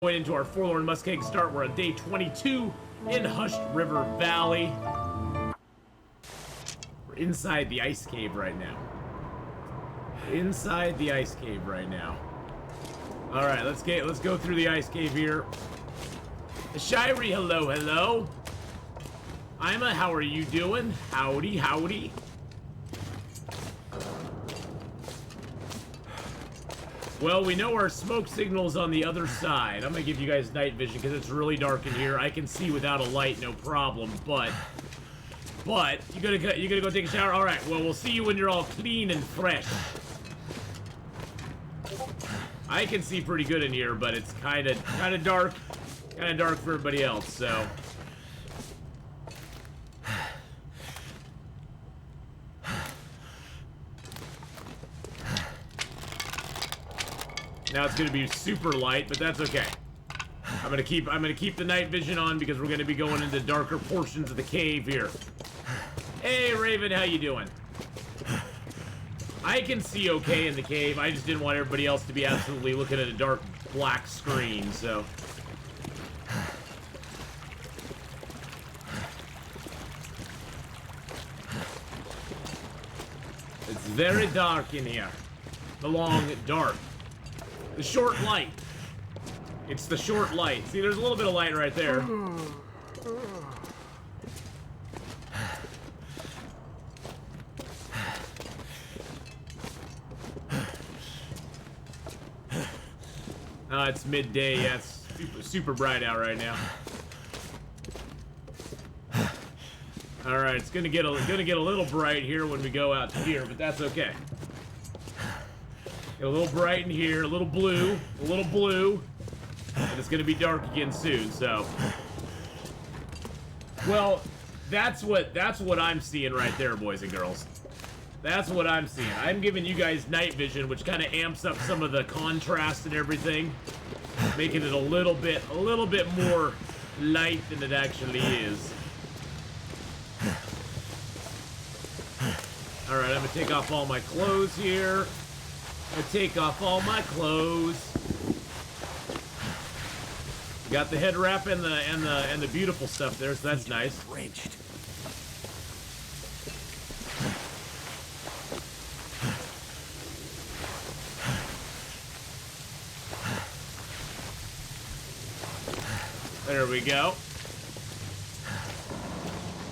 Going into our Forlorn Muskeg start. We're on day 22 in Hushed River Valley. We're inside the ice cave right now. Inside the ice cave right now. All right, let's go through the ice cave here. Shirey, hello, hello. Ima, how are you doing? Howdy, howdy. Well, we know our smoke signal's on the other side. I'm gonna give you guys night vision because it's really dark in here. I can see without a light, no problem. But you gotta go take a shower. All right. Well, we'll see you when you're all clean and fresh. I can see pretty good in here, but it's kind of dark for everybody else. So. Now it's gonna be super light, but that's okay. I'm gonna keep the night vision on because we're gonna be going into darker portions of the cave here. Hey Raven, how you doing? I can see okay in the cave. I just didn't want everybody else to be absolutely looking at a dark black screen, so. It's very dark in here. The long dark. The short light. It's the short light. See, there's a little bit of light right there. It's midday. Yeah, it's super bright out right now. All right, it's gonna get a little bright here when we go out to here, but that's okay. Get a little bright in here, a little blue, and it's gonna be dark again soon. So, well, that's what I'm seeing right there, boys and girls. That's what I'm seeing. I'm giving you guys night vision, which kind of amps up some of the contrast and everything, making it a little bit more light than it actually is. All right, I'm gonna take off all my clothes here. I take off all my clothes. Got the head wrap and the beautiful stuff there, so that's nice. Drenched. There we go.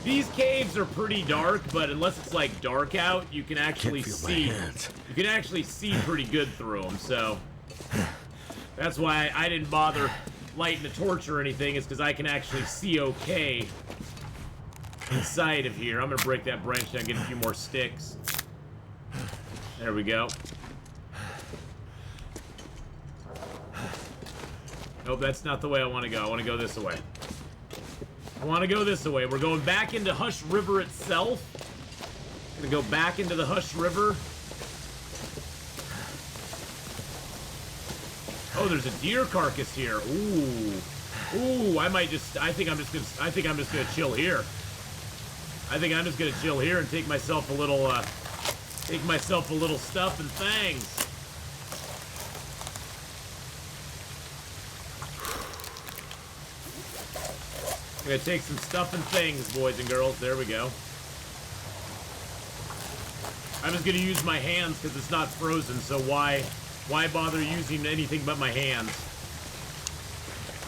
These caves are pretty dark, but unless it's like dark out, you can actually see. You can actually see pretty good through them. So that's why I didn't bother lighting a torch or anything. Is because I can actually see okay inside of here. I'm gonna break that branch down, get a few more sticks. There we go. Nope, that's not the way I want to go. I want to go this way. We're going back into Hush River itself. Gonna go back into the Hush River. Oh, there's a deer carcass here. Ooh, I think I'm just gonna chill here. I think I'm just gonna chill here and take myself a little stuff and things. I'm gonna take some stuff and things, boys and girls. There we go. I'm just gonna use my hands because it's not frozen, so why bother using anything but my hands?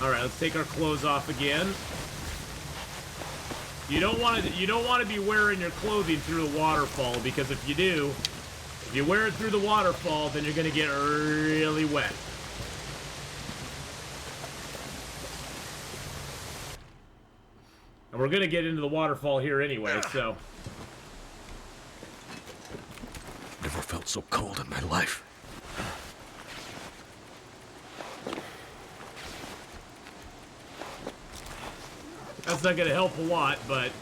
All right, let's take our clothes off again. You don't want to be wearing your clothing through the waterfall, because if you wear it through the waterfall, then you're gonna get really wet. And we're gonna get into the waterfall here anyway, so. Never felt so cold in my life. That's not gonna help a lot, but.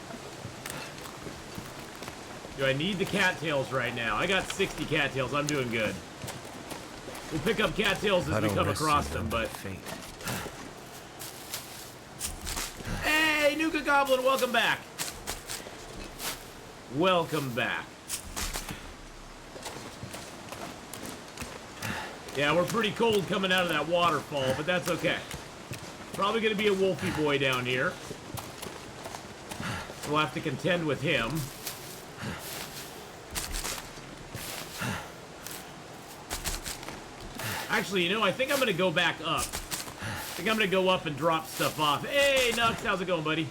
Do I need the cattails right now? I got 60 cattails, I'm doing good. We'll pick up cattails as we come across them, but. Fate. Hey, Nuka Goblin, welcome back. Welcome back. Yeah, we're pretty cold coming out of that waterfall, but that's okay. Probably going to be a wolfy boy down here. So we'll have to contend with him. Actually, you know, I think I'm going to go back up. I think I'm going to go up and drop stuff off. Hey, Nux, how's it going, buddy?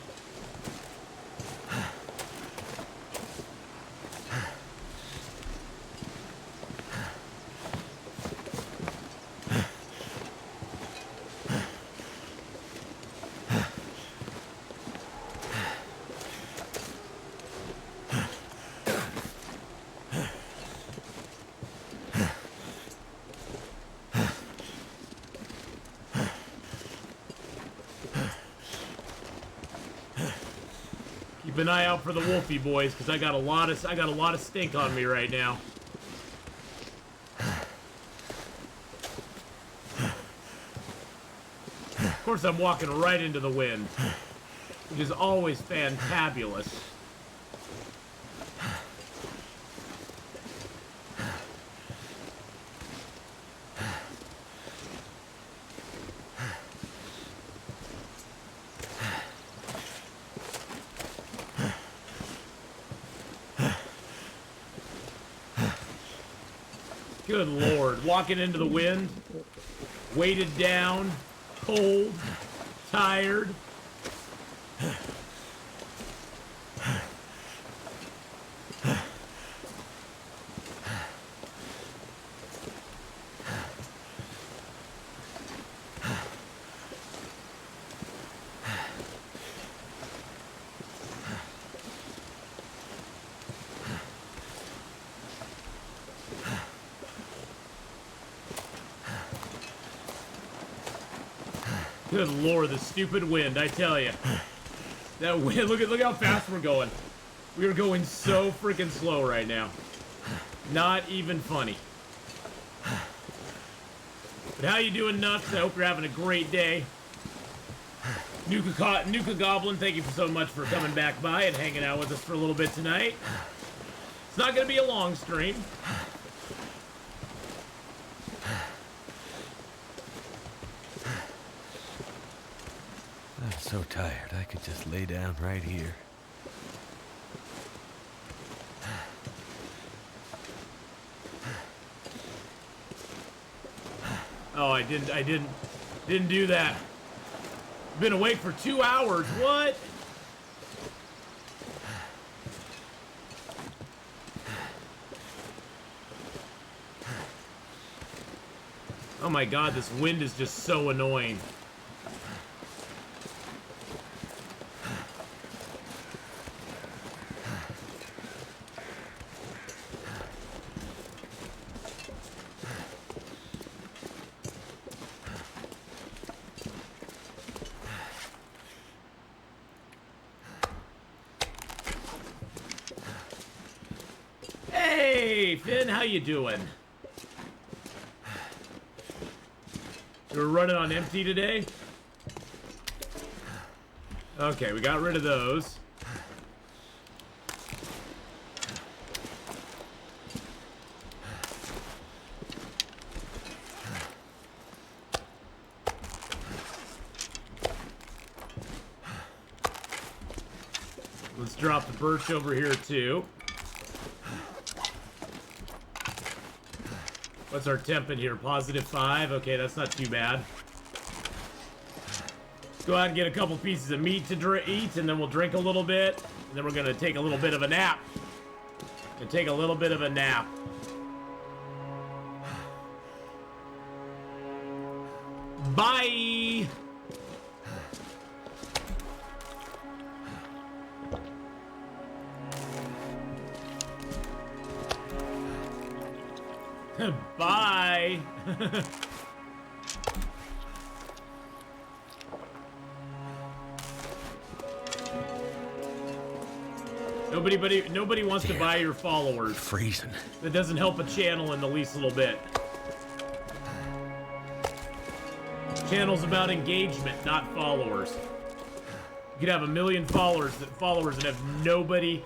Keep an eye out for the wolfy boys, because I got a lot of stink on me right now. Of course, I'm walking right into the wind, which is always fantabulous. Good Lord, walking into the wind, weighted down, cold, tired. Good Lord, the stupid wind, I tell you. That wind, look how fast we're going. We are going so freaking slow right now. Not even funny. But how you doing, Nux? I hope you're having a great day. Nuka Goblin, thank you so much for coming back by and hanging out with us for a little bit tonight. It's not going to be a long stream. I'm so tired, I could just lay down right here. Oh, I didn't do that. Been awake for 2 hours, what? Oh my God, this wind is just so annoying. Hey, Finn, how you doing? You were running on empty today? Okay, we got rid of those. Let's drop the birch over here too. What's our temp in here? +5. Okay, that's not too bad. Let's go out and get a couple pieces of meat to eat, and then we'll drink a little bit. And then we're going to take a little bit of a nap. Bye! Bye! Nobody wants to buy your followers. Freezing. That doesn't help a channel in the least little bit. Channel's about engagement, not followers. You could have 1 million followers and have nobody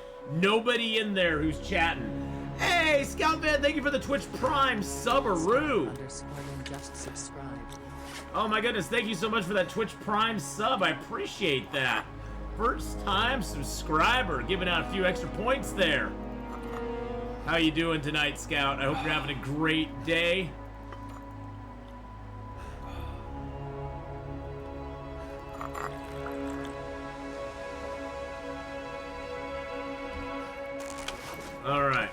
in there who's chatting. Hey, Scoutman, thank you for the Twitch Prime sub-a-roo. Just subscribed. Oh my goodness, thank you so much for that Twitch Prime sub. I appreciate that. First time subscriber, giving out a few extra points there. How you doing tonight, Scout? I hope you're having a great day. All right.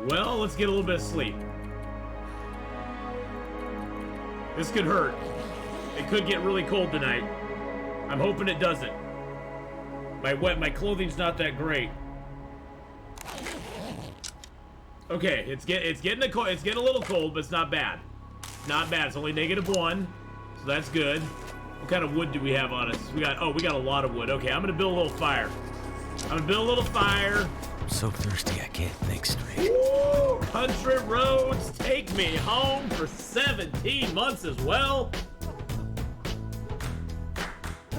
Well, let's get a little bit of sleep. This could hurt. It could get really cold tonight. I'm hoping it doesn't. My clothing's not that great. Okay, it's getting a little cold, but it's not bad. Not bad. It's only -1, so that's good. What kind of wood do we have on us? We got a lot of wood. Okay, I'm gonna build a little fire. I'm so thirsty I can't think straight. Woo! Country roads take me home for 17 months as well.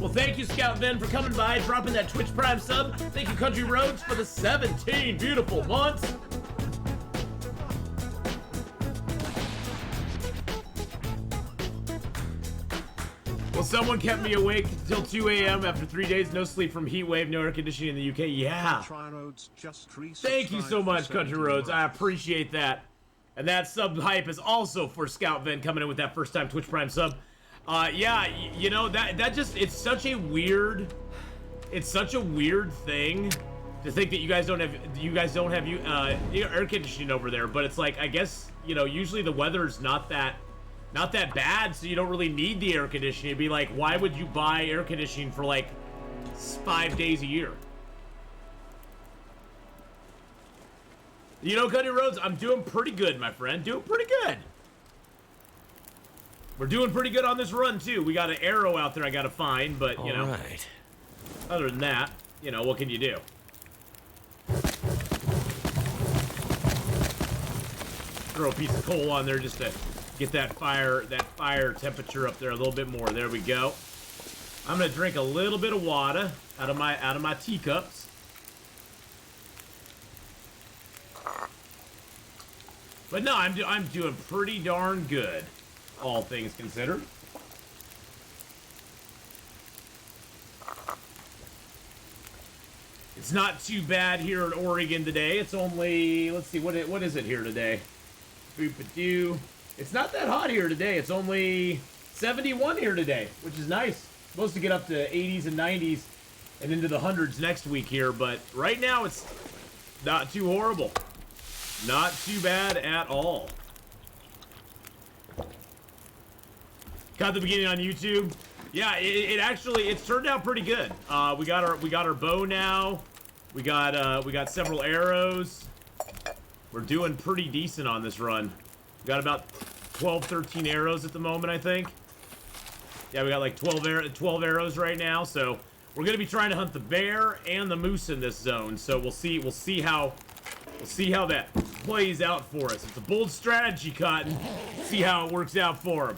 Well, thank you, Scout Ven, for coming by, dropping that Twitch Prime sub. Thank you, Country Roads, for the 17 beautiful months. Well, someone kept me awake until 2 a.m. after 3 days, no sleep from heat wave, no air conditioning in the UK. Yeah. Thank you so much, Country Roads. I appreciate that. And that sub hype is also for Scout Ven coming in with that first time Twitch Prime sub. Yeah, you know, that just, it's such a weird thing to think that you guys don't have air conditioning over there, but it's like, I guess, you know, usually the weather's not that bad, so you don't really need the air conditioning. It'd be like, why would you buy air conditioning for like 5 days a year? You know, Country Roads, I'm doing pretty good, my friend. Doing pretty good. We're doing pretty good on this run, too. We got an arrow out there I gotta find, but, you know. Alright. Other than that, you know, what can you do? Throw a piece of coal on there just to get that fire temperature up there a little bit more. There we go. I'm gonna drink a little bit of water out of my teacups. But no, I'm doing pretty darn good, all things considered. It's not too bad here in Oregon today. It's only, let's see, what is it here today? Boop-a-doo. It's not that hot here today. It's only 71 here today, which is nice. Supposed to get up to 80s and 90s and into the hundreds next week here, but right now it's not too horrible. Not too bad at all. Caught the beginning on YouTube. Yeah, it's turned out pretty good. We got our bow now. We got several arrows. We're doing pretty decent on this run. We got about 12, 13 arrows at the moment, I think. Yeah, we got like 12 arrows right now. So we're gonna be trying to hunt the bear and the moose in this zone. So we'll see how that plays out for us. It's a bold strategy, Cotton. See how it works out for him.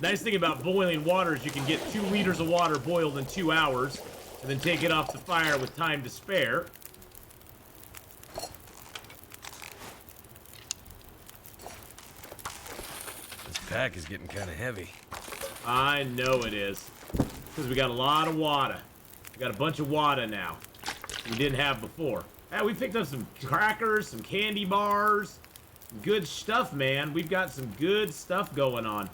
Nice thing about boiling water is you can get 2 liters of water boiled in 2 hours, and then take it off the fire with time to spare. This pack is getting kind of heavy. I know it is, because we got a lot of water. We got a bunch of water now we didn't have before. Hey, we picked up some crackers, some candy bars, good stuff, man. We've got some good stuff going on.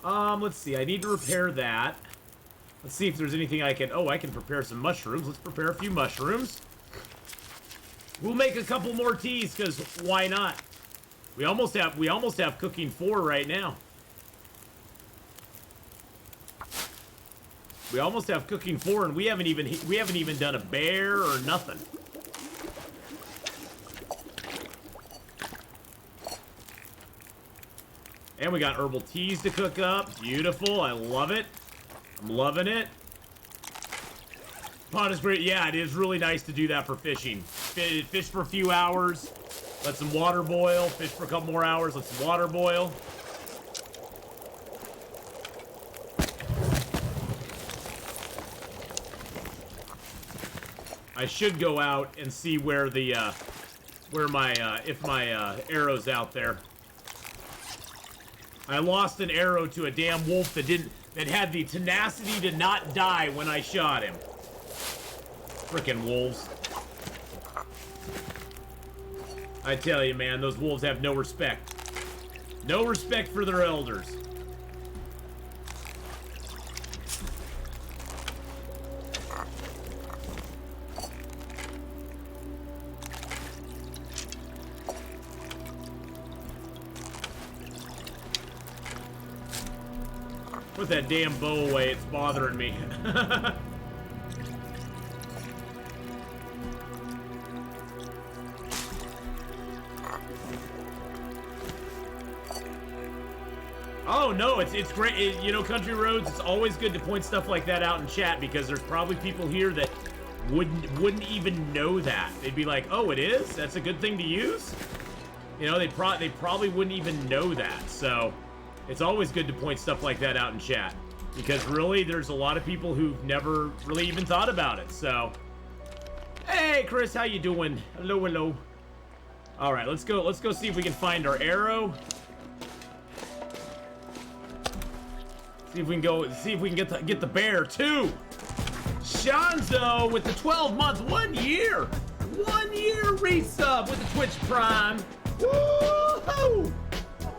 Let's see. I need to repair that. Let's see if there's anything I can... Oh, I can prepare some mushrooms. Let's prepare a few mushrooms. We'll make a couple more teas, because why not? We almost have cooking 4 right now. We almost have cooking 4, and we haven't even done a bear or nothing. And we got herbal teas to cook up. Beautiful. I love it. I'm loving it. Pond is great. Yeah, it is really nice to do that for fishing. Fish for a few hours. Let some water boil. Fish for a couple more hours. Let some water boil. I should go out and see where the where my, if my, arrow's out there. I lost an arrow to a damn wolf that had the tenacity to not die when I shot him. Frickin' wolves. I tell you, man, those wolves have no respect. No respect for their elders. Put that damn bow away, it's bothering me. Oh no, it's great. You know, Country Roads, it's always good to point stuff like that out in chat because there's probably people here that wouldn't even know that. They'd be like, "Oh, it is? That's a good thing to use?" You know, they probably wouldn't even know that. So, it's always good to point stuff like that out in chat because really there's a lot of people who've never really even thought about it. So, hey Chris, how you doing? Hello, hello. All right, let's go see if we can find our arrow. See if we can get the bear too. Shanzo with the 12 months, 1 year. 1 year resub with the Twitch Prime. Woohoo!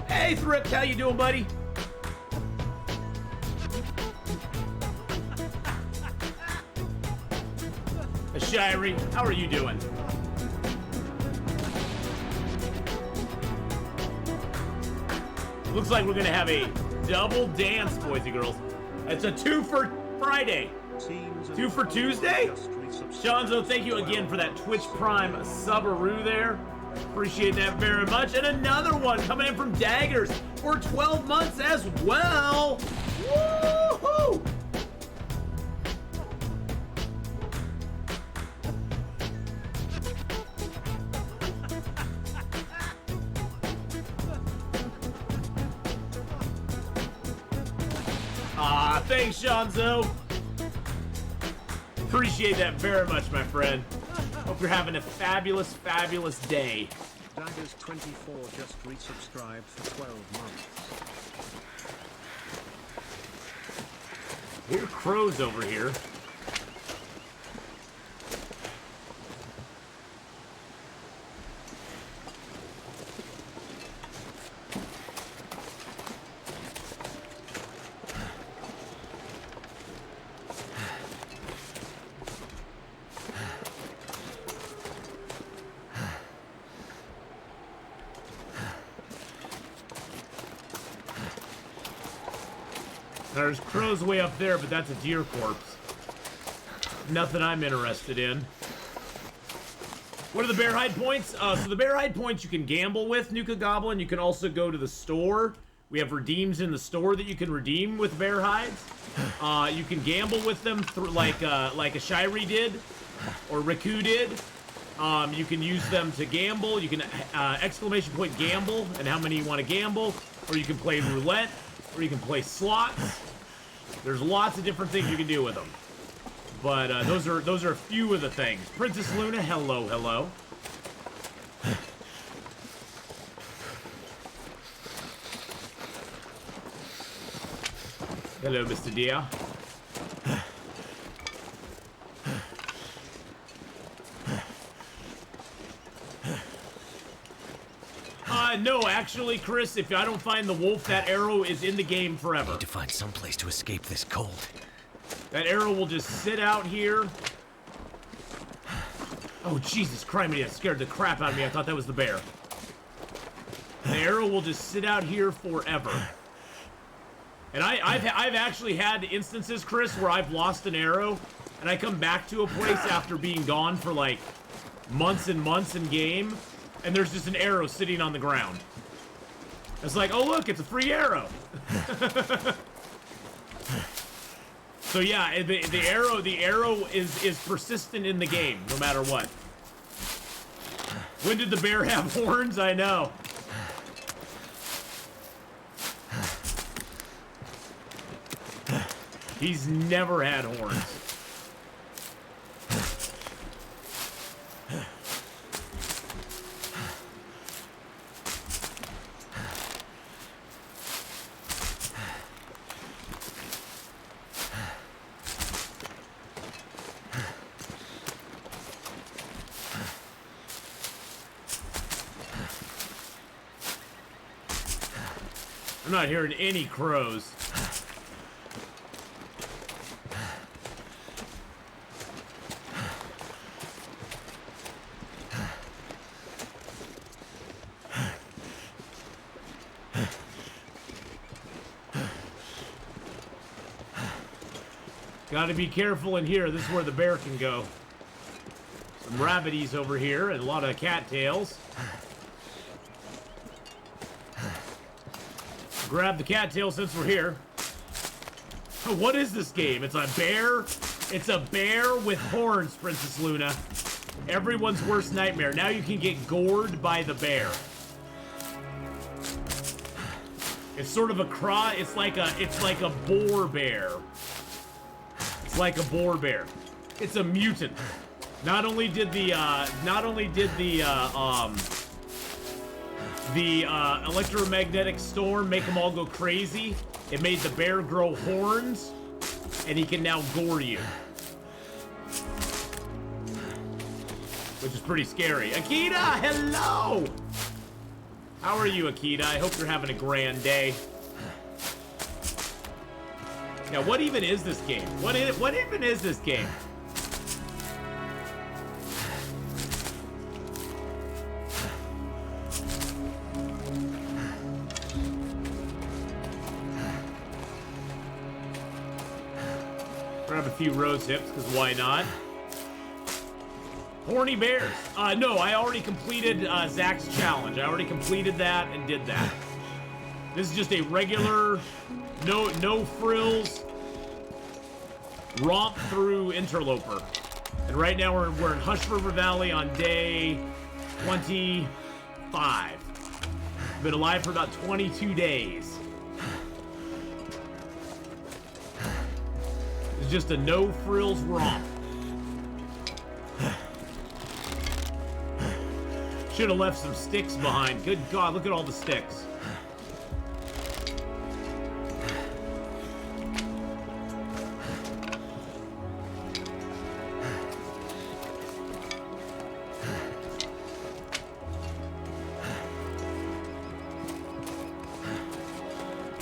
Hey Thrift, how you doing, buddy? Shirey, how are you doing? Looks like we're gonna have a double dance, boys and girls. It's a 2 for Friday. 2 for Tuesday? Shanzo, thank you again for that Twitch Prime subaroo there. Appreciate that very much. And another one coming in from Daggers for 12 months as well. Woohoo! Thanks, Shanzo. Appreciate that very much, my friend. Hope you're having a fabulous, fabulous day. Daggers24 just resubscribed for 12 months. Here are crows over here. There's crows way up there, but that's a deer corpse. Nothing I'm interested in. What are the bear hide points? So the bear hide points you can gamble with, Nuka Goblin. You can also go to the store. We have redeems in the store that you can redeem with bear hides. You can gamble with them through like a Shirey did, or Riku did. You can use them to gamble. You can exclamation point gamble and how many you want to gamble, or you can play roulette, or you can play slots. There's lots of different things you can do with them. But those are a few of the things. Princess Luna, hello, hello. Hello, Mr. Dia. No, actually, Chris, if I don't find the wolf, that arrow is in the game forever. Need to find some place to escape this cold. That arrow will just sit out here. Oh, Jesus Christ, that scared the crap out of me. I thought that was the bear. The arrow will just sit out here forever. And I've actually had instances, Chris, where I've lost an arrow, and I come back to a place after being gone for like months and months in game, and there's just an arrow sitting on the ground. It's like, oh look, it's a free arrow. So yeah, the arrow is persistent in the game, no matter what. When did the bear have horns? I know. He's never had horns. I'm not hearing any crows. Gotta be careful in here. This is where the bear can go. Some rabbities over here and a lot of cattails. Grab the cattail since we're here. What is this game? It's a bear? It's a bear with horns, Princess Luna. Everyone's worst nightmare. Now you can get gored by the bear. It's sort of a it's like a boar bear. It's like a boar bear. It's a mutant. Not only did the electromagnetic storm make them all go crazy, it made the bear grow horns, and he can now gore you. Which is pretty scary. Akita, hello! How are you, Akita? I hope you're having a grand day. Now, what even is this game? What even is this game? Grab a few rose hips, because why not? Horny bears. No, I already completed Zach's challenge. I already completed that and did that. This is just a regular, no frills romp through Interloper. And right now we're in Hush River Valley on day 25. Been alive for about 22 days. It's just a no frills romp. Should have left some sticks behind. Good God, look at all the sticks.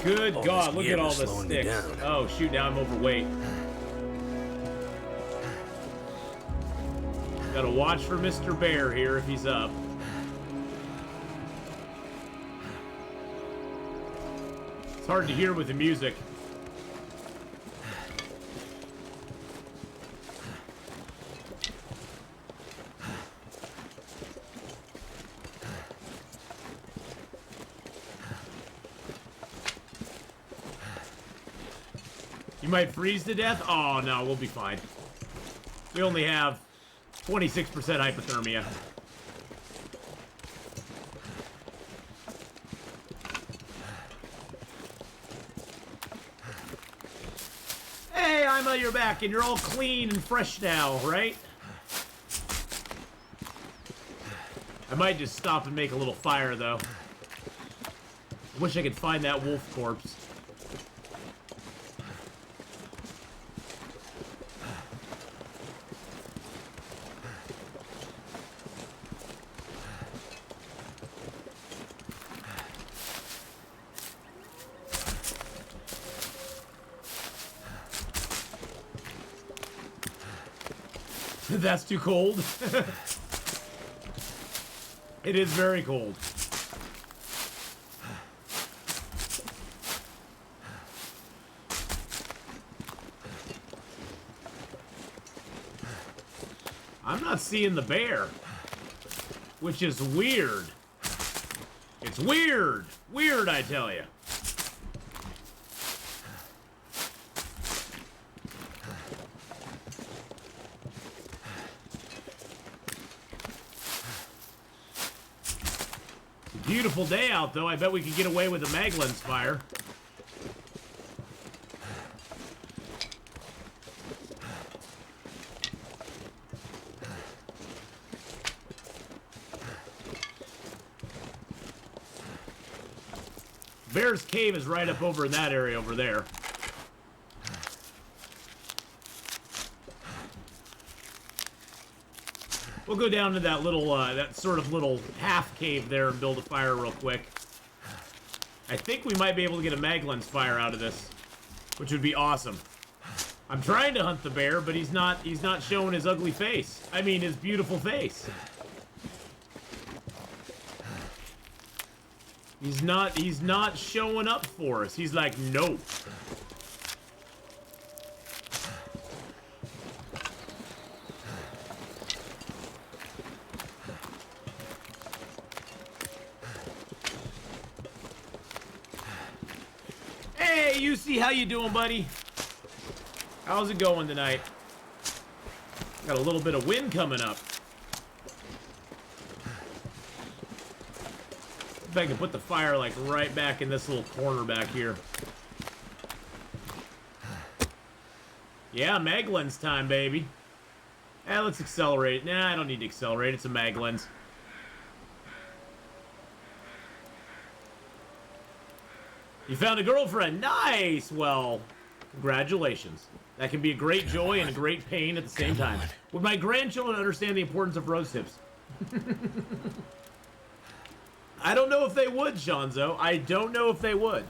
Good God, look at all the sticks. Oh, shoot, now I'm overweight. Gotta watch for Mr. Bear here if he's up. It's hard to hear with the music. You might freeze to death? Oh, no, we'll be fine. We only have 26% hypothermia. Hey, Ima, you're back, and you're all clean and fresh now, right? I might just stop and make a little fire, though. Wish I could find that wolf corpse. That's too cold. It is very cold. I'm not seeing the bear, which is weird. It's weird. Weird, I tell you. Beautiful day out, though. I bet we could get away with a Maglin's fire. Bear's Cave is right up over in that area over there. We'll go down to that little, that sort of little half cave there and build a fire real quick. I think we might be able to get a mag lens fire out of this, which would be awesome. I'm trying to hunt the bear, but he's not showing his ugly face. I mean, his beautiful face. He's not showing up for us. He's like, nope. Hey, UC, how you doing, buddy? How's it going tonight? Got a little bit of wind coming up. If I can put the fire like right back in this little corner back here. Yeah, mag lens time, baby. Let's accelerate. Nah, I don't need to accelerate. It's a mag lens. You found a girlfriend. Nice. Well, congratulations. That can be a great joy and a great pain at the same time. Would my grandchildren understand the importance of rose hips? I don't know if they would, Shanzo. I don't know if they would.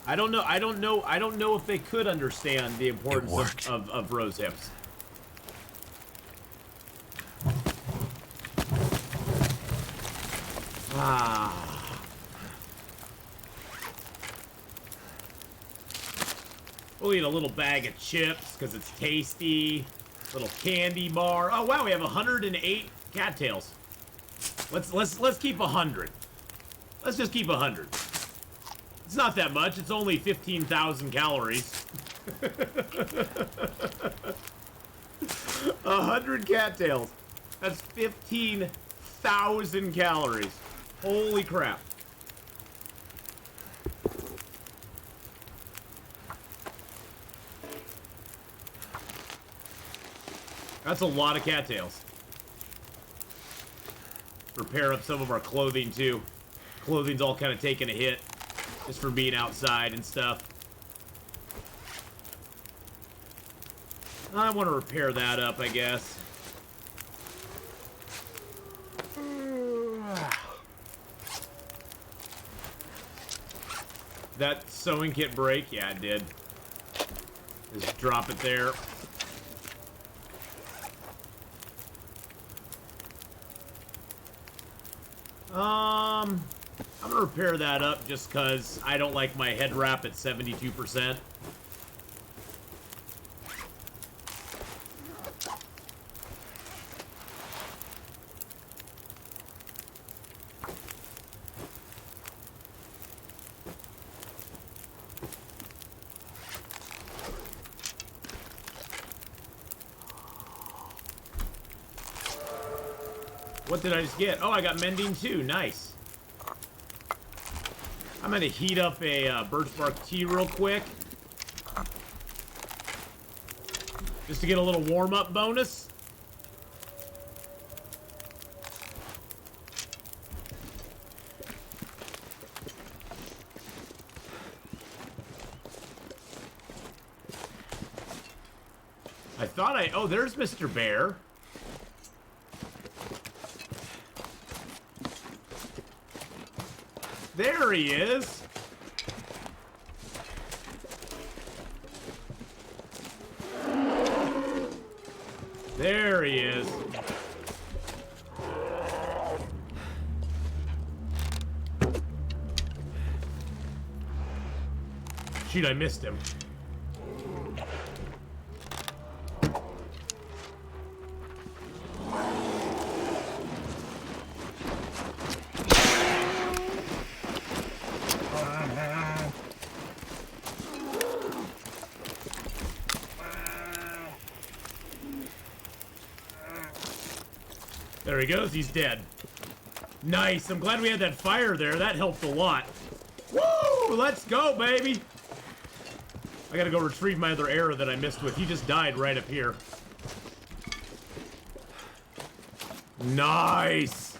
I don't know if they could understand the importance of rose hips. Ah. We'll eat a little bag of chips because it's tasty. Little candy bar. Oh wow, we have 108 cattails. Let's keep 100. Let's just keep 100. It's not that much. It's only 15,000 calories. 100 cattails. That's 15,000 calories. Holy crap. That's a lot of cattails. Repair up some of our clothing, too. Clothing's all kind of taking a hit. Just from being outside and stuff. I want to repair that up, I guess. That sewing kit break? Yeah, it did. Just drop it there. I'm gonna repair that up just because I don't like my head wrap at 72%. What did I just get? Oh, I got mending too. Nice. I'm gonna heat up a birch bark tea real quick. Just to get a little warm-up bonus. I thought oh, there's Mr. Bear. There he is. There he is. Shoot, I missed him. There he goes, he's dead. Nice, I'm glad we had that fire there. That helped a lot. Woo! Let's go, baby! I gotta go retrieve my other arrow that I missed with. He just died right up here. Nice!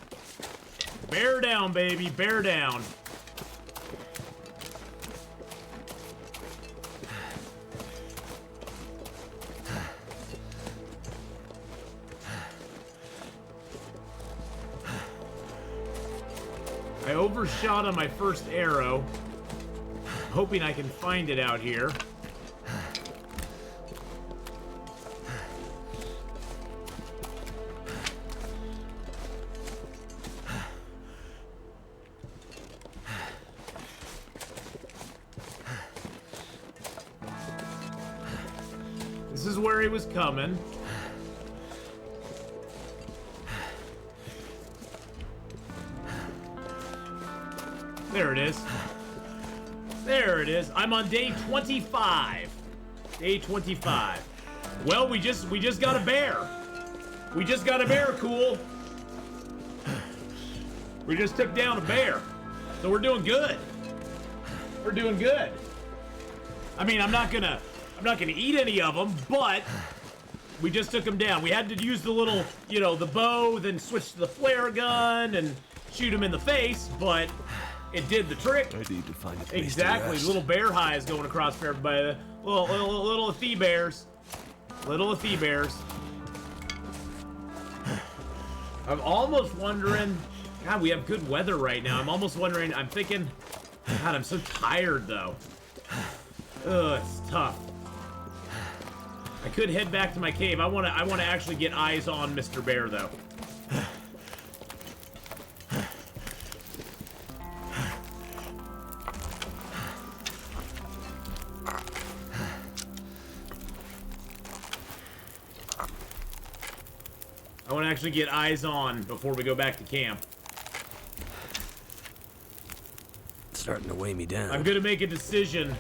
Bear down, baby, bear down. I overshot on my first arrow. Hoping I can find it out here. This is where he was coming. There it is. There it is. I'm on day 25. Day 25. Well, we just got a bear. We just got a bear, cool. We just took down a bear. So we're doing good. We're doing good. I mean, I'm not gonna eat any of them, but we just took them down. We had to use the little, you know, the bow, then switch to the flare gun and shoot him in the face, but it did the trick. I need to find a place Exactly. to rest. Little bear highs going across for everybody. Little Athee bears. Little Athee bears. I'm almost wondering. God, we have good weather right now. I'm almost wondering. I'm thinking. God, I'm so tired though. Ugh, it's tough. I could head back to my cave. I wanna actually get eyes on Mr. Bear though. I want to actually get eyes on before we go back to camp. It's starting to weigh me down. I'm gonna make a decision.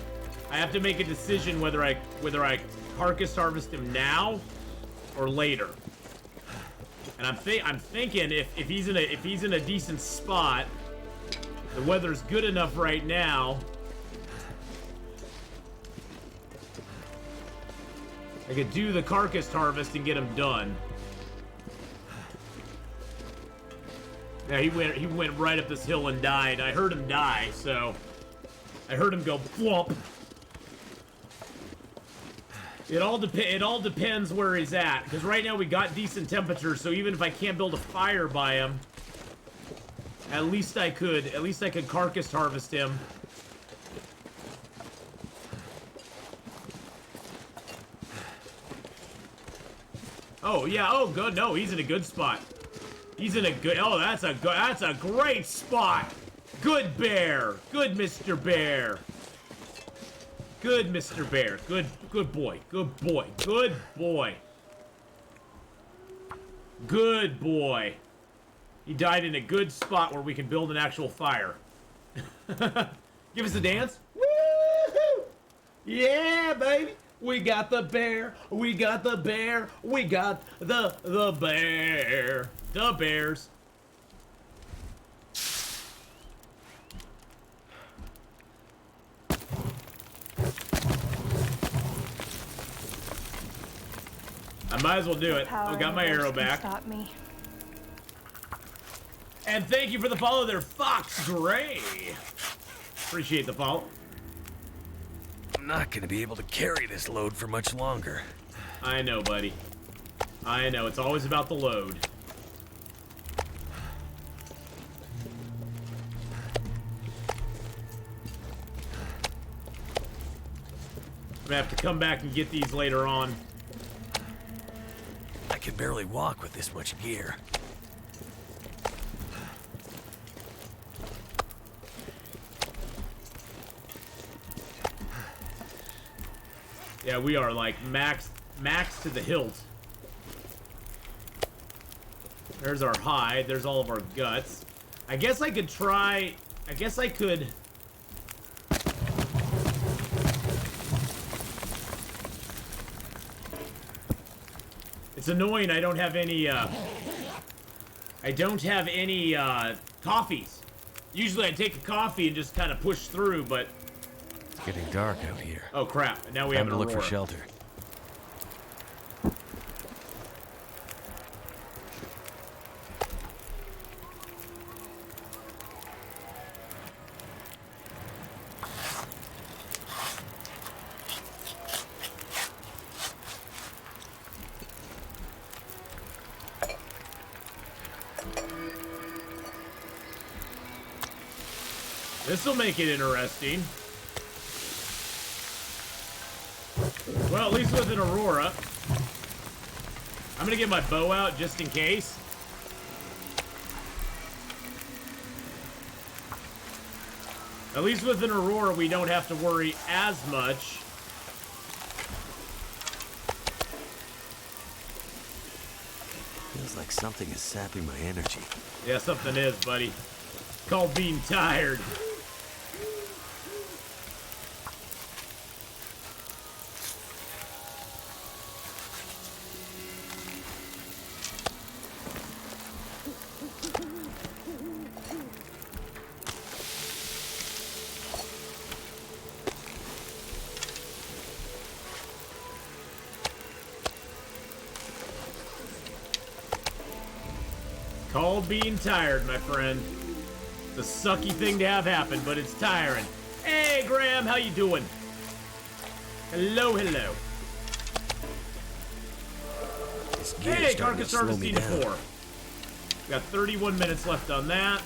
I have to make a decision whether I carcass harvest him now or later. And I'm thinking if he's in a decent spot, the weather's good enough right now. I could do the carcass harvest and get him done. Yeah, he went right up this hill and died. I heard him die, so I heard him go flump. It all depends where he's at, because right now we got decent temperatures, so even if I can't build a fire by him, at least I could carcass harvest him. Oh yeah, oh good, no, he's in a good spot. He's in a good, oh that's a great spot. Good bear, good Mr. Bear. Good Mr. Bear, good boy, good boy, good boy. Good boy. He died in a good spot where we can build an actual fire. Give us a dance. Woo-hoo! Yeah, baby. We got the bear. We got the bear. We got the bear. The bears. I might as well do it. I got my arrow back. Stop me. And thank you for the follow there, Fox Gray. Appreciate the follow. I'm not gonna be able to carry this load for much longer. I know, buddy. I know. It's always about the load. I'm gonna have to come back and get these later on. I can barely walk with this much gear. Yeah, we are like max to the hilt. There's our hide. There's all of our guts. I guess I could try. I guess I could. It's annoying. I don't have any. I don't have any coffees. Usually I take a coffee and just kind of push through, but. It's getting dark out here. Oh crap! Now we have Time to look for shelter. This'll make it interesting. Well, at least with an Aurora. I'm gonna get my bow out just in case. At least with an Aurora, we don't have to worry as much. Feels like something is sapping my energy. Yeah, something is, buddy. Called being tired. Called being tired, my friend. It's a sucky thing to have happen, but it's tiring. Hey, Graham, how you doing? Hello, hello. Hey, carcass harvesting 4. Got 31 minutes left on that.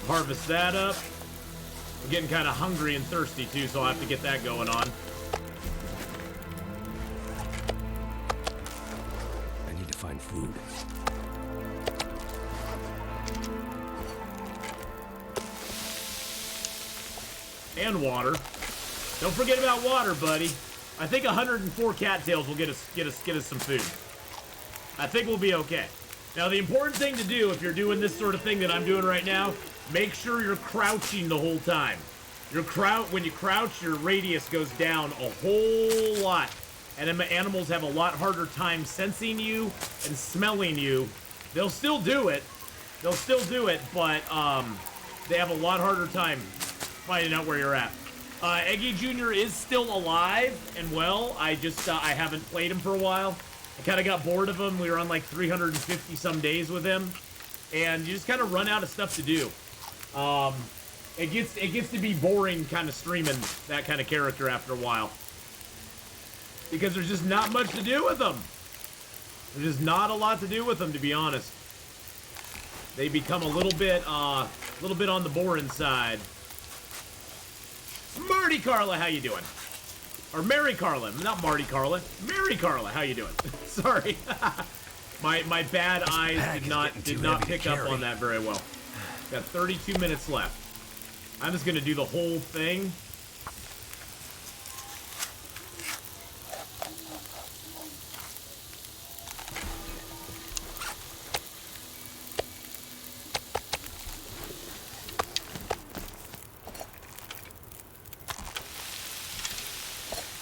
Harvest that up. I'm getting kind of hungry and thirsty too, so I'll have to get that going on. Find food. And water. Don't forget about water, buddy. I think 104 cattails will get us some food. I think we'll be okay. Now, the important thing to do if you're doing this sort of thing that I'm doing right now, make sure you're crouching the whole time. When you crouch, your radius goes down a whole lot. And animals have a lot harder time sensing you and smelling you. They'll still do it. But they have a lot harder time finding out where you're at. Eggy Jr. is still alive and well. I haven't played him for a while. I kind of got bored of him. We were on like 350 some days with him. And you just kind of run out of stuff to do. It gets to be boring kind of streaming that kind of character after a while. Because there's just not much to do with them. There's just not a lot to do with them, to be honest. They become a little bit on the boring side. Marty Carla, how you doing? Or Mary Carla, not Marty Carla. Mary Carla, how you doing? Sorry, my bad eyes did not pick up on that very well. Got 32 minutes left. I'm just gonna do the whole thing.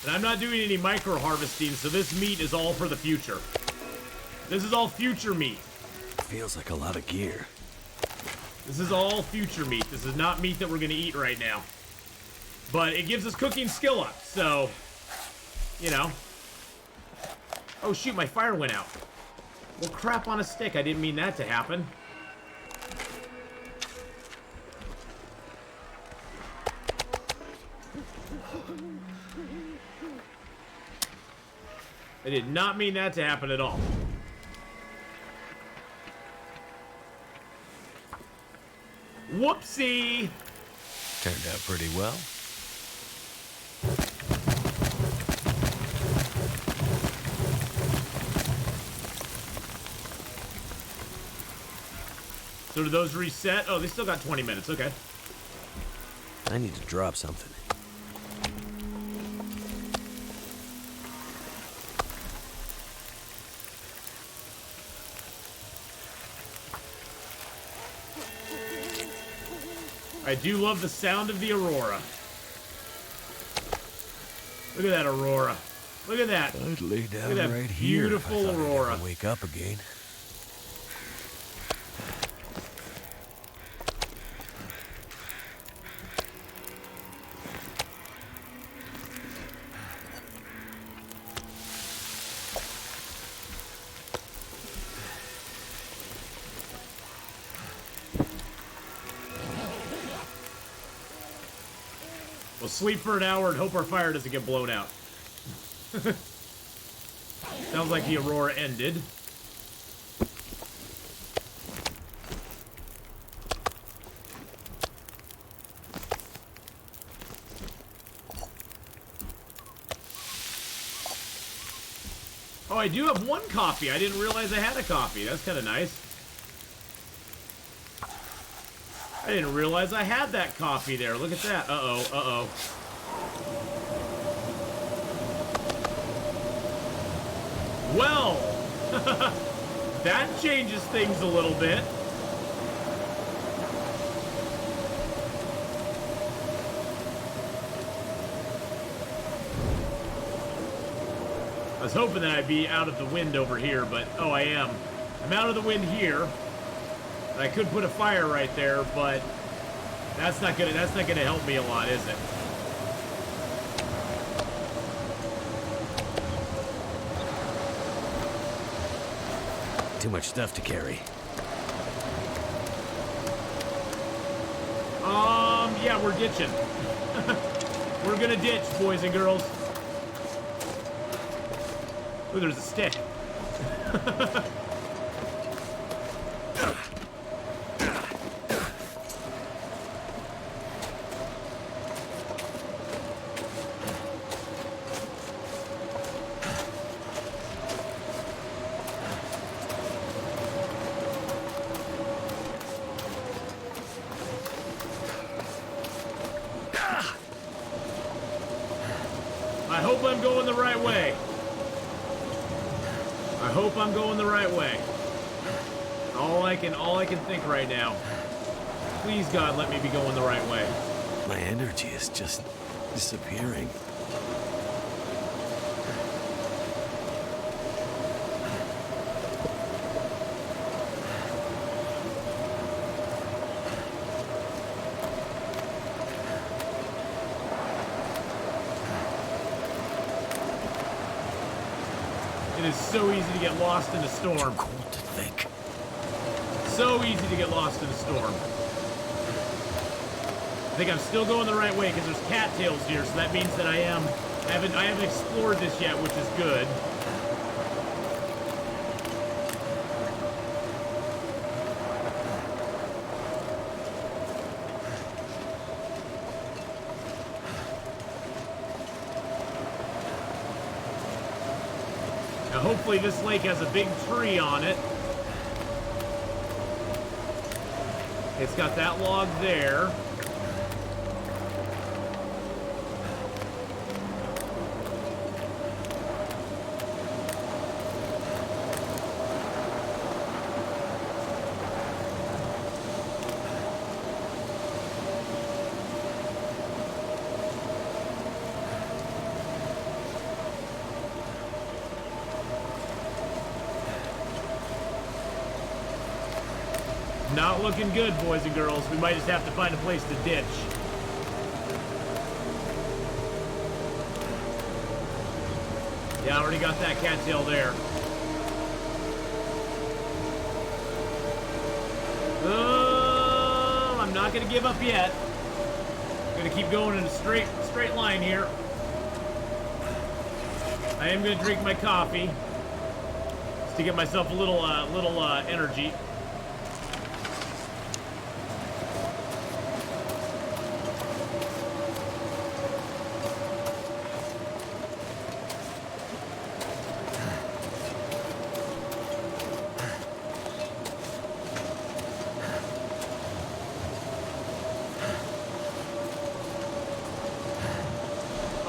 And I'm not doing any micro harvesting, so this meat is all for the future. This is all future meat. Feels like a lot of gear. This is all future meat. This is not meat that we're gonna eat right now. But it gives us cooking skill up, so, you know. Oh shoot, my fire went out. Well, crap on a stick. I didn't mean that to happen. I did not mean that to happen at all. Whoopsie! Turned out pretty well. So do those reset? Oh, they still got 20 minutes. Okay. I need to drop something. I do love the sound of the Aurora. Look at that Aurora. Look at that. I'd lay down Look at that right here. beautiful if I thought I'd Aurora. ever wake up again. We'll sleep for an hour and hope our fire doesn't get blown out. Sounds like the Aurora ended. Oh, I do have one coffee. I didn't realize I had a coffee. That's kind of nice. I didn't realize I had that coffee there. Look at that. Uh-oh, uh-oh. Well, that changes things a little bit. I was hoping that I'd be out of the wind over here, but oh, I am. I'm out of the wind here. I could put a fire right there, but that's not gonna help me a lot, is it? Too much stuff to carry. Yeah, we're ditching. We're gonna ditch, boys and girls. Ooh, there's a stick. I hope I'm going the right way. I hope I'm going the right way. All I can think right now. Please, God, let me be going the right way. My energy is just disappearing. It is so easy to get lost in a storm. Cold to think. So easy to get lost in a storm. I think I'm still going the right way because there's cattails here, so that means that I haven't explored this yet, which is good. Now, hopefully this lake has a big tree on it. It's got that log there. Not looking good, boys and girls. We might just have to find a place to ditch. Yeah, I already got that cattail there. Oh, I'm not gonna give up yet. I'm gonna keep going in a straight line here. I am gonna drink my coffee just to get myself a little energy.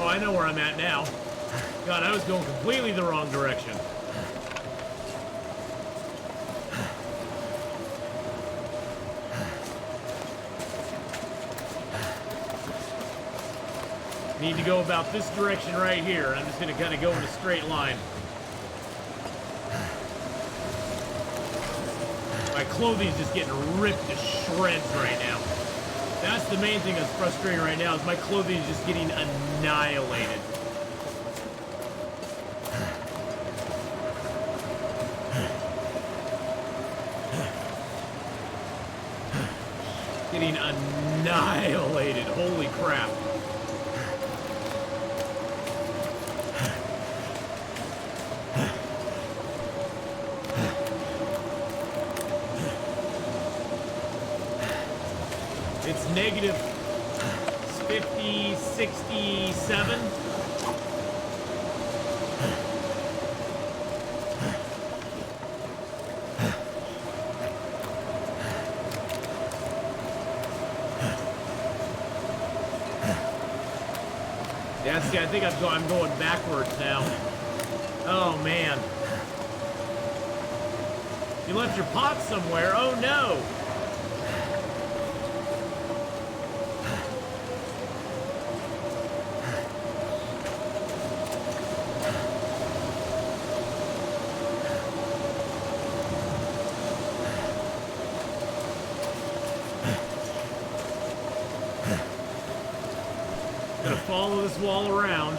I know where I'm at now. God, I was going completely the wrong direction. Need to go about this direction right here. I'm just going to kind of go in a straight line. My clothing's just getting ripped to shreds right now. That's the main thing that's frustrating right now, is my clothing is just getting annihilated. Getting annihilated. Holy crap. It's negative 50, 67. See, I think I'm going backwards now. Oh, man. You left your pot somewhere. Oh, no. Gonna follow this wall around.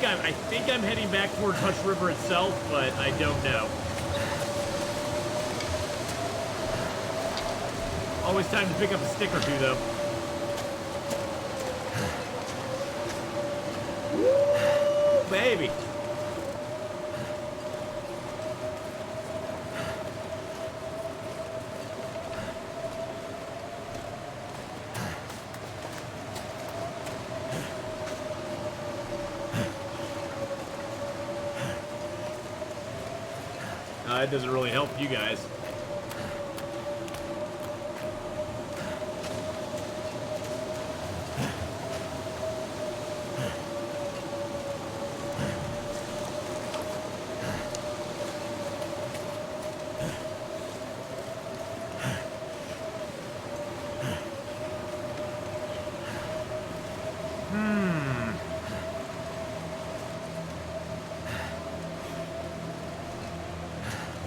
I think I'm heading back towards Hush River itself, but I don't know. Always time to pick up a stick or two, though. Woo, baby. It doesn't really help you guys.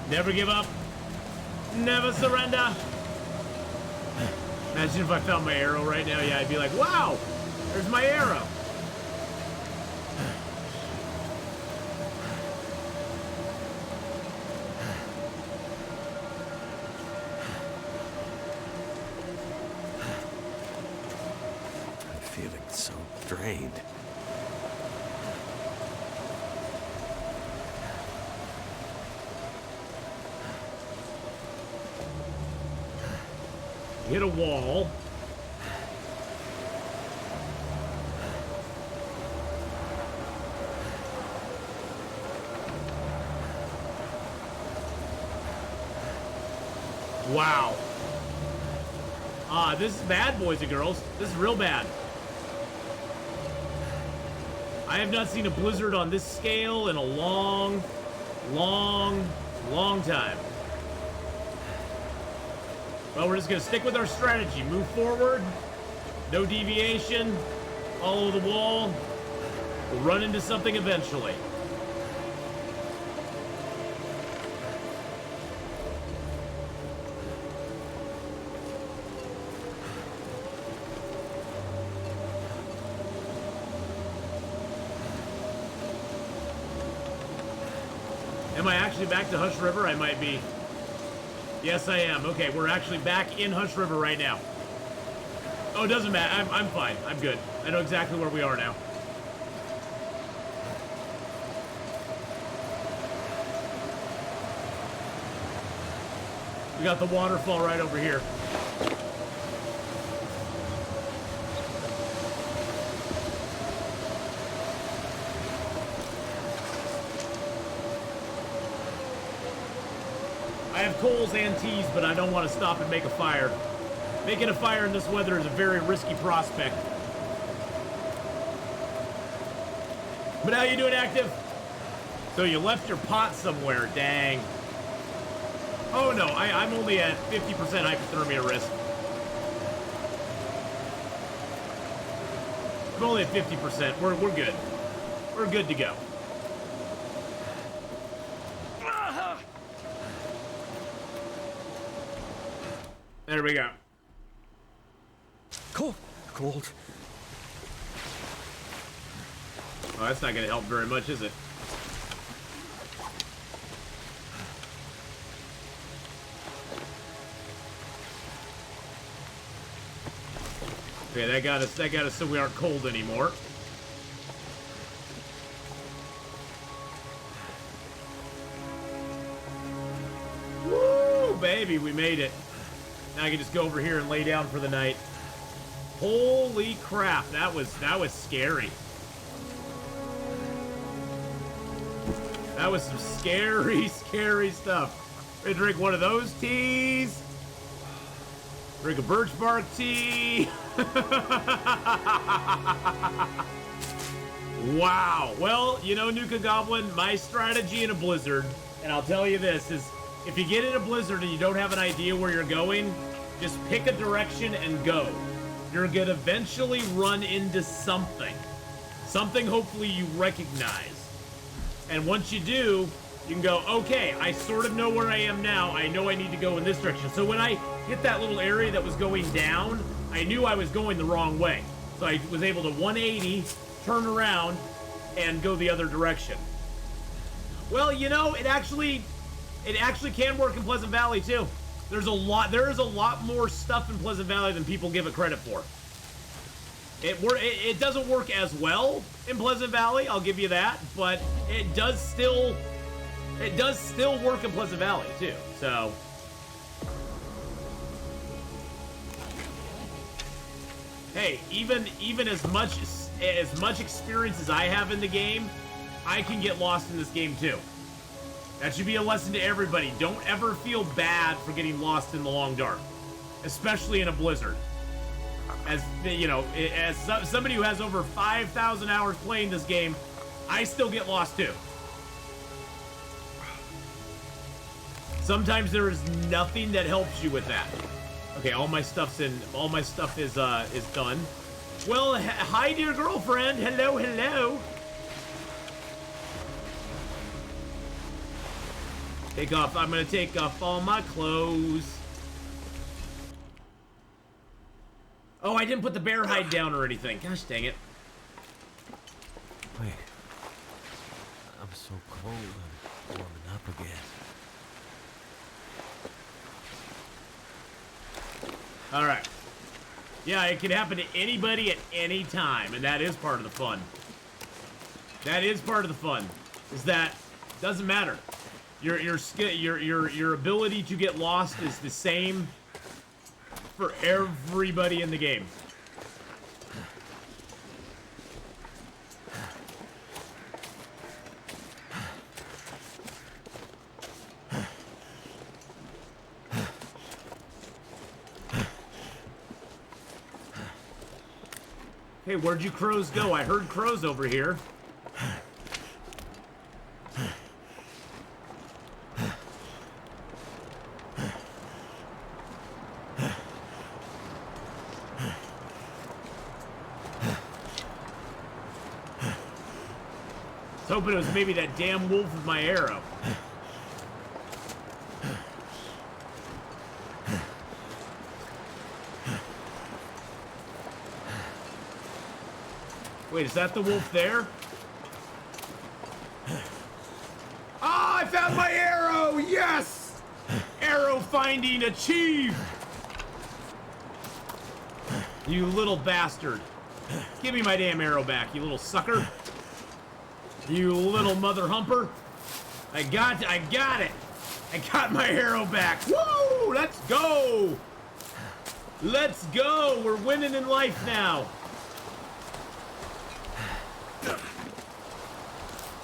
Never give up. Never surrender. Imagine if I found my arrow right now. Yeah, I'd be like, wow, there's my arrow. I'm feeling so drained. Hit a wall. Wow. This is bad, boys and girls. This is real bad. I have not seen a blizzard on this scale in a long time. Well, we're just going to stick with our strategy. Move forward. No deviation. Follow the wall. We'll run into something eventually. Am I actually back to Hush River? I might be. Yes, I am. Okay, we're actually back in Hush River right now. Oh, it doesn't matter. I'm fine. I'm good. I know exactly where we are now. We got the waterfall right over here. I have coals and teas, but I don't want to stop and make a fire. Making a fire in this weather is a very risky prospect. But how you doing, Active? So you left your pot somewhere, dang. Oh no, I'm only at 50% hypothermia risk. I'm only at 50%. We're good. We're good to go. There we go. Cold. Oh, that's not going to help very much, is it? Okay, that got us so we aren't cold anymore. Woo, baby, we made it. Now I can just go over here and lay down for the night. Holy crap, that was scary. That was some scary, scary stuff. We drink one of those teas. Drink a birch bark tea. Wow. Well, you know, Nuka Goblin, my strategy in a blizzard, and I'll tell you this, is if you get in a blizzard and you don't have an idea where you're going, just pick a direction and go. You're gonna eventually run into something. Something hopefully you recognize. And once you do, you can go, okay, I sort of know where I am now. I know I need to go in this direction. So when I hit that little area that was going down, I knew I was going the wrong way. So I was able to 180, turn around, and go the other direction. Well, you know, it actually can work in Pleasant Valley too. There is a lot more stuff in Pleasant Valley than people give it credit for. It doesn't work as well in Pleasant Valley, I'll give you that, but it does still work in Pleasant Valley too. So hey, even as much experience as I have in the game, I can get lost in this game too. That should be a lesson to everybody. Don't ever feel bad for getting lost in the long dark, especially in a blizzard. As you know, as somebody who has over 5,000 hours playing this game, I still get lost too. Sometimes there is nothing that helps you with that. Okay, all my stuff is done. Well, hi dear girlfriend. Hello, hello. I'm gonna take off all my clothes. Oh, I didn't put the bear hide down or anything. Gosh dang it. Wait. I'm so cold. I'm warming up again. Alright. Yeah, it can happen to anybody at any time, and that is part of the fun. That is part of the fun. Is that doesn't matter. Your ability to get lost is the same for everybody in the game. Hey, where'd you crows go? I heard crows over here. I was hoping it was maybe that damn wolf with my arrow. Wait, is that the wolf there? Ah, I found my arrow! Yes! Arrow finding achieved! You little bastard. Give me my damn arrow back, you little sucker. You little mother humper. I got it. I got my arrow back. Woo! Let's go! Let's go! We're winning in life now.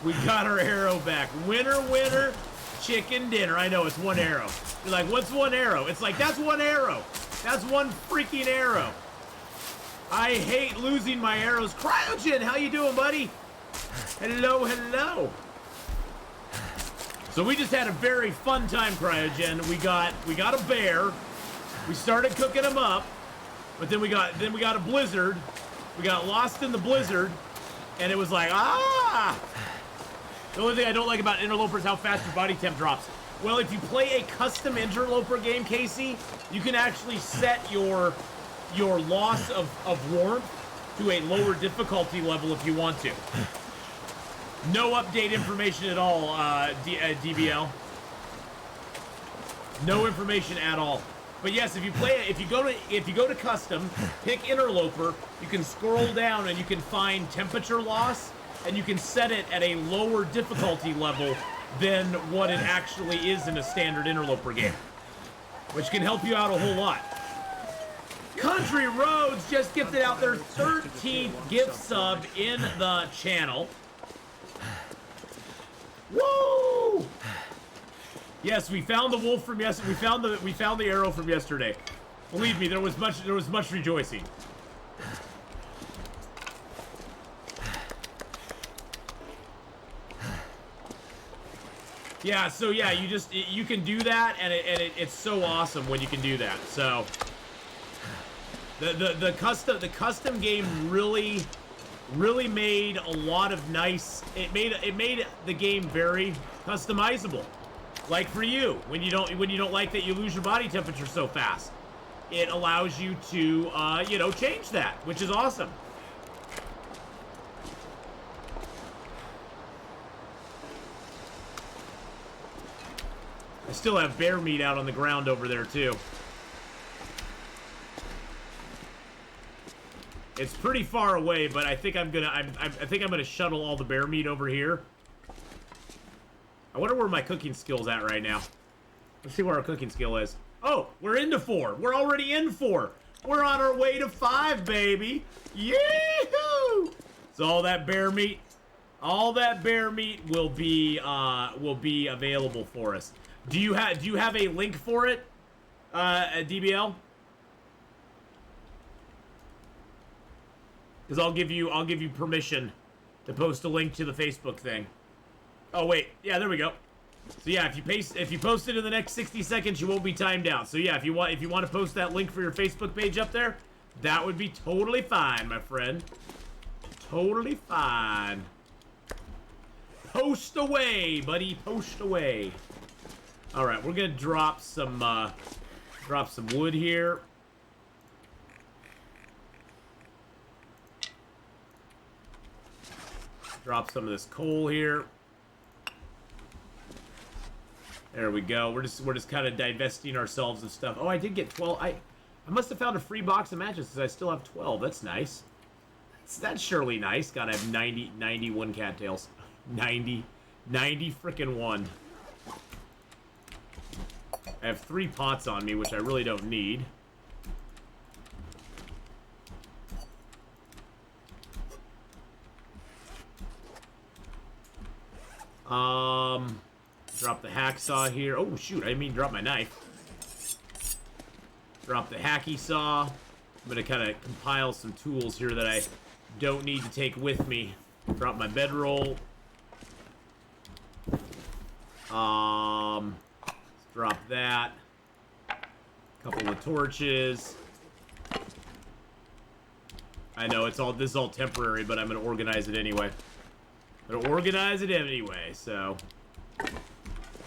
We got our arrow back. Winner, winner, chicken dinner. I know, it's one arrow. You're like, what's one arrow? It's like, that's one arrow. That's one freaking arrow. I hate losing my arrows. Cryogen, how you doing, buddy? Hello, hello. So we just had a very fun time, Cryogen. We got a bear. We started cooking him up, but then we got a blizzard. We got lost in the blizzard, and it was like, ah! The only thing I don't like about Interloper is how fast your body temp drops. Well, if you play a custom Interloper game, Casey, you can actually set your loss of warmth to a lower difficulty level if you want to. No update information at all, DBL. No information at all. But yes, if you go to custom, pick Interloper, you can scroll down and you can find temperature loss, and you can set it at a lower difficulty level than what it actually is in a standard Interloper game, which can help you out a whole lot. Country Roads just gifted out their 13th gift sub in the channel. Woo! Yes, we found the wolf from yesterday. We found the arrow from yesterday. Believe me, there was much rejoicing. Yeah, so yeah, you can do that, and it's so awesome when you can do that. So the custom game really made a lot of nice. It made the game very customizable. Like for you, when you don't like that you lose your body temperature so fast, it allows you to change that, which is awesome. I still have bear meat out on the ground over there too. It's pretty far away, but I think I'm gonna shuttle all the bear meat over here. I wonder where my cooking skill's at right now. Let's see where our cooking skill is. Oh, we're into 4. We're already in 4. We're on our way to 5, baby. Yee-hoo! So all that bear meat will be available for us. Do you have a link for it, DBL? Because I'll give you permission to post a link to the Facebook thing. Oh wait, yeah, there we go. So yeah, if you post it in the next 60 seconds, you won't be timed out. So yeah, if you want to post that link for your Facebook page up there, that would be totally fine, my friend. Totally fine. Post away, buddy. Post away. All right, we're gonna drop some wood here. Drop some of this coal here. There we go. We're just kind of divesting ourselves of stuff. Oh, I did get 12. I must have found a free box of matches because I still have 12. That's nice. That's surely nice. God, I have 91 cattails. 90 frickin' 1. I have 3 pots on me, which I really don't need. Drop the hacksaw here. Oh, shoot, I didn't mean drop my knife. Drop the hacky saw. I'm gonna kind of compile some tools here that I don't need to take with me. Drop my bedroll. Drop that. Couple of torches. I know this is all temporary, but I'm gonna organize it anyway. So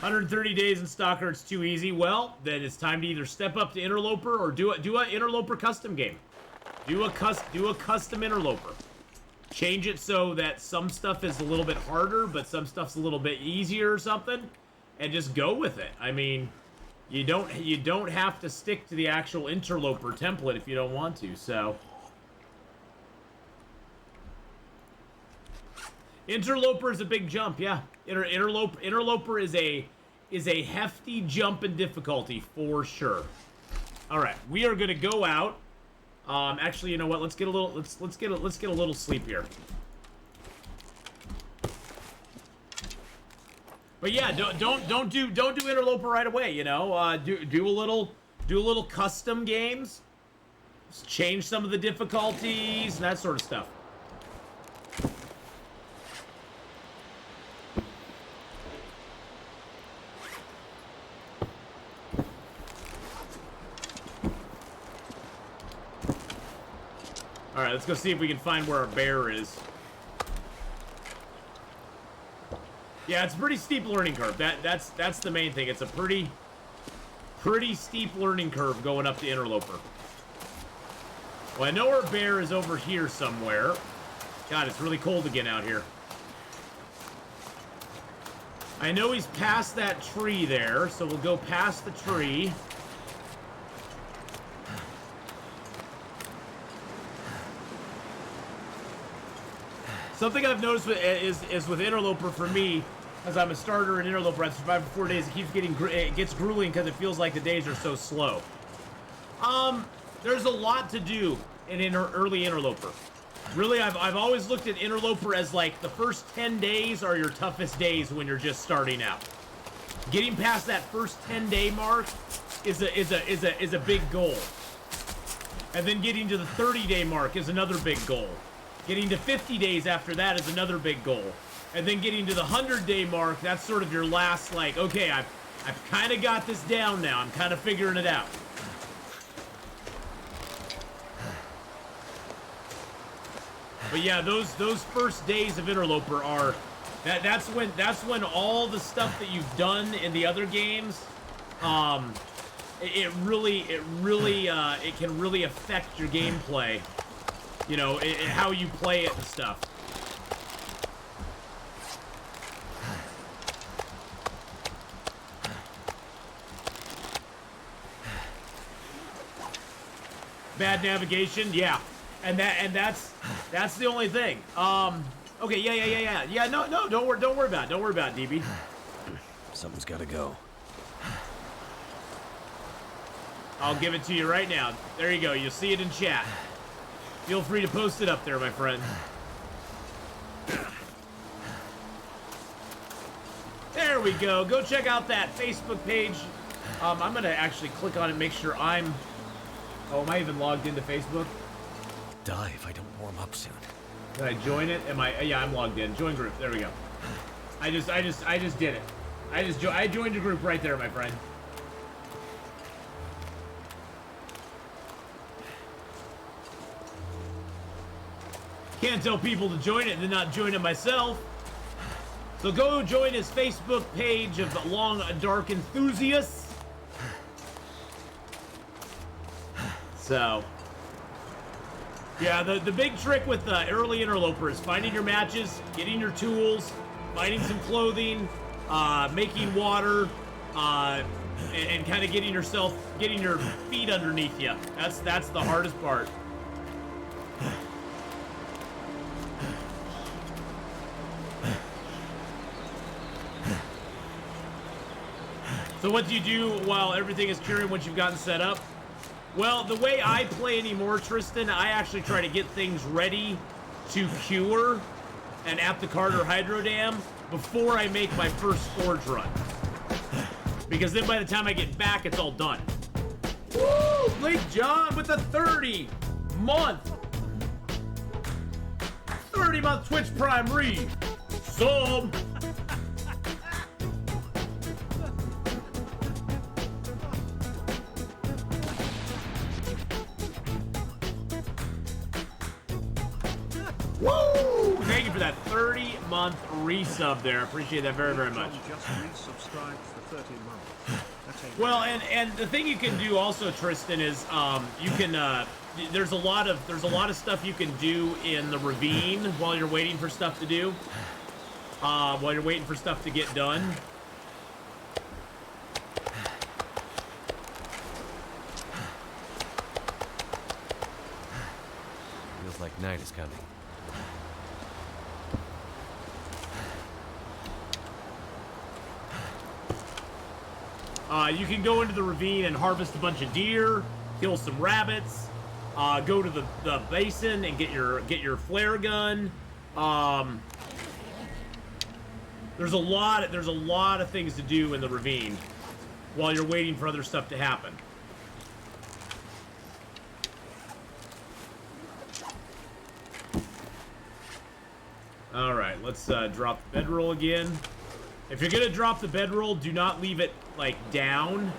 130 days in Stalker, it's too easy. Well, then it's time to either step up to Interloper or do a Interloper custom game. Do a custom Interloper. Change it so that some stuff is a little bit harder, but some stuff's a little bit easier or something, and just go with it. I mean, you don't have to stick to the actual Interloper template if you don't want to. So Interloper is a big jump, yeah. Interloper is a hefty jump in difficulty for sure. All right, we are gonna go out. Actually, you know what? Let's get a little sleep here. But yeah, don't do Interloper right away. You know, do a little custom games. Just change some of the difficulties and that sort of stuff. Alright, let's go see if we can find where our bear is. Yeah, it's a pretty steep learning curve. That's the main thing. It's a pretty steep learning curve going up to Interloper. Well, I know our bear is over here somewhere. God, it's really cold again out here. I know he's past that tree there, so we'll go past the tree. Something I've noticed is with Interloper for me, as I'm a starter in Interloper, I've survived for 4 days. It gets grueling because it feels like the days are so slow. There's a lot to do in early Interloper. Really, I've always looked at Interloper as like the first 10 days are your toughest days when you're just starting out. Getting past that first 10-day mark is a big goal. And then getting to the 30-day mark is another big goal. Getting to 50 days after that is another big goal. And then getting to the 100-day mark, that's sort of your last, like, okay, I've kind of got this down now. I'm kind of figuring it out. But yeah, those first days of Interloper are that's when all the stuff that you've done in the other games, it can really affect your gameplay. You know, how you play it and stuff. Bad navigation, yeah. And that's the only thing. Okay, yeah. No, don't worry about it. Don't worry about it, DB. Something's gotta go. I'll give it to you right now. There you go. You'll see it in chat. Feel free to post it up there, my friend. There we go. Go check out that Facebook page. I'm gonna actually click on it and make sure I'm. Oh, am I even logged into Facebook? Die if I don't warm up soon. Can I join it? Am I? Yeah, I'm logged in. Join group. There we go. I just did it. I joined a group right there, my friend. Can't tell people to join it and then not join it myself. So go join his Facebook page of Long Dark Enthusiasts. So, yeah, the big trick with the early Interloper is finding your matches, getting your tools, finding some clothing, making water, and kind of getting your feet underneath you. That's the hardest part. So what do you do while everything is curing once you've gotten set up? Well, the way I play anymore, Tristan, I actually try to get things ready to cure and at the Carter Hydro Dam before I make my first forge run. Because then by the time I get back, it's all done. Woo! Blake John with a 30-month Twitch Prime Read. Sub. Woo! Thank you for that 30-month resub there. Appreciate that very, very much. Just resubscribed for 30 months. Well, and the thing you can do also, Tristan, is you can there's a lot of stuff you can do in the ravine while you're waiting for stuff to do. While you're waiting for stuff to get done. Feels like night is coming. You can go into the ravine and harvest a bunch of deer, kill some rabbits, go to the basin and get your flare gun. There's a lot of things to do in the ravine while you're waiting for other stuff to happen. All right, let's drop the bedroll again. If you're gonna drop the bedroll, do not leave it like down,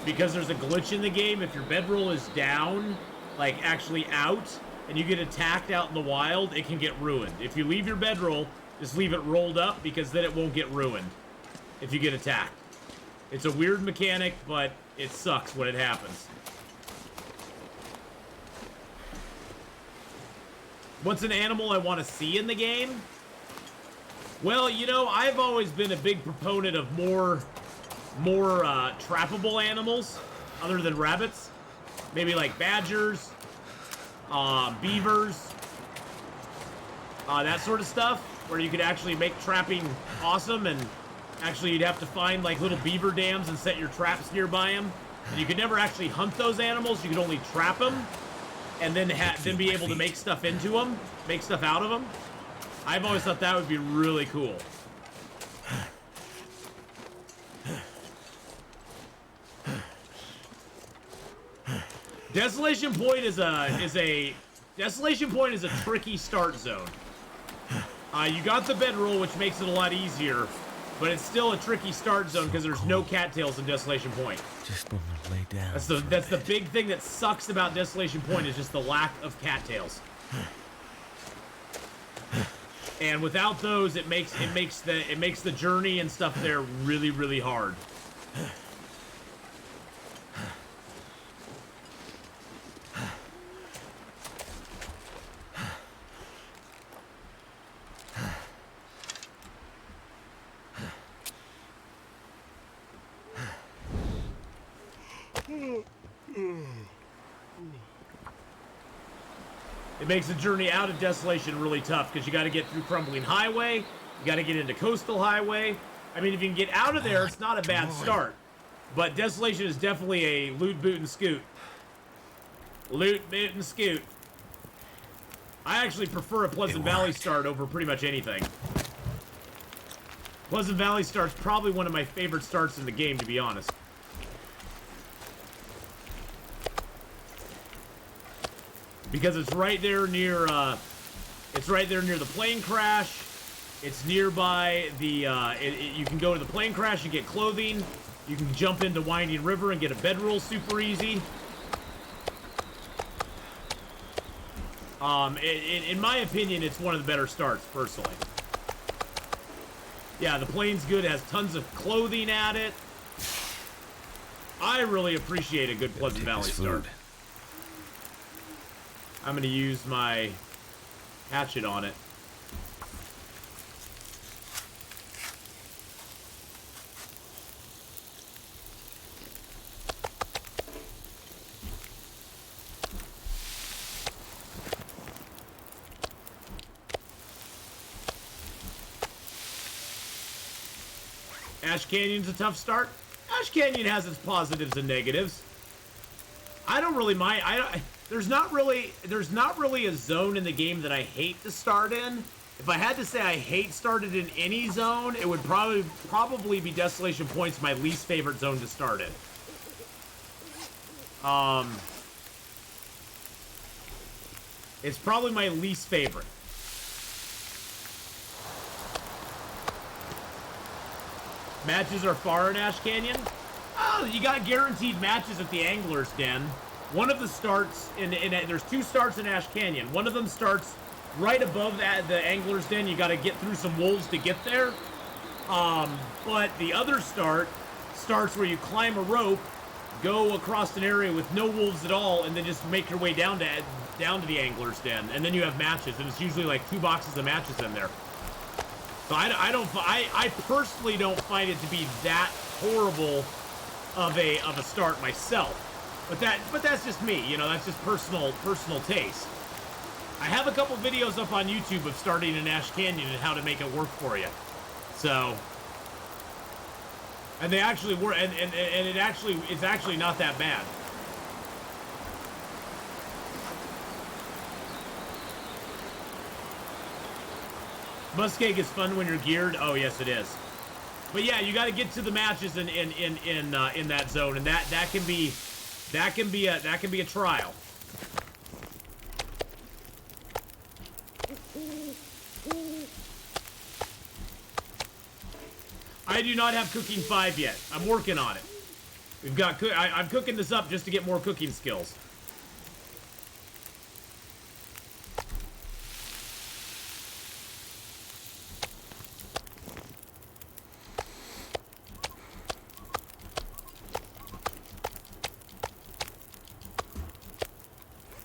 because there's a glitch in the game. If your bedroll is down, like actually out, and you get attacked out in the wild, it can get ruined. If you leave your bedroll, just leave it rolled up, because then it won't get ruined if you get attacked. It's a weird mechanic, but it sucks when it happens. What's an animal I want to see in the game? Well, you know, I've always been a big proponent of more trappable animals other than rabbits. Maybe like badgers, beavers, that sort of stuff, where you could actually make trapping awesome, and actually you'd have to find like little beaver dams and set your traps nearby them. And you could never actually hunt those animals, you could only trap them. and then be able to make stuff into them, make stuff out of them. I've always thought that would be really cool. Desolation Point is a tricky start zone. You got the bedroll, which makes it a lot easier, but it's still a tricky start zone because there's no cattails in Desolation Point. Just want to lay down. That's the big thing that sucks about Desolation Point is just the lack of cattails. And without those, it makes the journey and stuff there really, really hard. It makes the journey out of Desolation really tough because you got to get through Crumbling Highway, you got to get into Coastal Highway. I mean, if you can get out of there, it's not a bad start. But Desolation is definitely a loot, boot, and scoot. Loot, boot, and scoot. I actually prefer a Pleasant Valley start over pretty much anything. Pleasant Valley start's probably one of my favorite starts in the game, to be honest. Because it's right there near, the plane crash. It's nearby the, you can go to the plane crash and get clothing. You can jump into Winding River and get a bedroll super easy. In my opinion, it's one of the better starts, personally. Yeah, the plane's good. It has tons of clothing at it. I really appreciate a good Pleasant Valley start. I'm going to use my hatchet on it. Ash Canyon's a tough start. Ash Canyon has its positives and negatives. I don't really mind. There's not really a zone in the game that I hate to start in. If I had to say I hate started in any zone, it would probably be Desolation Point's my least favorite zone to start in. It's probably my least favorite. Matches are far in Ash Canyon. Oh, you got guaranteed matches at the Angler's Den. One of the starts there's two starts in Ash Canyon. One of them starts right above the Angler's Den. You got to get through some wolves to get there. But the other starts where you climb a rope, go across an area with no wolves at all, and then just make your way down to the Angler's Den, and then you have matches, and it's usually like 2 boxes of matches in there. So I personally don't find it to be that horrible of a start myself. But that's just me, you know, that's just personal taste. I have a couple videos up on YouTube of starting in Ash Canyon and how to make it work for you. So, and they actually work, and it's actually not that bad. Muskeg is fun when you're geared. Oh yes, it is. But yeah, you got to get to the matches in that zone, and that can be a trial. I do not have cooking 5 yet. I'm working on it. I'm cooking this up just to get more cooking skills.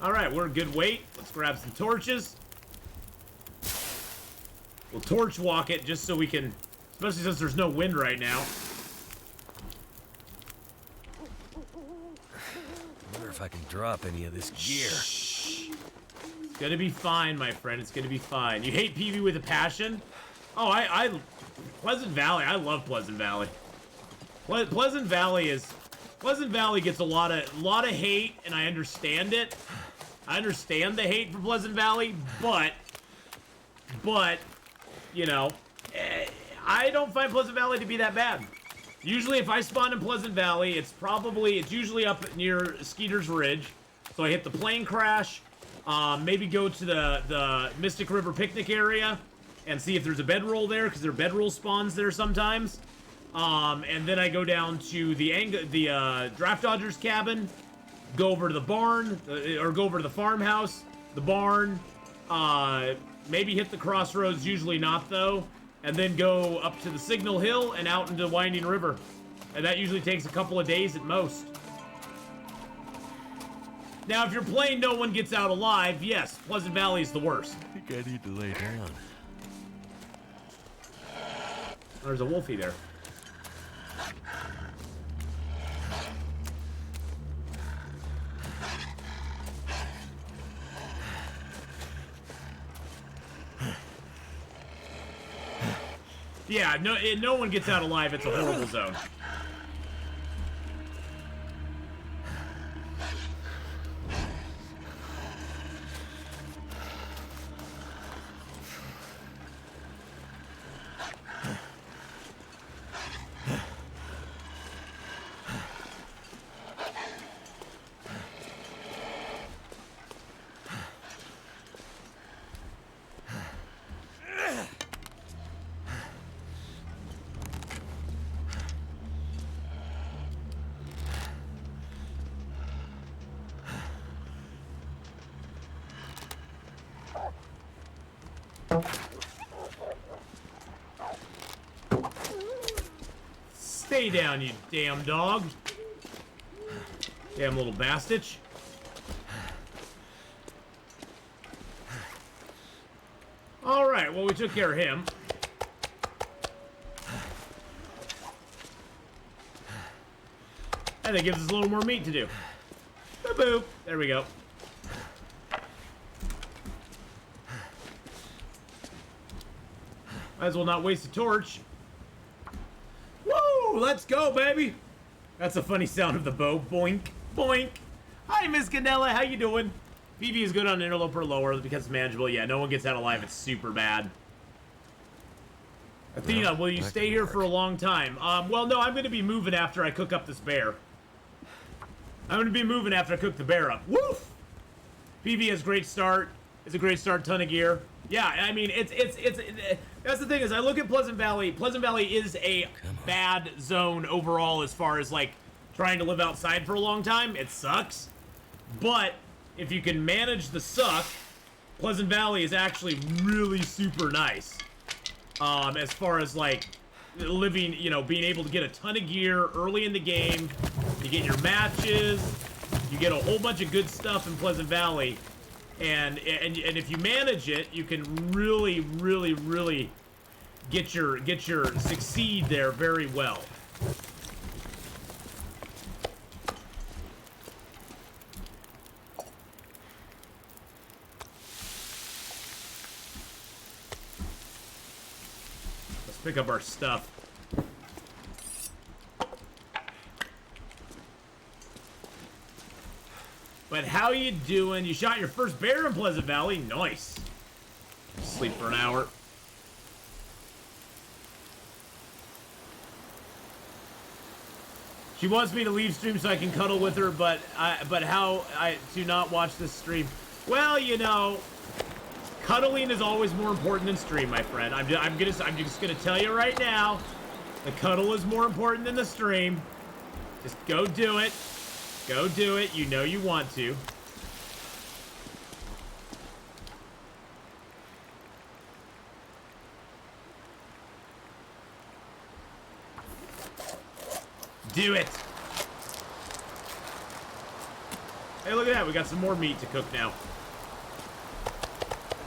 Alright, we're a good weight. Let's grab some torches. We'll torch walk it just so we can, especially since there's no wind right now. I wonder if I can drop any of this gear. Shh. It's gonna be fine, my friend. It's gonna be fine. You hate PV with a passion? Oh, Pleasant Valley. I love Pleasant Valley. Pleasant Valley gets a lot of hate, and I understand it. I understand the hate for Pleasant Valley, but, you know, I don't find Pleasant Valley to be that bad. Usually if I spawn in Pleasant Valley, it's usually up near Skeeter's Ridge. So I hit the plane crash, maybe go to the Mystic River picnic area and see if there's a bedroll there, because there are bedroll spawns there sometimes. And then I go down to the Draft Dodgers cabin, go over to the barn, or go over to the farmhouse, the barn, maybe hit the crossroads, usually not though, and then go up to the Signal Hill and out into Winding River. And that usually takes a couple of days at most. Now, if you're playing No One Gets Out Alive, yes, Pleasant Valley is the worst. I think I need to lay down. There's a wolfie there. Yeah, no one gets out alive. It's a horrible zone. Stay down, you damn dog. Damn little bastich. Alright, well, we took care of him. And that gives us a little more meat to do. Boop-boop. There we go. Might as well not waste a torch. Woo! Let's go, baby! That's a funny sound of the bow. Boink, boink. Hi, Miss Ganella. How you doing? PV is good on Interloper lower because it's manageable. Yeah, no one gets out alive. It's super bad. Athena, will you stay here for a long time? Well, no, I'm going to be moving after I cook up this bear. I'm going to be moving after I cook the bear up. Woof! PV has great start. It's a great start, ton of gear. Yeah, I mean, it's that's the thing is I look at Pleasant Valley. Pleasant Valley is a bad zone overall as far as, like, trying to live outside for a long time. It sucks. But if you can manage the suck, Pleasant Valley is actually really super nice. As far as, like, living, you know, being able to get a ton of gear early in the game. You get your matches. You get a whole bunch of good stuff in Pleasant Valley. And if you manage it, you can really, really, really get your succeed there very well. Let's pick up our stuff. But how you doing? You shot your first bear in Pleasant Valley? Nice. Sleep for an hour. She wants me to leave stream so I can cuddle with her, but how I do not watch this stream? Well, you know, cuddling is always more important than stream, my friend. I'm just gonna tell you right now, the cuddle is more important than the stream. Just go do it. Go do it. You know you want to. Do it. Hey, look at that. We got some more meat to cook now.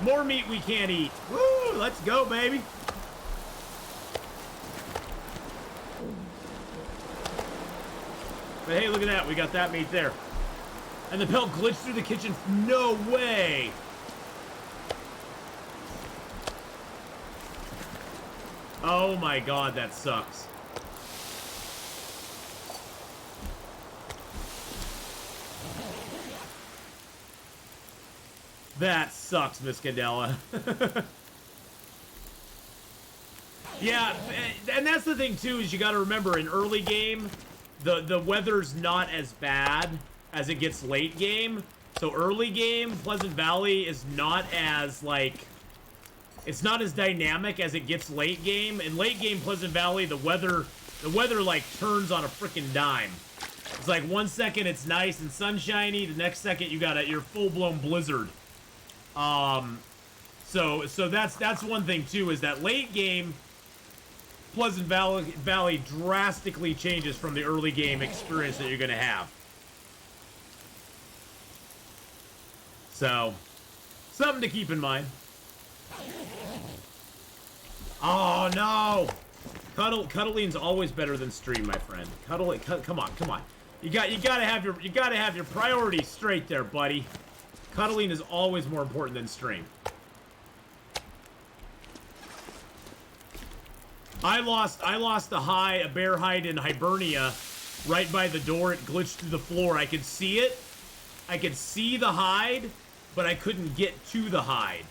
More meat we can't eat. Woo! Let's go, baby. But hey, look at that. We got that meat there. And the pelt glitched through the kitchen. No way. Oh my god, that sucks. That sucks, Miss Candela. Yeah, and that's the thing too, is you got to remember in early game, the weather's not as bad as it gets late game. So early game, Pleasant Valley is not as like, it's not as dynamic as it gets late game. In late game Pleasant Valley, the weather like turns on a freaking dime. It's like 1 second it's nice and sunshiny, the next second you got your full-blown blizzard. So that's one thing too, is that late game Pleasant Valley drastically changes from the early game experience that you're gonna have. So, something to keep in mind. Oh no! Cuddling's always better than stream, my friend. Come on. You gotta have your priorities straight there, buddy. Cuddling is always more important than stream. I lost a bear hide in Hibernia right by the door. It glitched through the floor. I could see it. I could see the hide, but I couldn't get to the hide.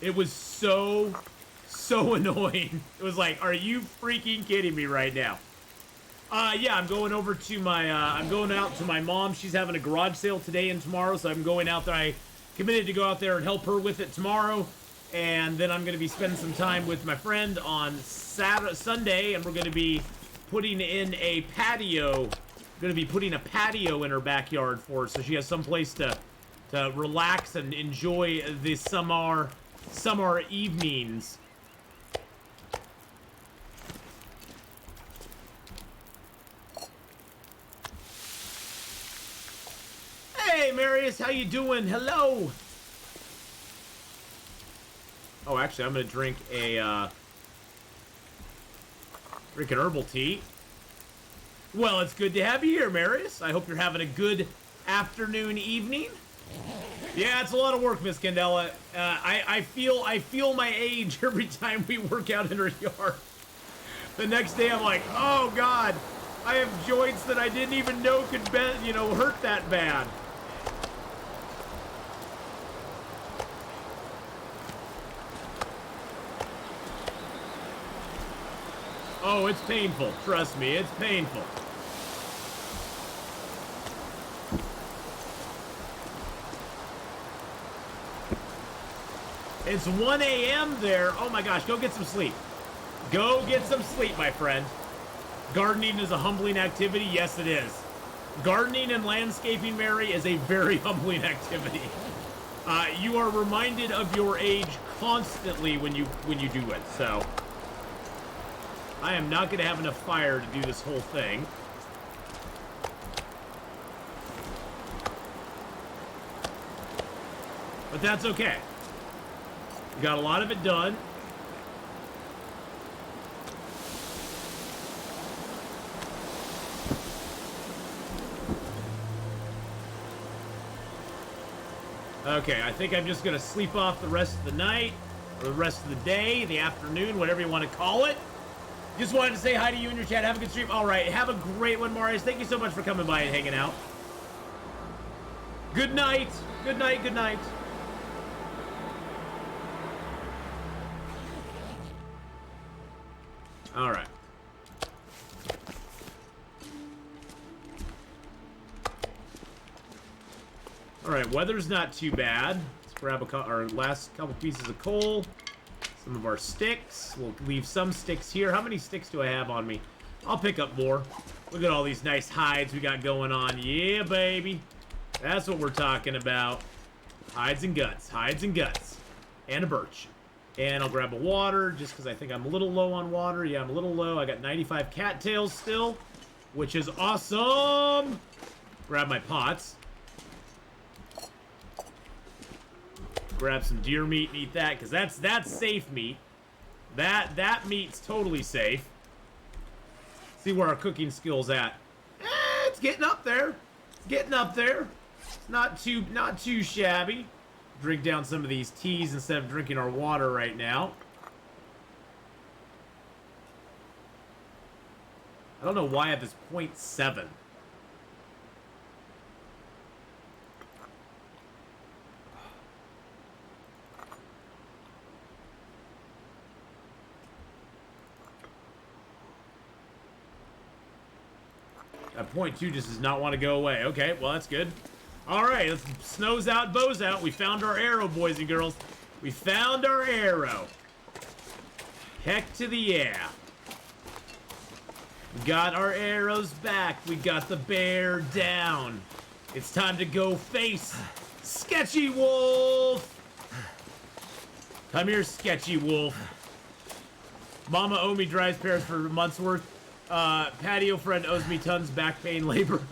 It was so annoying. It was like, are you freaking kidding me right now? Yeah, I'm going over to my, I'm going out to my mom. She's having a garage sale today and tomorrow, so I'm going out there. I committed to go out there and help her with it tomorrow. And then I'm going to be spending some time with my friend on Sunday, and we're going to be putting in a patio. Going to be putting a patio in her backyard for her, so she has some place to relax and enjoy the summer evenings. Hey, Marius, how you doing? Hello. Oh, actually, I'm gonna drink an herbal tea. Well, it's good to have you here, Marius. I hope you're having a good afternoon, evening. Yeah, it's a lot of work, Miss Candela. I feel my age every time we work out in her yard. The next day, I'm like, oh God, I have joints that I didn't even know could hurt that bad. Oh, it's painful. Trust me, it's painful. It's 1 a.m. there. Oh my gosh, go get some sleep. Go get some sleep, my friend. Gardening is a humbling activity. Yes, it is. Gardening and landscaping, Mary, is a very humbling activity. You are reminded of your age constantly when you do it, so... I am not going to have enough fire to do this whole thing. But that's okay. We got a lot of it done. Okay, I think I'm just going to sleep off the rest of the night, or the rest of the day, the afternoon, whatever you want to call it. Just wanted to say hi to you in your chat. Have a good stream. All right. Have a great one, Marius. Thank you so much for coming by and hanging out. Good night. Good night. Good night. All right. All right. Weather's not too bad. Let's grab our last couple pieces of coal. Some of our sticks. We'll leave some sticks here. How many sticks do I have on me? I'll pick up more. Look at all these nice hides we got going on. Yeah, baby. That's what we're talking about. Hides and guts. Hides and guts. And a birch. And I'll grab a water just because I think I'm a little low on water. Yeah, I'm a little low. I got 95 cattails still, which is awesome. Grab my pots. Grab some deer meat and eat that, because that's safe meat. That meat's totally safe. See where our cooking skill's at. It's getting up there. It's getting up there. It's not too shabby. Drink down some of these teas instead of drinking our water right now. I don't know why I have this 0.7. That .2 just does not want to go away. Okay, well, that's good. All right, let's snows out, bows out. We found our arrow, boys and girls. We found our arrow. Heck to the yeah. We got our arrows back. We got the bear down. It's time to go face Sketchy Wolf. Come here, Sketchy Wolf. Mama owe me dry spares for a month's worth. Patio friend owes me tons back pain labor.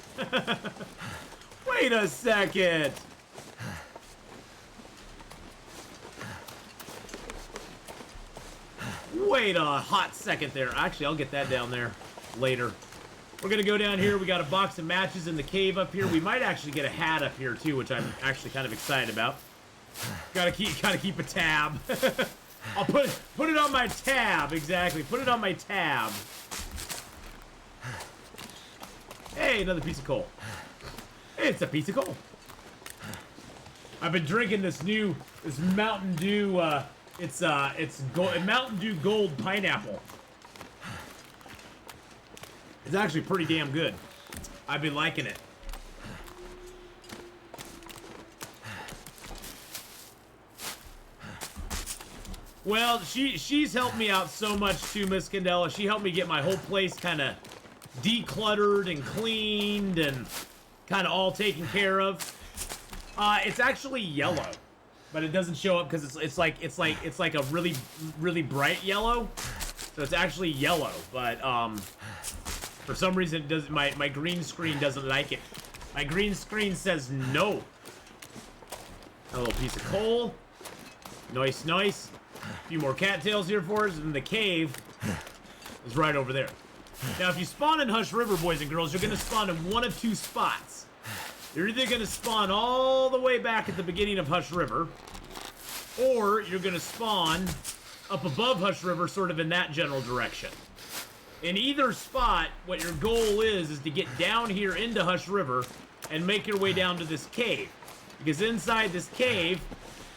Wait a second. Wait a hot second there. Actually, I'll get that down there later. We're gonna go down here. We got a box of matches in the cave up here. We might actually get a hat up here too, which I'm actually kind of excited about. Gotta keep a tab. I'll put it on my tab. Exactly. Put it on my tab. Hey, another piece of coal. It's a piece of coal. I've been drinking this Mountain Dew. It's Mountain Dew Gold Pineapple. It's actually pretty damn good. I've been liking it. Well, she's helped me out so much too, Miss Candela. She helped me get my whole place kind of decluttered and cleaned and kind of all taken care of. It's actually yellow, but it doesn't show up because it's like a really bright yellow. So it's actually yellow, but for some reason it doesn't. My green screen doesn't like it. My green screen says no. A little piece of coal. Nice, nice. A few more cattails here for us, and the cave is right over there. Now, if you spawn in Hush River, boys and girls, you're going to spawn in one of two spots. You're either going to spawn all the way back at the beginning of Hush River, or you're going to spawn up above Hush River, sort of in that general direction. In either spot, what your goal is to get down here into Hush River and make your way down to this cave. Because inside this cave,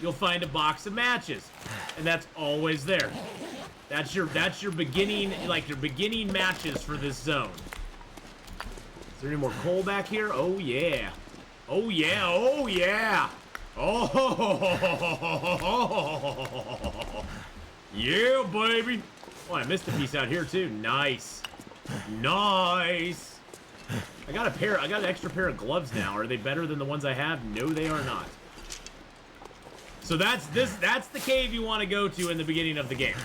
you'll find a box of matches, and that's always there. That's your beginning, like your beginning matches for this zone. Is there any more coal back here? Oh yeah. Oh yeah, oh yeah. Oh yeah, baby. Oh, I missed a piece out here too. Nice. Nice. I got an extra pair of gloves now. Are they better than the ones I have? No, they are not. So that's the cave you want to go to in the beginning of the game.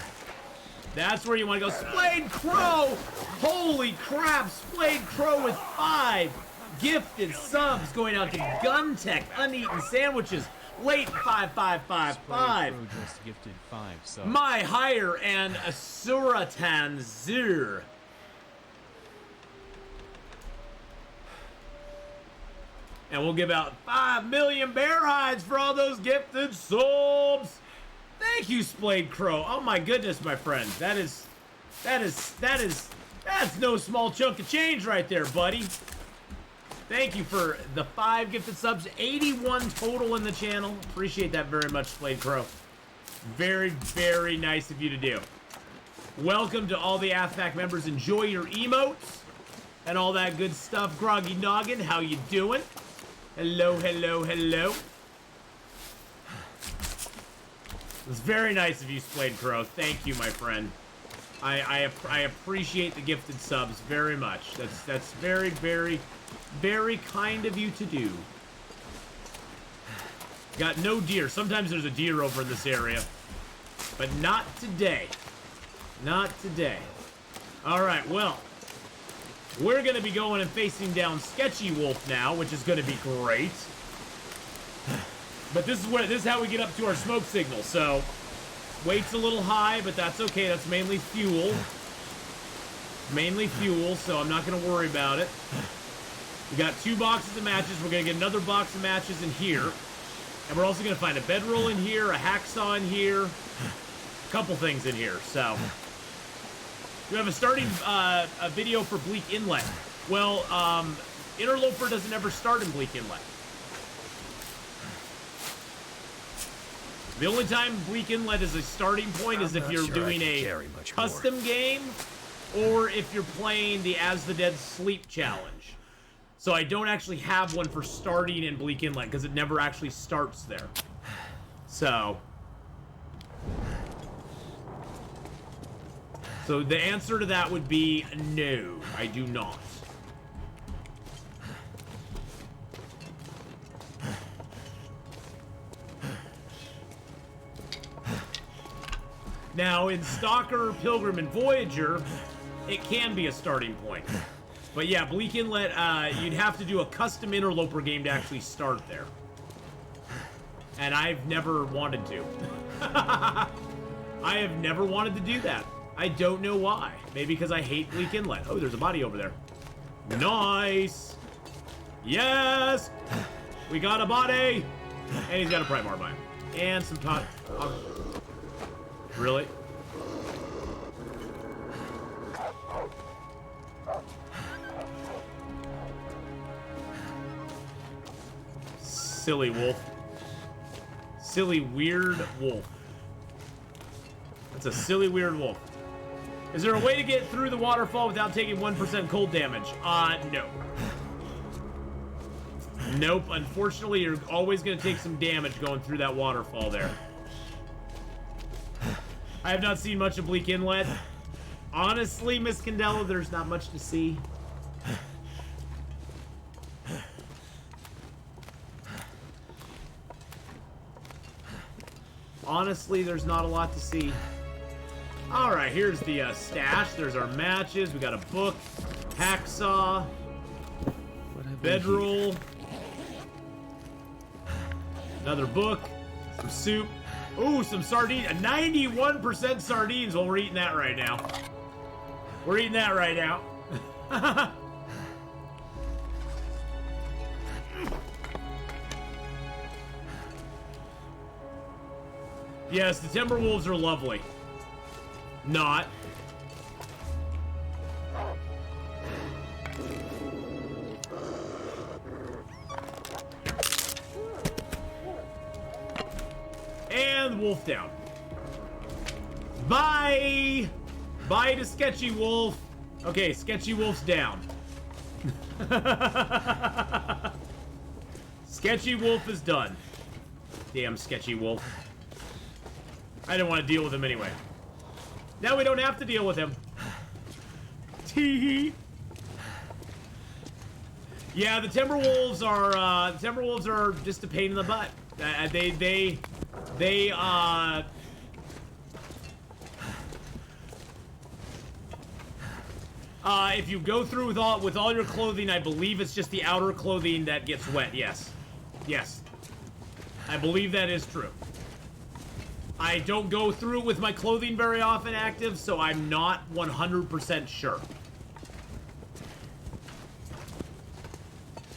That's where you want to go. Splayed Crow! Holy crap, Splayed Crow with 5 gifted subs going out to Guntech, Uneaten Sandwiches, late 5555. Just gifted 5 subs. My Higher and Asuratan Zur. And we'll give out 5 million bear hides for all those gifted subs. Thank you, Splayed Crow. Oh my goodness, my friend. That's no small chunk of change right there, buddy. Thank you for the 5 gifted subs. 81 total in the channel. Appreciate that very much, Splayed Crow. Very, very nice of you to do. Welcome to all the AthPack members. Enjoy your emotes and all that good stuff. Groggy Noggin, how you doing? Hello, hello, hello. It's very nice of you, Splayed Crow. Thank you, my friend. I appreciate the gifted subs very much. That's very, very, very kind of you to do. Got no deer. Sometimes there's a deer over in this area, but not today. Not today. All right, well, we're going to be going and facing down Sketchy Wolf now, which is going to be great. But this is how we get up to our smoke signal. So, weight's a little high, but that's okay. That's mainly fuel. Mainly fuel, so I'm not going to worry about it. We got 2 boxes of matches. We're going to get another box of matches in here. And we're also going to find a bedroll in here, a hacksaw in here, a couple things in here. So, we have a starting a video for Bleak Inlet. Well, Interloper doesn't ever start in Bleak Inlet. The only time Bleak Inlet is a starting point is if you're doing a custom game or if you're playing the As the Dead Sleep Challenge. So I don't actually have one for starting in Bleak Inlet, because it never actually starts there. So the answer to that would be no, I do not. Now, in Stalker, Pilgrim, and Voyager, it can be a starting point. But yeah, Bleak Inlet, you'd have to do a custom Interloper game to actually start there. And I've never wanted to. I have never wanted to do that. I don't know why. Maybe because I hate Bleak Inlet. Oh, there's a body over there. Nice! Yes! We got a body! And he's got a Primar by him. And some top. Really? Silly wolf. Silly weird wolf. That's a silly weird wolf. Is there a way to get through the waterfall without taking 1% cold damage? No. Nope. Unfortunately, you're always going to take some damage going through that waterfall there. I have not seen much of Bleak Inlet. Honestly, Miss Candela, there's not much to see. Honestly, there's not a lot to see. Alright, here's the stash. There's our matches. We got a book, hacksaw, bedroll, another book, some soup. Ooh, some sardines. 91% sardines. Well, we're eating that right now. We're eating that right now. Yes, the Timberwolves are lovely. Not. And wolf down. Bye! Bye to Sketchy Wolf. Okay, Sketchy Wolf's down. Sketchy Wolf is done. Damn Sketchy Wolf. I didn't want to deal with him anyway. Now we don't have to deal with him. Tee-hee. Yeah, the Timberwolves are just a pain in the butt. If you go through with all your clothing, I believe it's just the outer clothing that gets wet. Yes. Yes. I believe that is true. I don't go through with my clothing very often active, so I'm not 100% sure.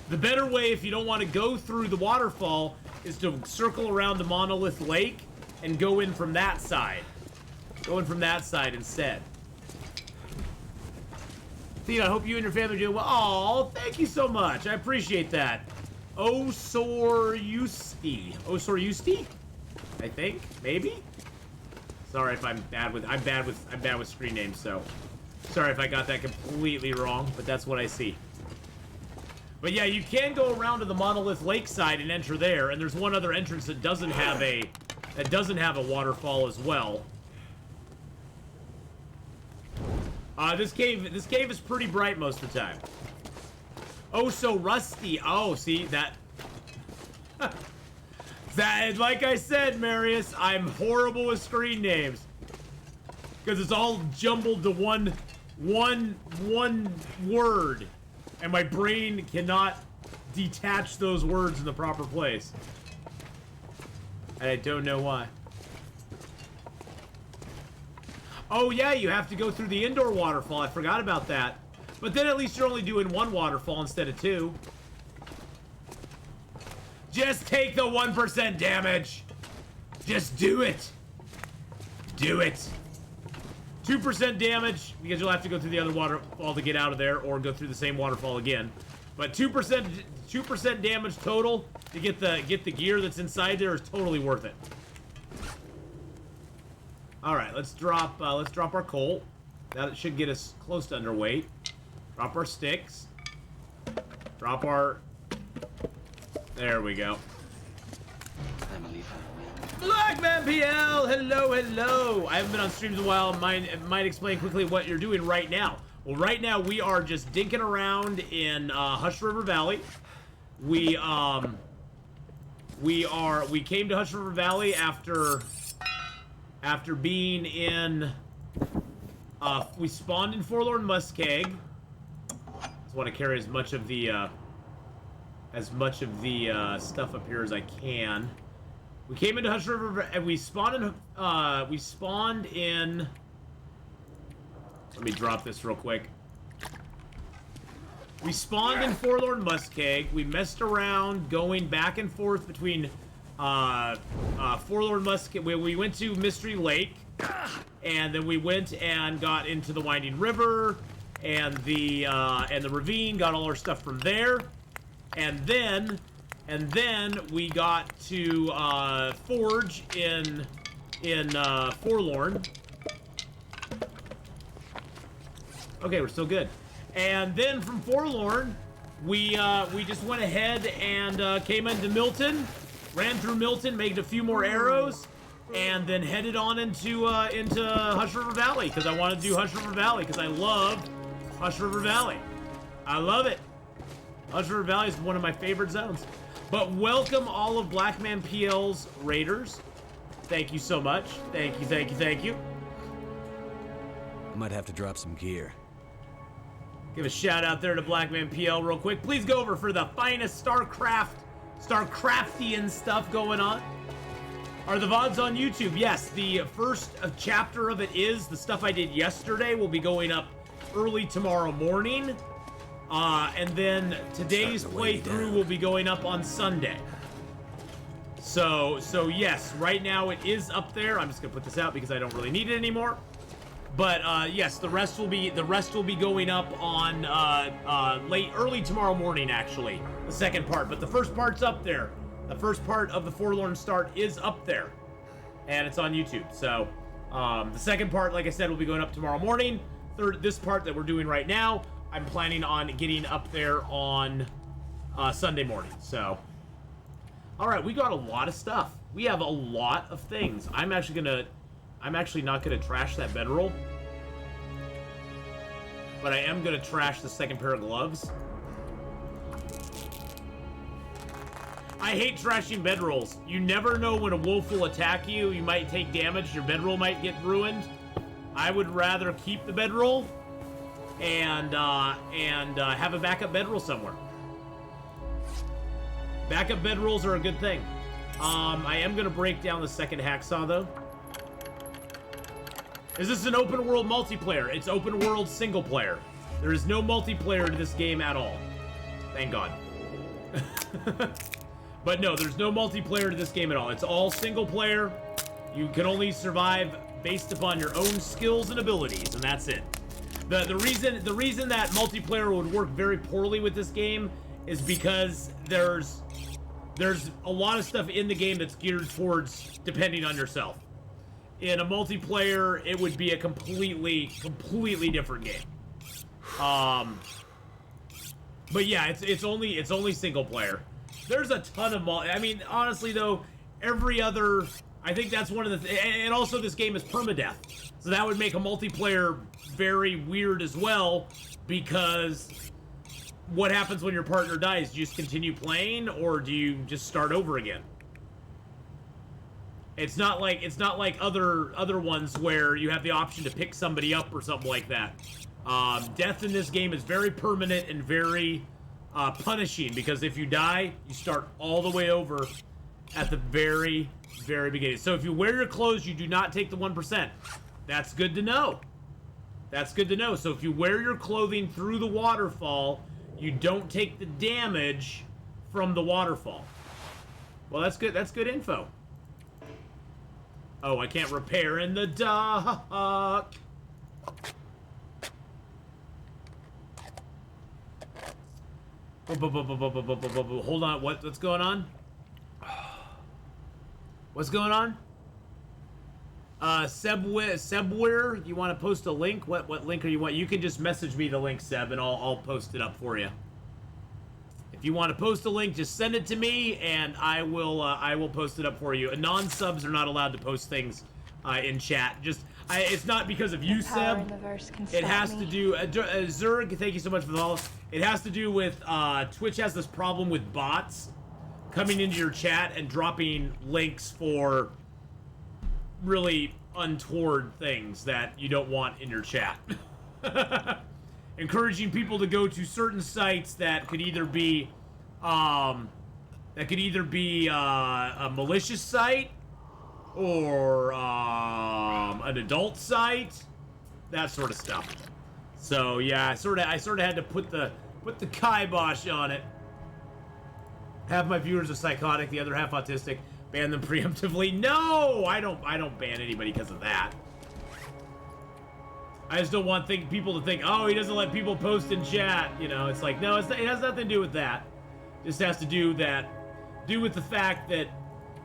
The better way, if you don't want to go through the waterfall, is to circle around the Monolith Lake and go in from that side. Go in from that side instead. Athena, I hope you and your family are doing well. Oh, thank you so much. I appreciate that. Osoryusti. Osoryusti? I think, maybe. Sorry if I'm bad with screen names, so sorry if I got that completely wrong, but that's what I see. But yeah, you can go around to the Monolith Lake side and enter there, and there's one other entrance that doesn't have a waterfall as well. This cave is pretty bright most of the time. Oh, so rusty. Oh, see that. That, like I said, Marius, I'm horrible with screen names. Because it's all jumbled to one word. And my brain cannot detach those words in the proper place. And I don't know why. Oh yeah, you have to go through the indoor waterfall. I forgot about that. But then at least you're only doing one waterfall instead of two. Just take the 1% damage. Just do it. Do it. 2% damage, because you'll have to go through the other waterfall to get out of there, or go through the same waterfall again. But 2% damage total to get the gear that's inside there is totally worth it. All right, let's drop our coal. That should get us close to underweight. Drop our sticks. Drop our... There we go. Blackman PL! Hello, hello! I haven't been on streams in a while. Might explain quickly what you're doing right now. Well, right now we are just dinking around in Hush River Valley. We came to Hush River Valley after being in... we spawned in Forlorn Muskeg. Just want to carry as much of the stuff up here as I can. We came into Hush River and we spawned in. Let me drop this real quick. We spawned in Forlorn Muskeg. We messed around, going back and forth between Forlorn Muskeg. We went to Mystery Lake, and then we went and got into the Winding River and the ravine. Got all our stuff from there, and then we got to Forge in Forlorn. Okay, we're still good. And then from Forlorn, we just went ahead and came into Milton, ran through Milton, made a few more arrows, and then headed on into Hush River Valley, because I want to do Hush River Valley, because I love Hush River Valley. I love it. Hush River Valley is one of my favorite zones. But welcome all of Blackman PL's raiders. Thank you so much. Thank you, thank you, thank you. I might have to drop some gear. Give a shout out there to Blackman PL real quick. Please go over for the finest StarCraftian stuff going on. Are the VODs on YouTube? Yes, the first chapter of it is the stuff I did yesterday will be going up early tomorrow morning. And then today's playthrough will be going up on Sunday. So yes, right now it is up there. I'm just gonna put this out because I don't really need it anymore. But yes, the rest will be going up on early tomorrow morning, actually. The second part, but the first part's up there. The first part of the Forlorn Start is up there, and it's on YouTube. So the second part, like I said, will be going up tomorrow morning. This part that we're doing right now, I'm planning on getting up there on Sunday morning. So, all right, we got a lot of stuff. We have a lot of things. I'm actually not gonna trash that bedroll, but I am gonna trash the second pair of gloves. I hate trashing bedrolls. You never know when a wolf will attack you. You might take damage. Your bedroll might get ruined. I would rather keep the bedroll and have a backup bedroll somewhere. Backup bedrolls are a good thing. I am gonna break down the second hacksaw though. Is this an open world multiplayer? It's open world single player. There is no multiplayer to this game at all. Thank God. But no, there's no multiplayer to this game at all. It's all single player. You can only survive based upon your own skills and abilities, and that's it. The reason that multiplayer would work very poorly with this game is because there's a lot of stuff in the game that's geared towards depending on yourself. In a multiplayer, it would be a completely different game. But yeah, it's only single player. There's a ton of I mean, honestly though, every other, I think that's one of the and also this game is permadeath, so that would make a multiplayer very weird as well, because what happens when your partner dies? Do you just continue playing, or do you just start over again? It's not like other ones where you have the option to pick somebody up or something like that. Death in this game is very permanent and very punishing, because if you die, you start all the way over at the very beginning. So if you wear your clothes, you do not take the 1%. That's good to know. That's good to know. So if you wear your clothing through the waterfall, you don't take the damage from the waterfall. Well, that's good. That's good info. Oh, I can't repair in the dock. Hold on, what's going on? What's going on? Sebware, you want to post a link? What link are you want? You can just message me the link, Seb, and I'll post it up for you. If you want to post a link, just send it to me, and I will post it up for you. Non-subs are not allowed to post things in chat. It's not because of you, Seb. It has to do, Zerg, thank you so much for the follow. It has to do with, Twitch has this problem with bots coming into your chat and dropping links for really untoward things that you don't want in your chat. Encouraging people to go to certain sites that could either be, a malicious site, or an adult site, that sort of stuff. So yeah, I sort of had to put the kibosh on it. Half my viewers are psychotic, the other half autistic. Ban them preemptively. No, I don't ban anybody because of that. I just don't want people to think, oh, he doesn't let people post in chat. You know, it's like, no, it has nothing to do with that. It just has to do with the fact that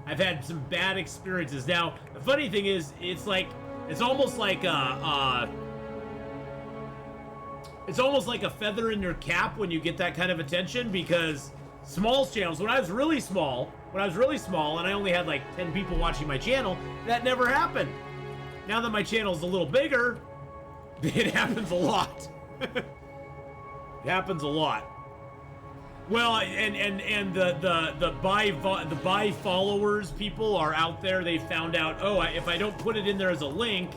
I've had some bad experiences. Now, the funny thing is, it's almost like a feather in your cap when you get that kind of attention, because small channels, when I was really small, and I only had like 10 people watching my channel, that never happened. Now that my channel's a little bigger, it happens a lot. It happens a lot. Well, and the buy followers people are out there. They found out, oh, if I don't put it in there as a link,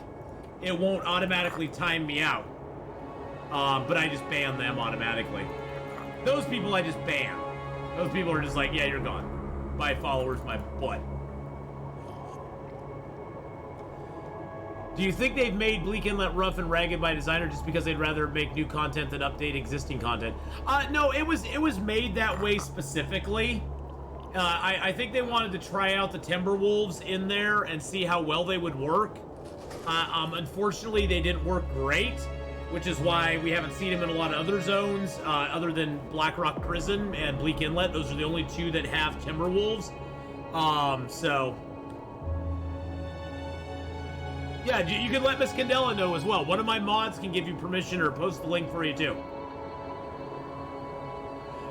it won't automatically time me out. But I just ban them automatically. Those people I just ban. Those people are just like, yeah, you're gone. Buy followers, my butt. Do you think they've made Bleak Inlet rough and ragged by design, or just because they'd rather make new content than update existing content? No, it was made that way specifically. I think they wanted to try out the Timberwolves in there and see how well they would work. Unfortunately, they didn't work great, which is why we haven't seen them in a lot of other zones, other than Blackrock Prison and Bleak Inlet. Those are the only two that have Timberwolves. So... yeah, you can let Miss Candela know as well. One of my mods can give you permission or post the link for you too.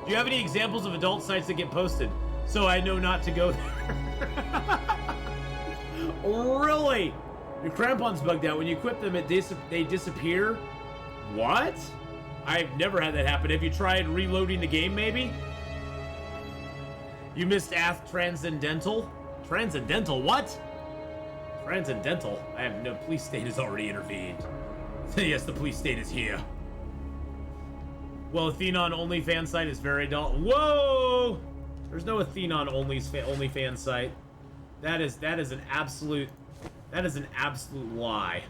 Do you have any examples of adult sites that get posted? So I know not to go there. Really? Your crampons bugged out. When you equip them, they disappear? What? I've never had that happen. Have you tried reloading the game, maybe? You missed Transcendental? Transcendental, what? Transcendental? I have no... Police state has already intervened. Yes, the police state is here. Well, Atheenon OnlyFans site is very adult. Whoa! There's no Atheenon OnlyFans site. That is an absolute lie.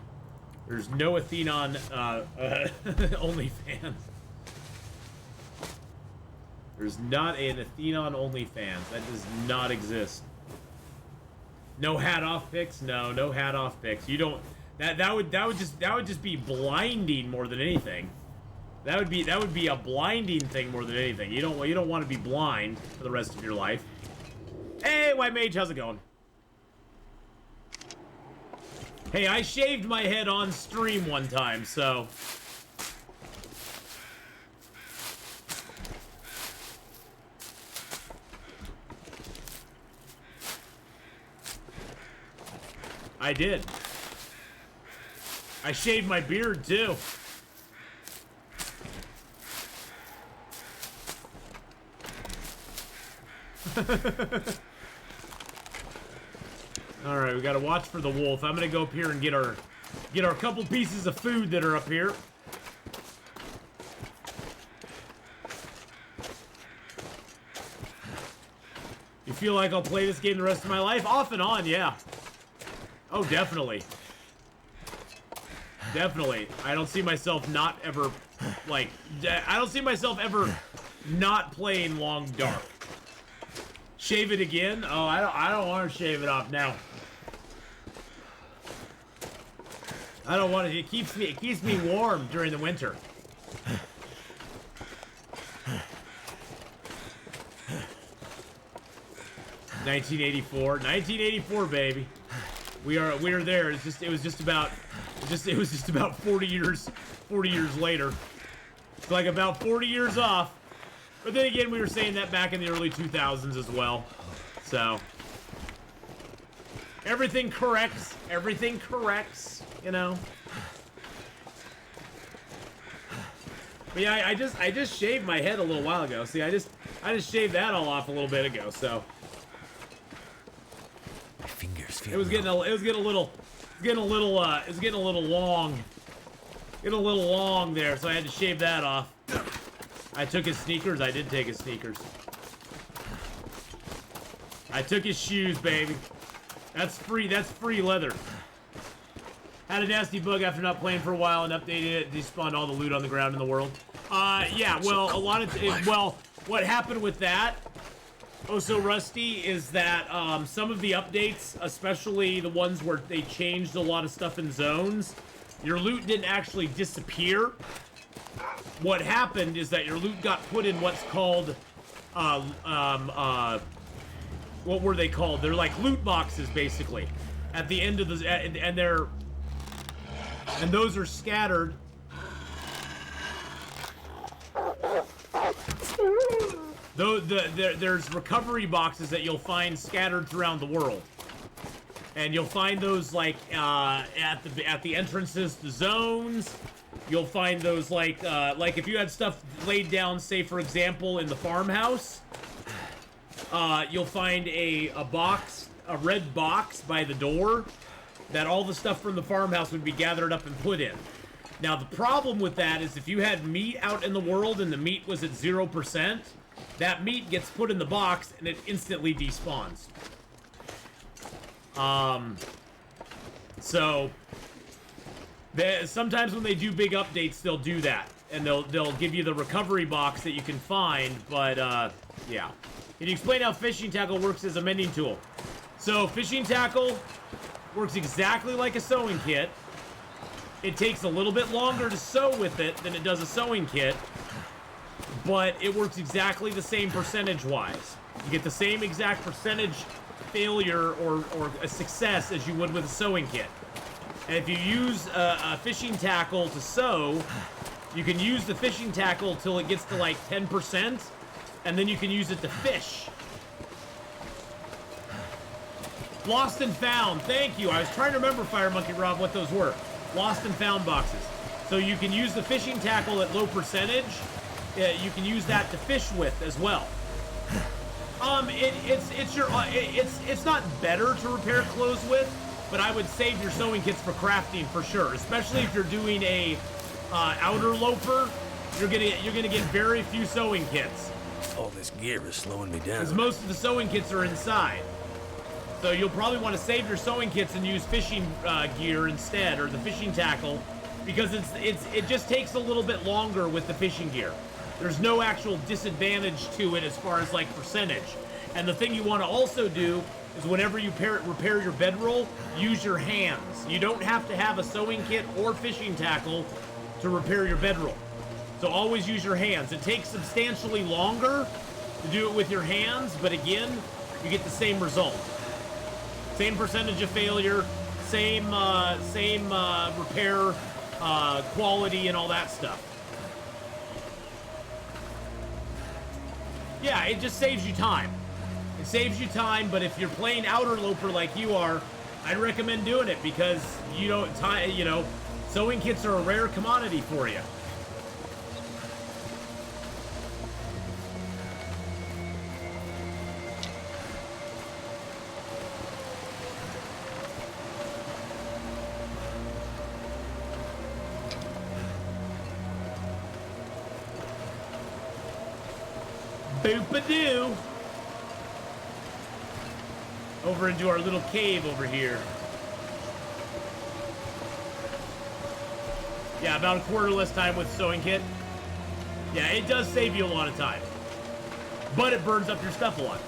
There's no Atheenon OnlyFans. There's not an Atheenon OnlyFans. That does not exist. No hat off pics? No hat off pics. You don't. That would just be blinding more than anything. That would be a blinding thing more than anything. You don't want to be blind for the rest of your life. Hey, White Mage, how's it going? Hey, I shaved my head on stream one time, so. I did. I shaved my beard, too. Alright, we gotta watch for the wolf. I'm gonna go up here and get our couple pieces of food that are up here. You feel like I'll play this game the rest of my life? Off and on, yeah. Oh, definitely. Definitely. I don't see myself not ever, like, I don't see myself ever not playing Long Dark. Shave it again? Oh, I don't want to shave it off now. I don't want to. It keeps me warm during the winter. $1984, baby. We are there. It was just about 40 years later. It's like about 40 years off. But then again, we were saying that back in the early 2000s as well. So everything corrects, you know. But yeah, I just shaved my head a little while ago. See, I just shaved that all off a little bit ago. So My fingers feel it was getting a little long there. So I had to shave that off. I took his sneakers. I did take his sneakers. I took his shoes, baby. That's free leather. Had a nasty bug after not playing for a while and updated it. Despawned all the loot on the ground in the world. Yeah, well, what happened with that, Oh So Rusty, is that some of the updates, especially the ones where they changed a lot of stuff in zones, your loot didn't actually disappear. What happened is that your loot got put in what's called, what were they called? They're like loot boxes, basically. At the end of the, and those are scattered. There's recovery boxes that you'll find scattered throughout the world. And you'll find those like at the entrances to zones. You'll find those like if you had stuff laid down, say for example in the farmhouse, you'll find a red box by the door that all the stuff from the farmhouse would be gathered up and put in. Now the problem with that is if you had meat out in the world and the meat was at 0%, that meat gets put in the box and it instantly despawns. So sometimes when they do big updates, they'll do that, and they'll give you the recovery box that you can find. But yeah, can you explain how fishing tackle works as a mending tool? So fishing tackle works exactly like a sewing kit. It takes a little bit longer to sew with it than it does a sewing kit, but it works exactly the same percentage-wise. You get the same exact percentage failure or a success as you would with a sewing kit. And if you use a fishing tackle to sew, you can use the fishing tackle till it gets to like 10%, and then you can use it to fish. Lost and found, thank you. I was trying to remember, Fire Monkey Rob, what those were. Lost and found boxes. So you can use the fishing tackle at low percentage. You can use that to fish with as well. It's not better to repair clothes with, but I would save your sewing kits for crafting for sure. Especially if you're doing a outer loper, you're gonna get very few sewing kits. All this gear is slowing me down. Because most of the sewing kits are inside. So you'll probably want to save your sewing kits and use fishing gear instead, or the fishing tackle, because it just takes a little bit longer with the fishing gear. There's no actual disadvantage to it as far as like percentage. And the thing you want to also do is whenever you repair your bedroll, use your hands. You don't have to have a sewing kit or fishing tackle to repair your bedroll. So always use your hands. It takes substantially longer to do it with your hands, but again, you get the same result. Same percentage of failure, same repair quality and all that stuff. Yeah, it just saves you time. It saves you time, but if you're playing outer loper like you are, I'd recommend doing it because sewing kits are a rare commodity for you. Boop-a-doo! Over into our little cave over here. Yeah, about a quarter less time with sewing kit. Yeah, it does save you a lot of time. But it burns up your stuff a lot.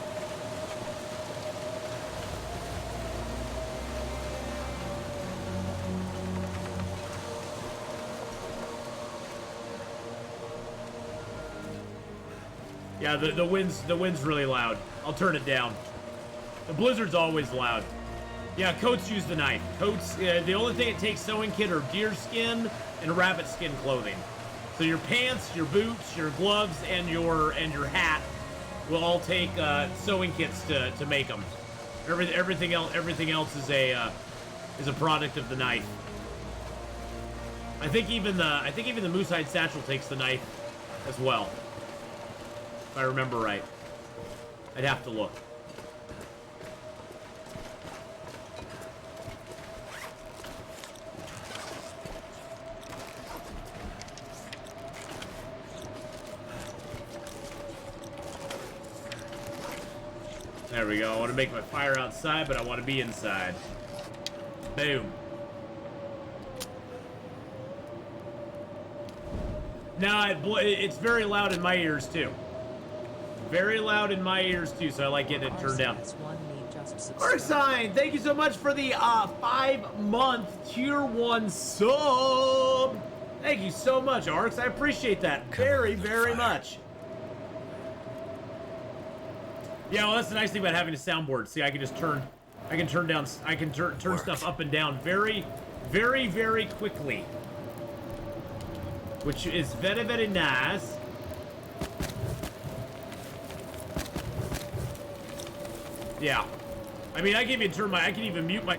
Yeah, the wind's really loud. I'll turn it down. The blizzard's always loud. Yeah, coats use the knife. Coats, the only thing it takes sewing kit are deer skin and rabbit skin clothing. So your pants, your boots, your gloves, and your hat will all take sewing kits to make them. Everything else is a product of the knife. I think even the moose hide satchel takes the knife as well, if I remember right. I'd have to look. There we go. I want to make my fire outside, but I want to be inside. Boom. Now, it's very loud in my ears, too. Very loud in my ears, too, so I like getting it turned down. Arsign, thank you so much for the 5-month Tier 1 sub. Thank you so much, Arx. I appreciate that very, very much. Yeah, well, that's the nice thing about having a soundboard. See, I can just turn stuff up and down very, very, very quickly. Which is very, very nice. Yeah. I mean, I can even mute my...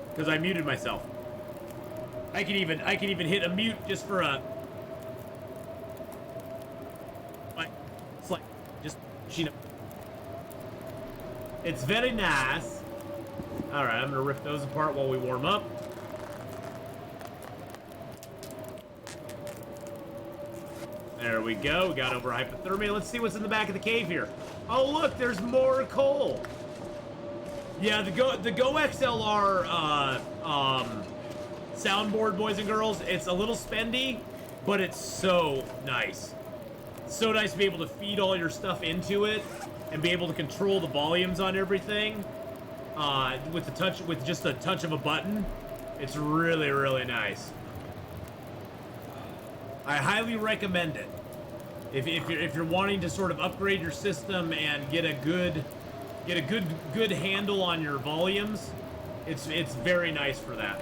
Because I muted myself. I can even hit a mute just for a... It's like, just, you know. It's very nice. Alright, I'm gonna rip those apart while we warm up. There we go. We got over hypothermia. Let's see what's in the back of the cave here. Oh, look, there's more coal. Yeah, the Go XLR soundboard, boys and girls, it's a little spendy, but it's so nice. It's so nice to be able to feed all your stuff into it and be able to control the volumes on everything with just a touch of a button. It's really, really nice. I highly recommend it. If you're wanting to sort of upgrade your system and get a good handle on your volumes, it's very nice for that.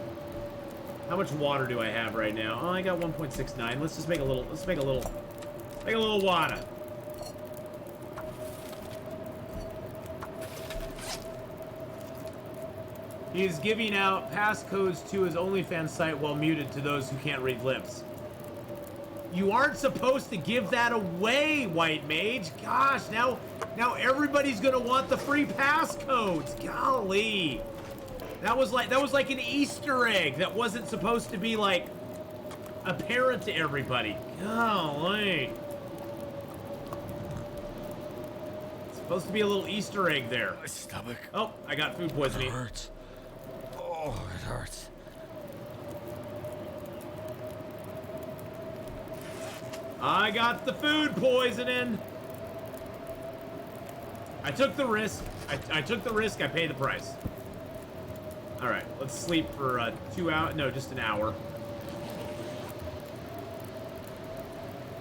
How much water do I have right now? Oh, I got 1.69. Let's just make a little water. He is giving out passcodes to his OnlyFans site while muted to those who can't read lips. You aren't supposed to give that away, White Mage. Gosh, now everybody's gonna want the free passcodes. Golly. That was like an Easter egg that wasn't supposed to be like apparent to everybody. Golly. It's supposed to be a little Easter egg there. My stomach. Oh, I got food poisoning. It hurts. Oh, it hurts. I got the food poisoning. I took the risk. I took the risk. I paid the price. All right, let's sleep for 2 hours. No, just an hour.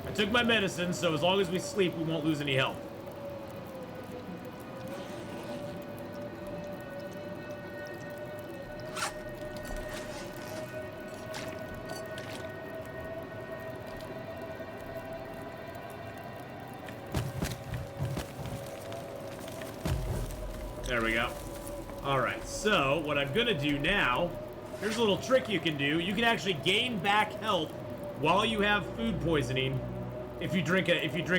I took my medicine, so as long as we sleep, we won't lose any health. There we go. Alright, so what I'm gonna do now, here's a little trick you can do. You can actually gain back health while you have food poisoning if you drink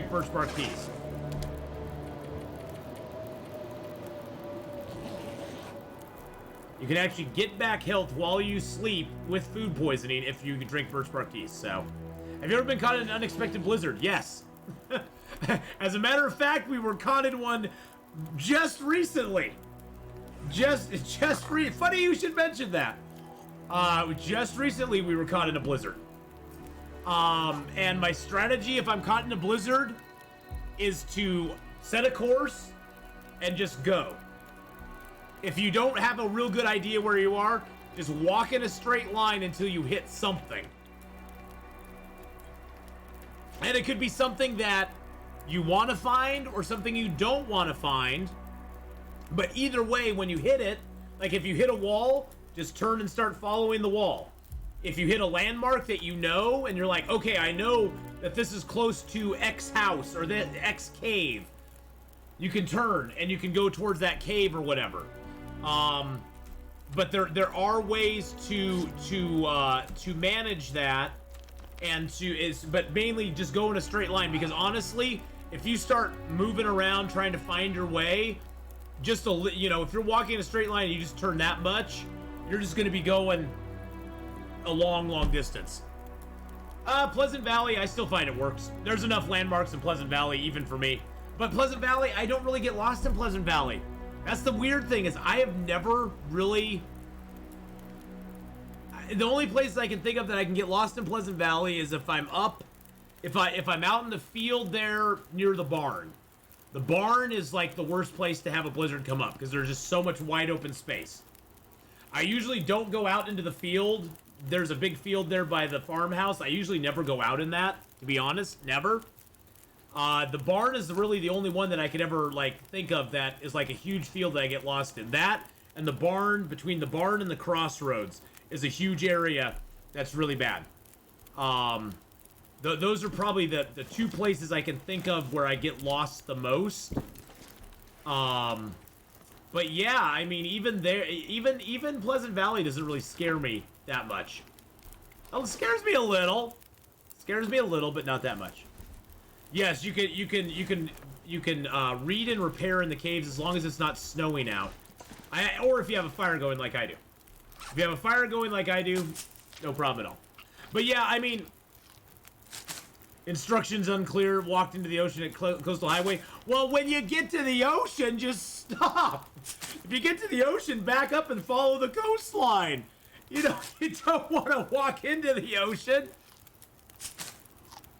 birch bark teas. You can actually get back health while you sleep with food poisoning if you drink birch bark teas. So, have you ever been caught in an unexpected blizzard? Yes. As a matter of fact, we were caught in one just recently. Funny you should mention that. Just recently we were caught in a blizzard. And my strategy if I'm caught in a blizzard is to set a course and just go. If you don't have a real good idea where you are, just walk in a straight line until you hit something. And it could be something that you want to find or something you don't want to find. But either way, when you hit it, like if you hit a wall, just turn and start following the wall. If you hit a landmark that you know, and you're like, okay, I know that this is close to X house or the X cave, you can turn and you can go towards that cave or whatever. But there are ways to manage that, and but mainly just go in a straight line, because honestly, if you start moving around trying to find your way, if you're walking in a straight line and you just turn that much, you're just going to be going a long distance. Pleasant Valley, I still find it works. There's enough landmarks in Pleasant Valley even for me. But Pleasant Valley, I don't really get lost in Pleasant Valley. That's the weird thing, is I have never really... The only place I can think of that I can get lost in Pleasant Valley is if I'm out in the field there near the barn. The barn is like the worst place to have a blizzard come up, because there's just so much wide open space. I usually don't go out into the field. There's a big field there by the farmhouse. I usually never go out in that, to be honest, never. The barn is really the only one that I could ever think of that is like a huge field that I get lost in. That and the barn, between the barn and the crossroads, is a huge area that's really bad. Those are probably the two places I can think of where I get lost the most. But yeah, I mean, even there, even Pleasant Valley doesn't really scare me that much. Well, it scares me a little. Scares me a little, but not that much. Yes, you can read and repair in the caves as long as it's not snowing out. Or if you have a fire going like I do. If you have a fire going like I do, no problem at all. But yeah, I mean, instructions unclear, walked into the ocean at Coastal Highway. Well, when you get to the ocean, just stop. If you get to the ocean, back up and follow the coastline. You don't want to walk into the ocean.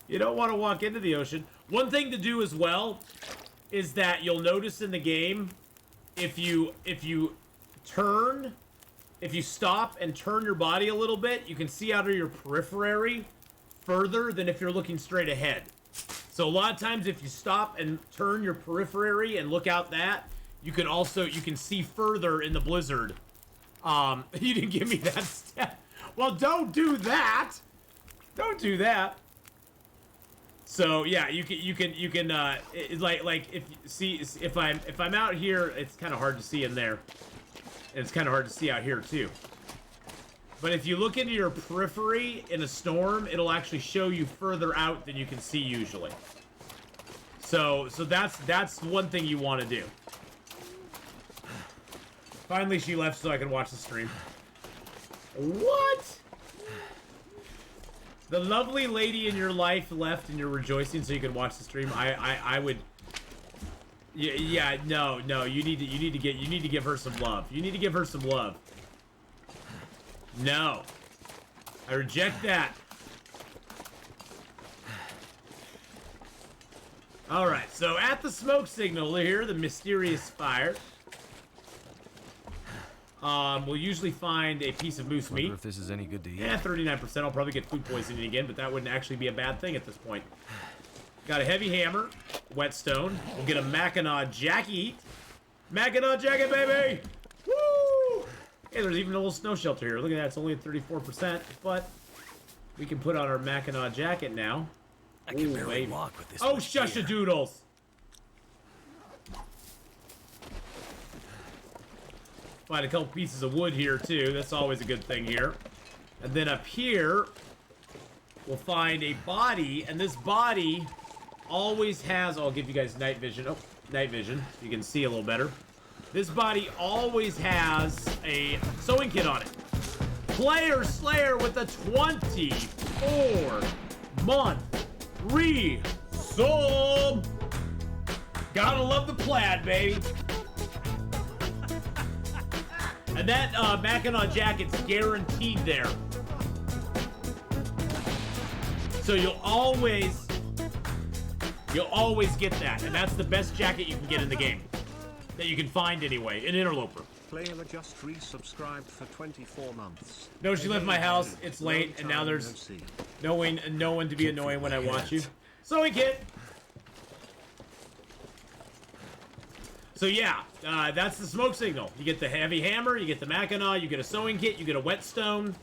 You don't want to walk into the ocean. One thing to do as well is that you'll notice in the game, if you stop and turn your body a little bit, you can see out of your periphery further than if you're looking straight ahead. So a lot of times if you stop and turn your periphery and look out that, you can see further in the blizzard. You didn't give me that step. Well, don't do that. Don't do that. So yeah, you can if I'm out here, it's kind of hard to see in there. And it's kind of hard to see out here too. But if you look into your periphery in a storm, it'll actually show you further out than you can see usually. So that's one thing you want to do. Finally, she left so I can watch the stream. What? The lovely lady in your life left and you're rejoicing so you can watch the stream. I would. Yeah, no, you need to give her some love. You need to give her some love. No. I reject that. Alright, so at the smoke signal here, the mysterious fire. We'll usually find a piece of moose meat. If this is any good to eat. Yeah, 39%. I'll probably get food poisoning again, but that wouldn't actually be a bad thing at this point. Got a heavy hammer, whetstone. We'll get a Mackinac jacket. Mackinac jacket, baby! Woo! Hey, there's even a little snow shelter here. Look at that, it's only at 34%, but we can put on our Mackinac jacket now. I can barely walk with this. Oh, shush-a-doodles! Find a couple pieces of wood here, too. That's always a good thing here. And then up here, we'll find a body, and this body always has... I'll give you guys night vision. Oh, night vision. You can see a little better. This body always has a sewing kit on it. Player Slayer with a 24-month resub. Gotta love the plaid, baby. And that Mackinac jacket's guaranteed there. So you'll always get that. And that's the best jacket you can get in the game. That you can find anyway, an Interloper. Player just resubscribed for 24 months. No, she left my house. It's late, and now there's no one to be annoying when I watch you. Sewing kit. So yeah, that's the smoke signal. You get the heavy hammer, you get the Mackinac, you get a sewing kit, you get a whetstone.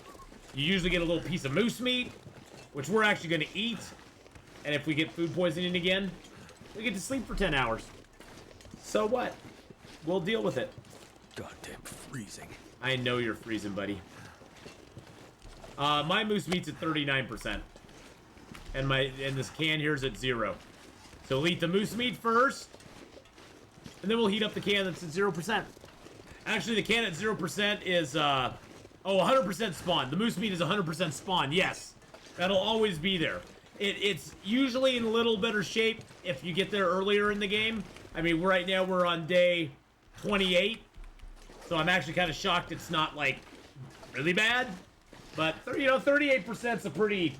You usually get a little piece of moose meat, which we're actually going to eat. And if we get food poisoning again, we get to sleep for 10 hours. So what? We'll deal with it. Goddamn freezing. I know you're freezing, buddy. My moose meat's at 39%. And this can here's at 0. So we'll eat the moose meat first. And then we'll heat up the can that's at 0%. Actually, the can at 0% is, 100% spawn. The moose meat is 100% spawn, yes. That'll always be there. It's usually in a little better shape if you get there earlier in the game. I mean, right now we're on day 28. So I'm actually kind of shocked it's not, like, really bad. But, you know, 38%'s a pretty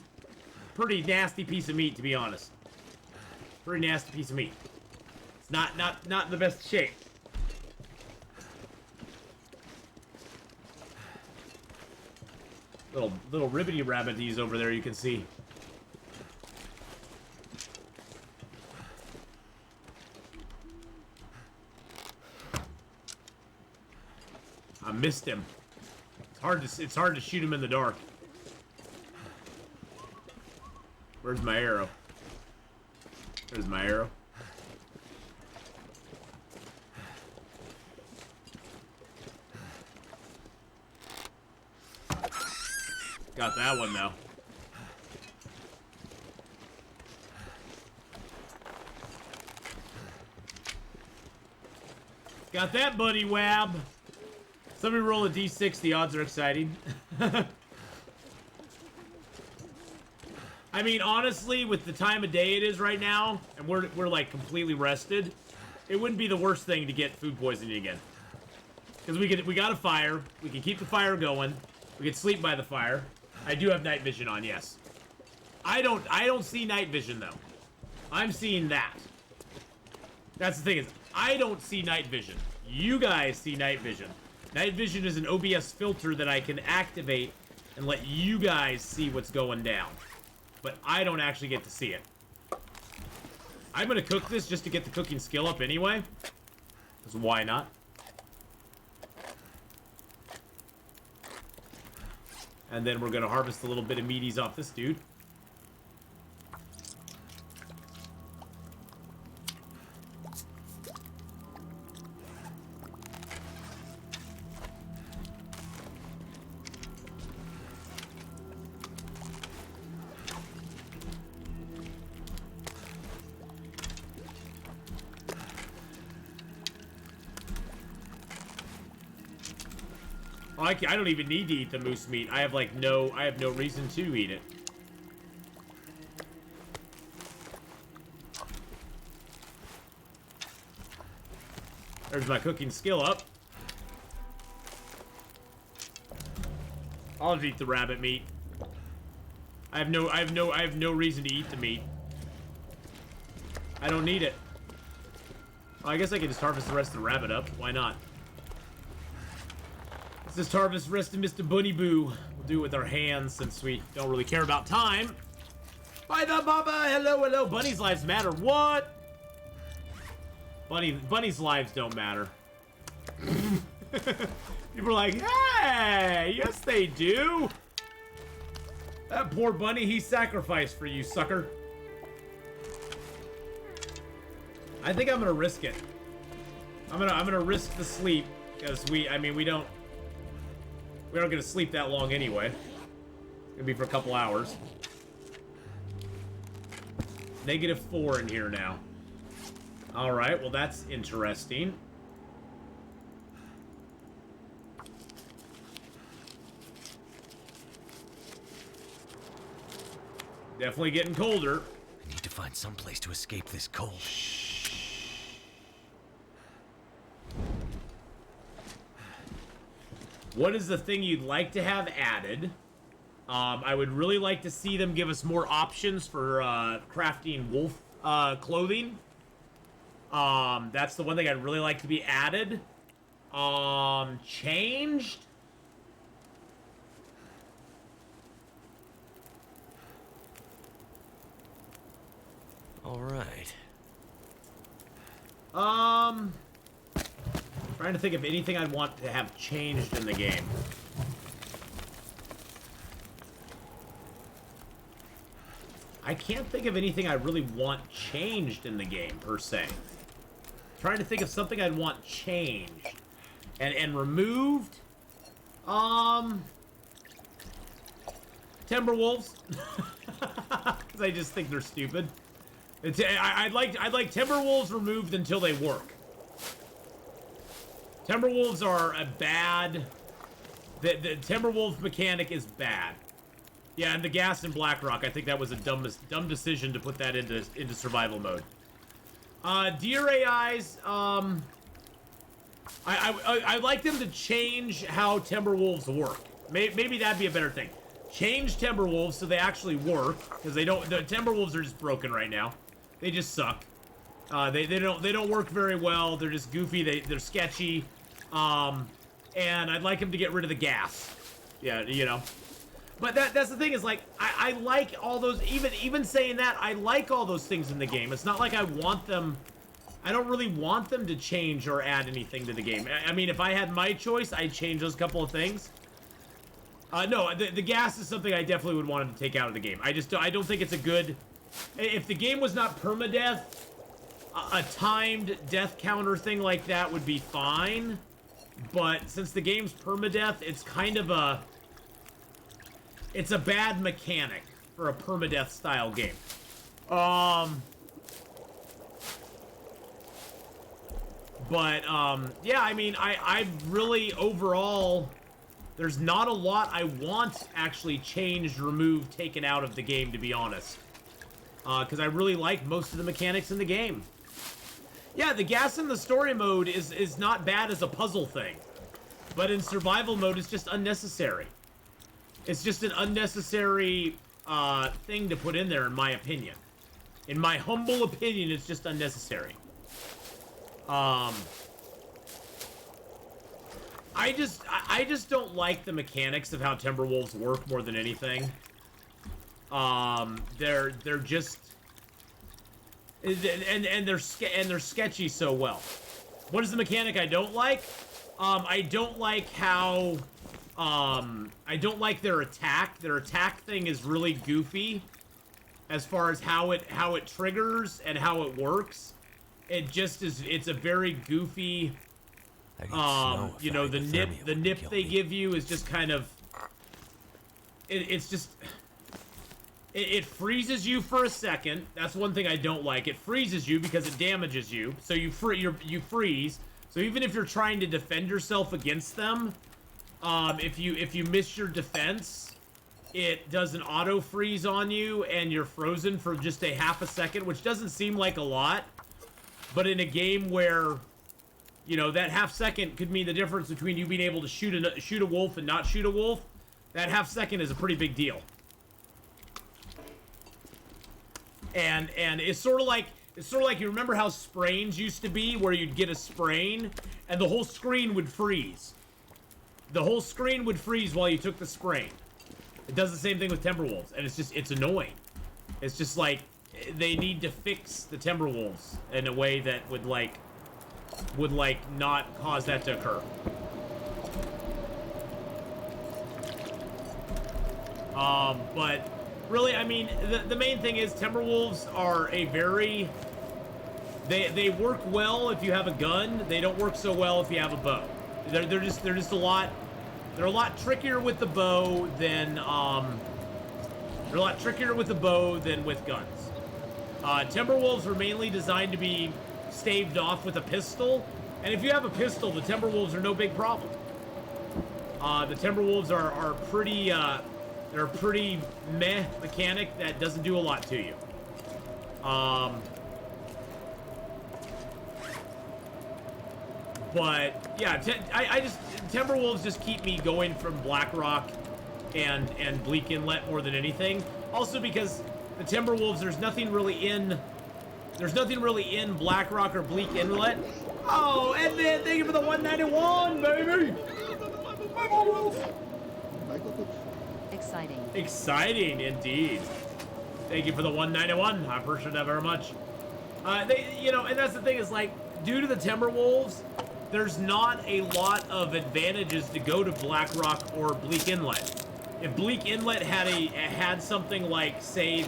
nasty piece of meat, to be honest. Pretty nasty piece of meat. It's not in the best shape. Little ribbity rabbities over there you can see. I missed him. It's hard to shoot him in the dark. Where's my arrow? There's my arrow. Got that one now. Got that, buddy Wab. Somebody roll a d6. The odds are exciting. I mean, honestly, with the time of day it is right now, and we're like completely rested, it wouldn't be the worst thing to get food poisoning again. Because we got a fire. We can keep the fire going. We can sleep by the fire. I do have night vision on, yes. I don't see night vision though. I'm seeing that. That's the thing is, I don't see night vision. You guys see night vision. Night vision is an OBS filter that I can activate and let you guys see what's going down. But I don't actually get to see it. I'm gonna cook this just to get the cooking skill up anyway. Because why not? And then we're gonna harvest a little bit of meaties off this dude. I don't even need to eat the moose meat. I have no reason to eat it. There's my cooking skill up. I'll just eat the rabbit meat. I have no reason to eat the meat. I don't need it. Well, I guess I can just harvest the rest of the rabbit up. Why not? Let's just harvest the rest of Mr. Bunny Boo. We'll do it with our hands since we don't really care about time. Bye the Baba! Hello, hello. Bunny's lives matter. What? Bunny's lives don't matter. People are like, hey! Yes, they do! That poor bunny, he sacrificed for you, sucker. I think I'm gonna risk it. I'm gonna risk the sleep because we don't get to sleep that long anyway. It's gonna be for a couple hours. -4 in here now. All right, well that's interesting. Definitely getting colder. I need to find some place to escape this cold. What is the thing you'd like to have added? I would really like to see them give us more options for crafting wolf clothing. That's the one thing I'd really like to be added. Changed? All right. Trying to think of anything I'd want to have changed in the game. I can't think of anything I really want changed in the game, per se. Trying to think of something I'd want changed. And removed? Timberwolves. Because I just think they're stupid. I'd like Timberwolves removed until they work. Timberwolves are a bad... The Timberwolves mechanic is bad. Yeah, and the gas in Blackrock, I think that was a dumb decision to put that into survival mode. Deer AIs, I'd like them to change how Timberwolves work. Maybe that'd be a better thing. Change Timberwolves so they actually work, because the Timberwolves are just broken right now. They just suck. They don't work very well. They're just goofy. They're sketchy. And I'd like them to get rid of the gas. Yeah, you know. But that's the thing is, like, I like all those, even saying that, I like all those things in the game. It's not like I want them, I don't really want them to change or add anything to the game. I mean, if I had my choice, I'd change those couple of things. No, the gas is something I definitely would want them to take out of the game. I don't think it's a good, if the game was not permadeath, a timed death counter thing like that would be fine. But since the game's permadeath, it's kind of a... It's a bad mechanic for a permadeath style game. Yeah, I mean, I really, overall, there's not a lot I want actually changed, removed, taken out of the game, to be honest. Because I really like most of the mechanics in the game. Yeah, the gas in the story mode is not bad as a puzzle thing. But in survival mode, it's just unnecessary. It's just an unnecessary thing to put in there, in my opinion. In my humble opinion, it's just unnecessary. I just don't like the mechanics of how Timberwolves work more than anything. They're just... And they're sketchy so well. What is the mechanic I don't like? I don't like how... I don't like their attack. Their attack thing is really goofy as far as how it triggers and how it works. It just is, it's a very goofy, you know, the nip they give you is just kind of, it freezes you for a second. That's one thing I don't like. It freezes you because it damages you. So you freeze. So even if you're trying to defend yourself against them, if you miss your defense, it does an auto freeze on you and you're frozen for just a half a second, which doesn't seem like a lot, but in a game where, you know, that half second could mean the difference between you being able to shoot a wolf and not shoot a wolf, that half second is a pretty big deal. And it's sort of like you remember how sprains used to be, where you'd get a sprain and the whole screen would freeze. The whole screen would freeze while you took the sprain. It does the same thing with Timberwolves, and it's annoying. It's just like, they need to fix the Timberwolves in a way that would not cause that to occur. But really, I mean, the main thing is Timberwolves are a very... They work well if you have a gun. They don't work so well if you have a bow. They're just a lot... They're a lot trickier with the bow than, with guns. Timberwolves were mainly designed to be staved off with a pistol, and if you have a pistol, the Timberwolves are no big problem. The Timberwolves are pretty, they're a pretty meh mechanic that doesn't do a lot to you. But yeah, Timberwolves just keep me going from Blackrock and Bleak Inlet more than anything. Also because the Timberwolves, there's nothing really in Blackrock or Bleak Inlet. Oh, and then thank you for the 191, baby. Exciting. Exciting indeed. Thank you for the 191. I appreciate that very much. You know, and that's the thing is, like, due to the Timberwolves, there's not a lot of advantages to go to Blackrock or Bleak Inlet. If Bleak Inlet had something like, say,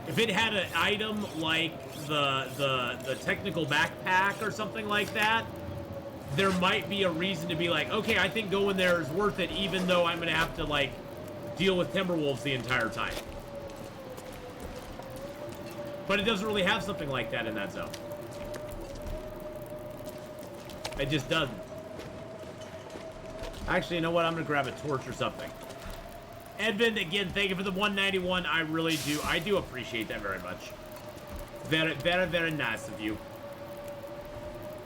if it had an item like the technical backpack or something like that, there might be a reason to be like, okay, I think going there is worth it, even though I'm gonna have to like deal with Timberwolves the entire time. But it doesn't really have something like that in that zone. It just doesn't. Actually, you know what? I'm gonna grab a torch or something. Edvin, again, thank you for the 191. I really do. I do appreciate that very much. Very, very, very nice of you.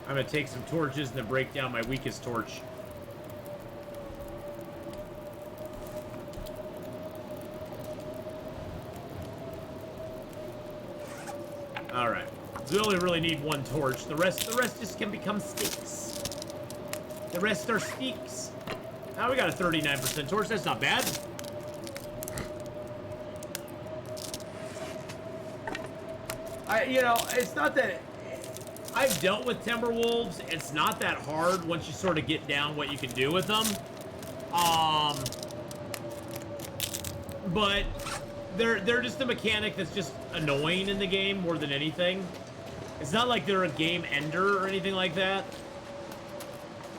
I'm gonna take some torches and then break down my weakest torch. All right. We only really need one torch. The rest just can become sticks. The rest are sticks. Now we got a 39% torch. That's not bad. You know, it's not that I've dealt with Timberwolves. It's not that hard once you sort of get down what you can do with them. But they're just a mechanic that's just annoying in the game more than anything. It's not like they're a game ender or anything like that.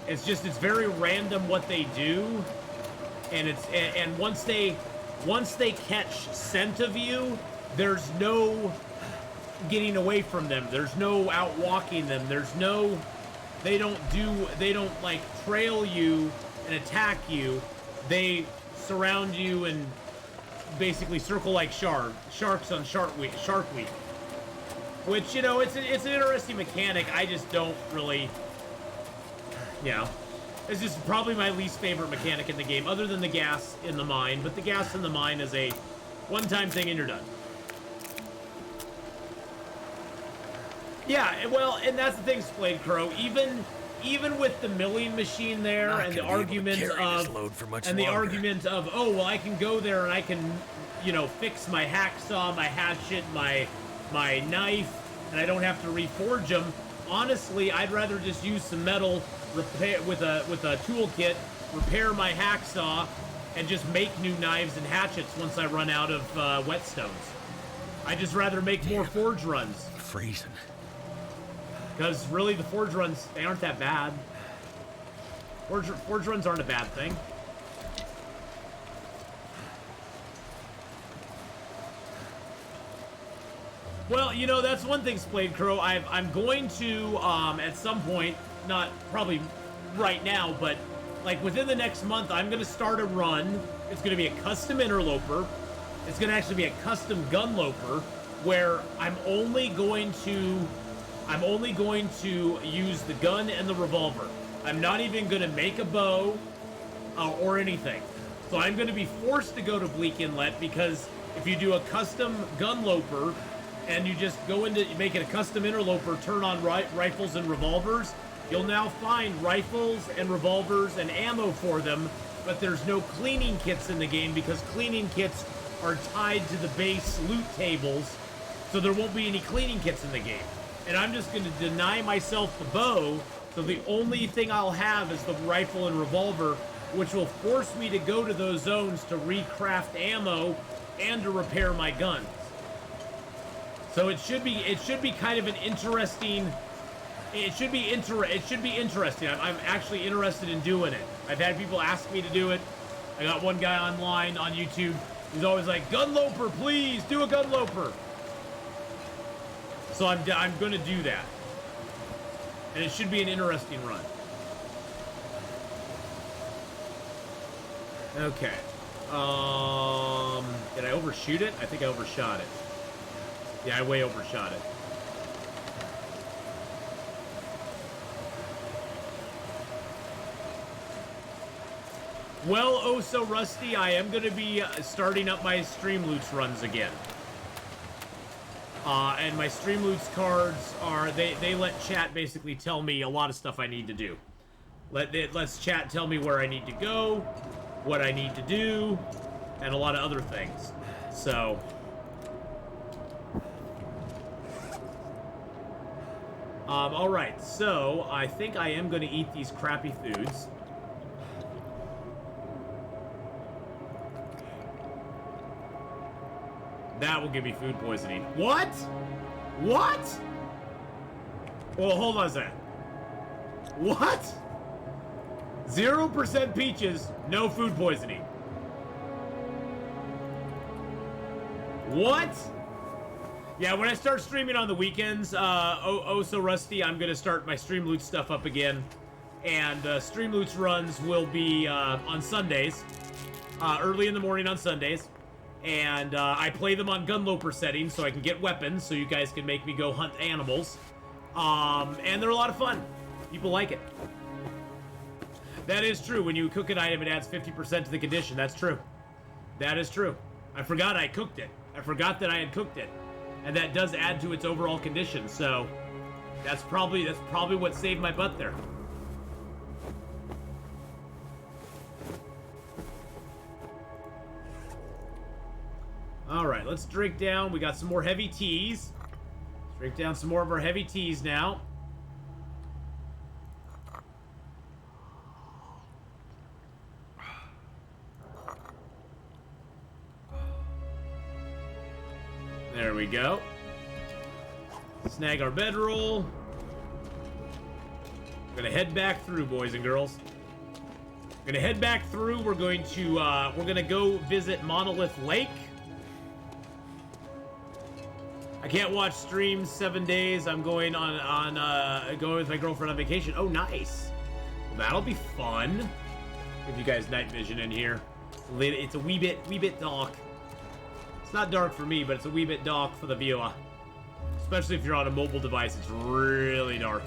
It's just, it's very random what they do, and once they catch scent of you, there's no getting away from them. There's no outwalking them. There's no, they don't like trail you and attack you. They surround you and basically circle like sharks on Shark Week. Which, you know, it's an interesting mechanic. I just don't really, yeah. It's just probably my least favorite mechanic in the game, other than the gas in the mine. But the gas in the mine is a one-time thing and you're done. Yeah, well, and that's the thing, Splayed Crow. Even with the milling machine there and the argument of, oh, well, I can go there and I can, you know, fix my hacksaw, my hatchet, my knife, and I don't have to reforge them. Honestly, I'd rather just use some metal, repair with a toolkit, repair my hacksaw, and just make new knives and hatchets once I run out of whetstones. I'd just rather make more forge runs. Freezing. Because really, the forge runs, they aren't that bad. Forge runs aren't a bad thing. Well, you know, that's one thing, Splayed Crow. I'm going to, at some point, not probably right now, but like within the next month, I'm going to start a run. It's going to be a custom Interloper. It's going to actually be a custom Gunloper, where I'm only going to use the gun and the revolver. I'm not even going to make a bow or anything. So I'm going to be forced to go to Bleak Inlet, because if you do a custom Gunloper and you just go into make it a custom Interloper, turn on rifles and revolvers, you'll now find rifles and revolvers and ammo for them, but there's no cleaning kits in the game because cleaning kits are tied to the base loot tables, so there won't be any cleaning kits in the game. And I'm just going to deny myself the bow, so the only thing I'll have is the rifle and revolver, which will force me to go to those zones to recraft ammo and to repair my guns. So it should be kind of an interesting. It should be interesting. I'm actually interested in doing it. I've had people ask me to do it. I got one guy online on YouTube. He's always like, "Gunloper, please do a Gunloper." So I'm going to do that, and it should be an interesting run. Okay. Did I overshoot it? I think I overshot it. Yeah, I way overshot it. Well, oh so rusty, I am going to be starting up my Streamloots runs again. And my Streamloots cards are, they let chat basically tell me a lot of stuff I need to do. Let's chat tell me where I need to go, what I need to do, and a lot of other things. So Alright, so I think I am going to eat these crappy foods. That will give me food poisoning. What? What? Well, hold on a second. What? 0% peaches, no food poisoning. What? Yeah, when I start streaming on the weekends, so rusty, I'm gonna start my Stream Loot stuff up again. And Stream Loot's runs will be on Sundays, early in the morning on Sundays. And I play them on Gunloper settings so I can get weapons, so you guys can make me go hunt animals. And they're a lot of fun. People like it. That is true. When you cook an item, it adds 50% to the condition. That's true. That is true. I forgot I cooked it. I forgot that I had cooked it. And that does add to its overall condition, so that's probably what saved my butt there. Alright, let's drink down. We got some more heavy teas. Let's drink down some more of our heavy teas now. There we go. Snag our bedroll. Gonna head back through, boys and girls. Gonna head back through. We're gonna go visit Monolith Lake. I can't watch streams 7 days. I'm going going with my girlfriend on vacation. Oh, nice. Well, that'll be fun. Give you guys night vision in here. It's a wee bit dark. It's not dark for me, but it's a wee bit dark for the viewer. Especially if you're on a mobile device, it's really dark.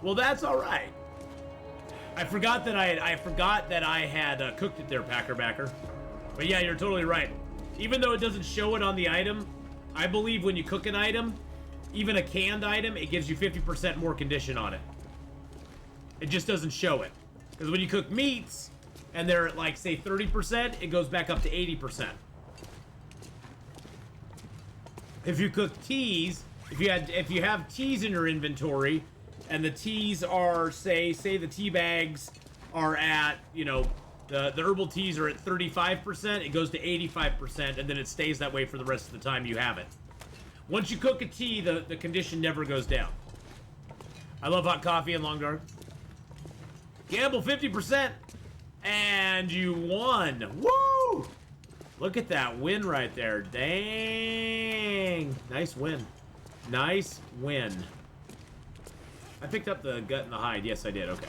Well, that's all right. I forgot that I had cooked it there, Packerbacker. But yeah, you're totally right. Even though it doesn't show it on the item, I believe when you cook an item, even a canned item, it gives you 50% more condition on it. It just doesn't show it. Because when you cook meats, and they're at, like, say 30%, it goes back up to 80%. If you cook teas, if you have teas in your inventory, and the teas are, say the tea bags are at, you know, the herbal teas are at 35%, it goes to 85%, and then it stays that way for the rest of the time you have it. Once you cook a tea, the condition never goes down. I love hot coffee and long dark. Gamble 50%, and you won. Woo! Look at that win right there. Dang. Nice win. Nice win. I picked up the gut and the hide. Yes, I did. Okay.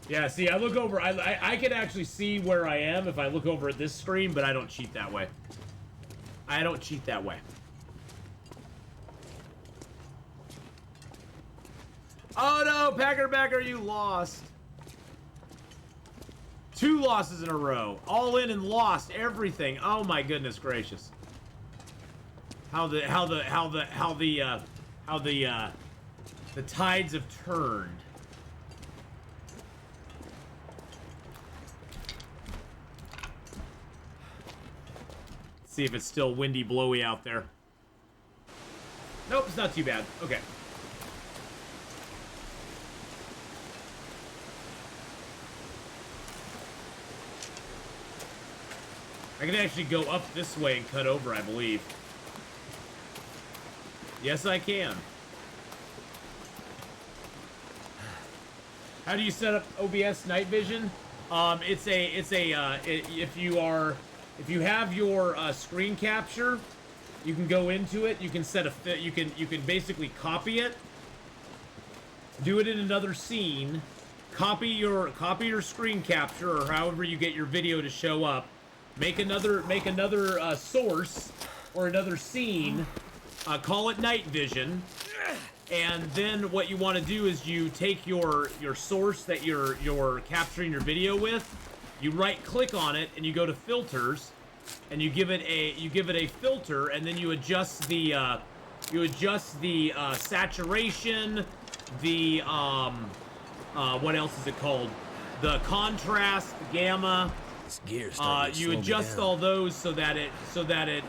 Yeah, see, I look over, I can actually see where I am if I look over at this screen, but I don't cheat that way. I don't cheat that way. Oh no, Packerbacker, you lost. 2 losses in a row. All in and lost everything. Oh my goodness gracious. How the tides have turned. See if it's still windy, blowy out there. Nope, it's not too bad. Okay. I can actually go up this way and cut over, I believe. Yes, I can. How do you set up OBS night vision? If you have your screen capture, you can go into it. You can set a you can basically copy it, do it in another scene, copy your screen capture or however you get your video to show up. Make another source or another scene. Call it night vision, and then what you want to do is you take your source that you're capturing your video with. You right click on it and you go to filters, and you give it a filter, and then you adjust the saturation, the what else is it called? The contrast, the gamma, This gear's starting to you slow me adjust down. all those so that it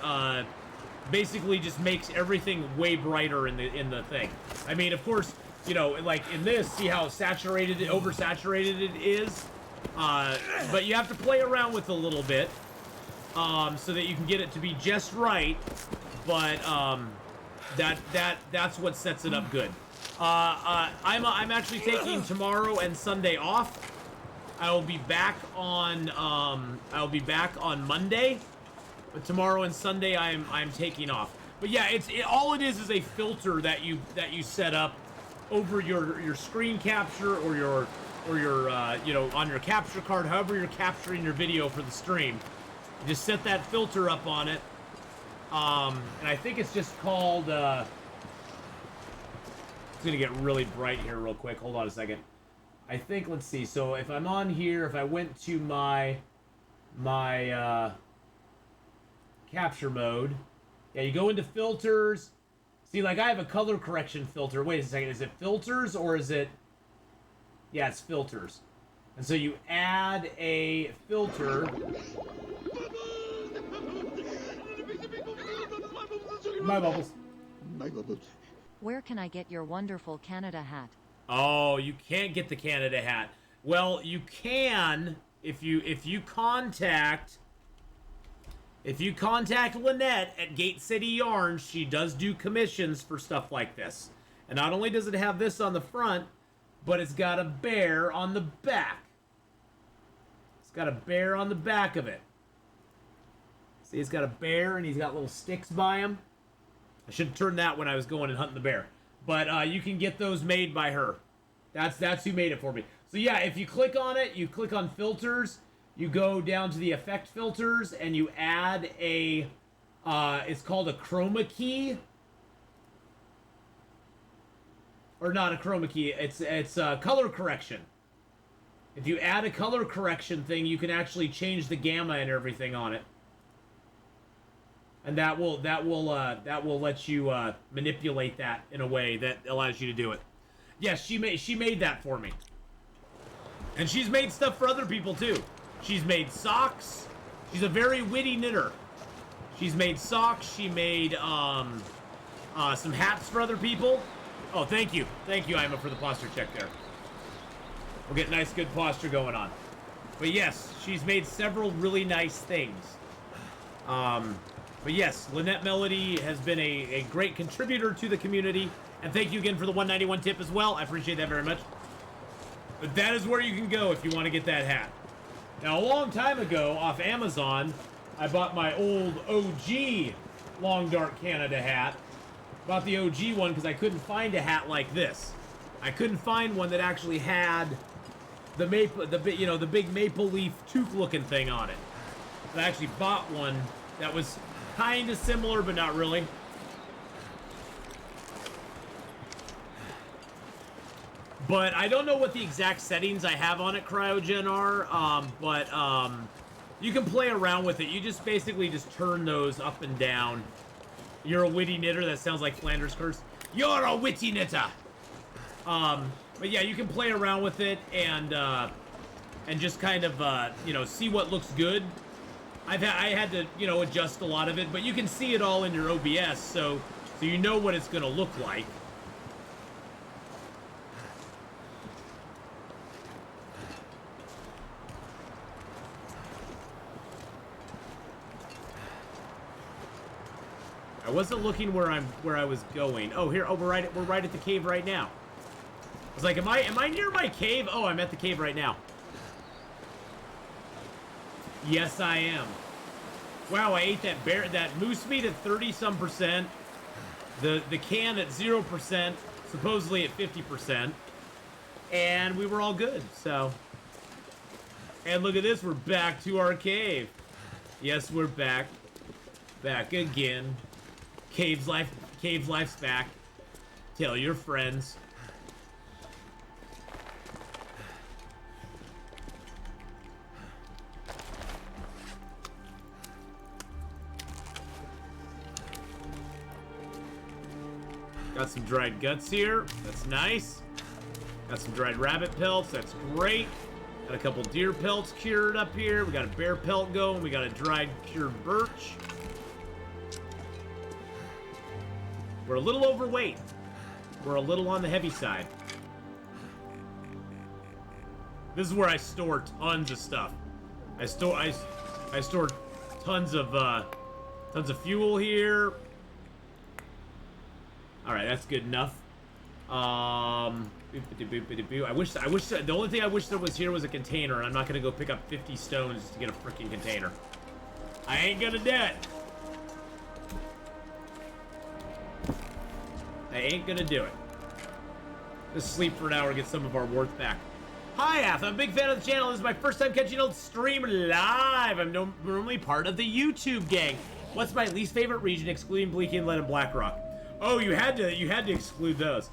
basically just makes everything way brighter in the thing. I mean, of course, you know, like in this, see how saturated, oversaturated it is. But you have to play around with it a little bit, so that you can get it to be just right. But that's what sets it up good. I'm actually taking tomorrow and Sunday off. I will be back on Monday, but tomorrow and Sunday I'm taking off. But yeah, all it is a filter that you set up over your screen capture or your you know, on your capture card, however you're capturing your video for the stream. You just set that filter up on it. And I think it's just called, it's gonna get really bright here real quick. Hold on a second. I think, let's see. So if I'm on here, if I went to my capture mode, yeah, you go into filters. See, like I have a color correction filter. Wait a second, is it filters or is it? Yeah, it's filters. And so you add a filter. My bubbles. My bubbles. Where can I get your wonderful Canada hat? Oh, you can't get the Canada hat. Well, you can if you contact Lynette at Gate City Yarns. She does do commissions for stuff like this. And not only does it have this on the front, but it's got a bear on the back. It's got a bear on the back of it. See, it's got a bear and he's got little sticks by him. I should have turned that when I was going and hunting the bear. But you can get those made by her. That's who made it for me. So yeah, if you click on it, you click on filters, you go down to the effect filters, and you add a, it's called a chroma key. Or not a chroma key, it's color correction. If you add a color correction thing, you can actually change the gamma and everything on it. And that will let you manipulate that in a way that allows you to do it. Yes, she made that for me. And she's made stuff for other people too. She's made socks. She's a very witty knitter. She's made socks. She made some hats for other people. Oh, thank you, Ima, for the posture check there. We'll get nice, good posture going on. But yes, she's made several really nice things. But yes, Lynette Melody has been a great contributor to the community. And thank you again for the 191 tip as well. I appreciate that very much. But that is where you can go if you want to get that hat. Now, a long time ago, off Amazon, I bought my old OG Long Dark Canada hat. Bought the OG one because I couldn't find a hat like this. I couldn't find one that actually had the maple, the big maple leaf toque-looking thing on it. I actually bought one that was kind of similar, but not really. But I don't know what the exact settings I have on it, Cryogen, are. But you can play around with it. You just basically just turn those up and down. You're a witty knitter. That sounds like Flanders curse. You're a witty knitter. But yeah, you can play around with it and just kind of see what looks good. I had to adjust a lot of it, but you can see it all in your OBS, so you know what it's gonna look like. I wasn't looking where I was going. Oh, here. Oh, we're right at the cave right now. I was like, am I near my cave? Oh, I'm at the cave right now. Yes, I am. Wow, I ate that moose meat at 30-some%. The can at 0%, supposedly at 50%. And we were all good, so. And look at this, we're back to our cave. Yes, we're back. Back again. Cave's life's back. Tell your friends. Got some dried guts here. That's nice. Got some dried rabbit pelts. That's great. Got a couple deer pelts cured up here. We got a bear pelt going. We got a dried cured birch. We're a little overweight. We're a little on the heavy side. This is where I store tons of stuff. I store tons of fuel here. All right, that's good enough. I wish the only thing I wish there was here was a container, and I'm not gonna go pick up 50 stones just to get a freaking container. I ain't gonna do it. I ain't gonna do it. Just sleep for an hour and get some of our worth back. Hi, Ath. I'm a big fan of the channel. This is my first time catching old stream live. I'm normally part of the YouTube gang. What's my least favorite region, excluding Bleak Inlet and Blackrock? Oh, you had to exclude those.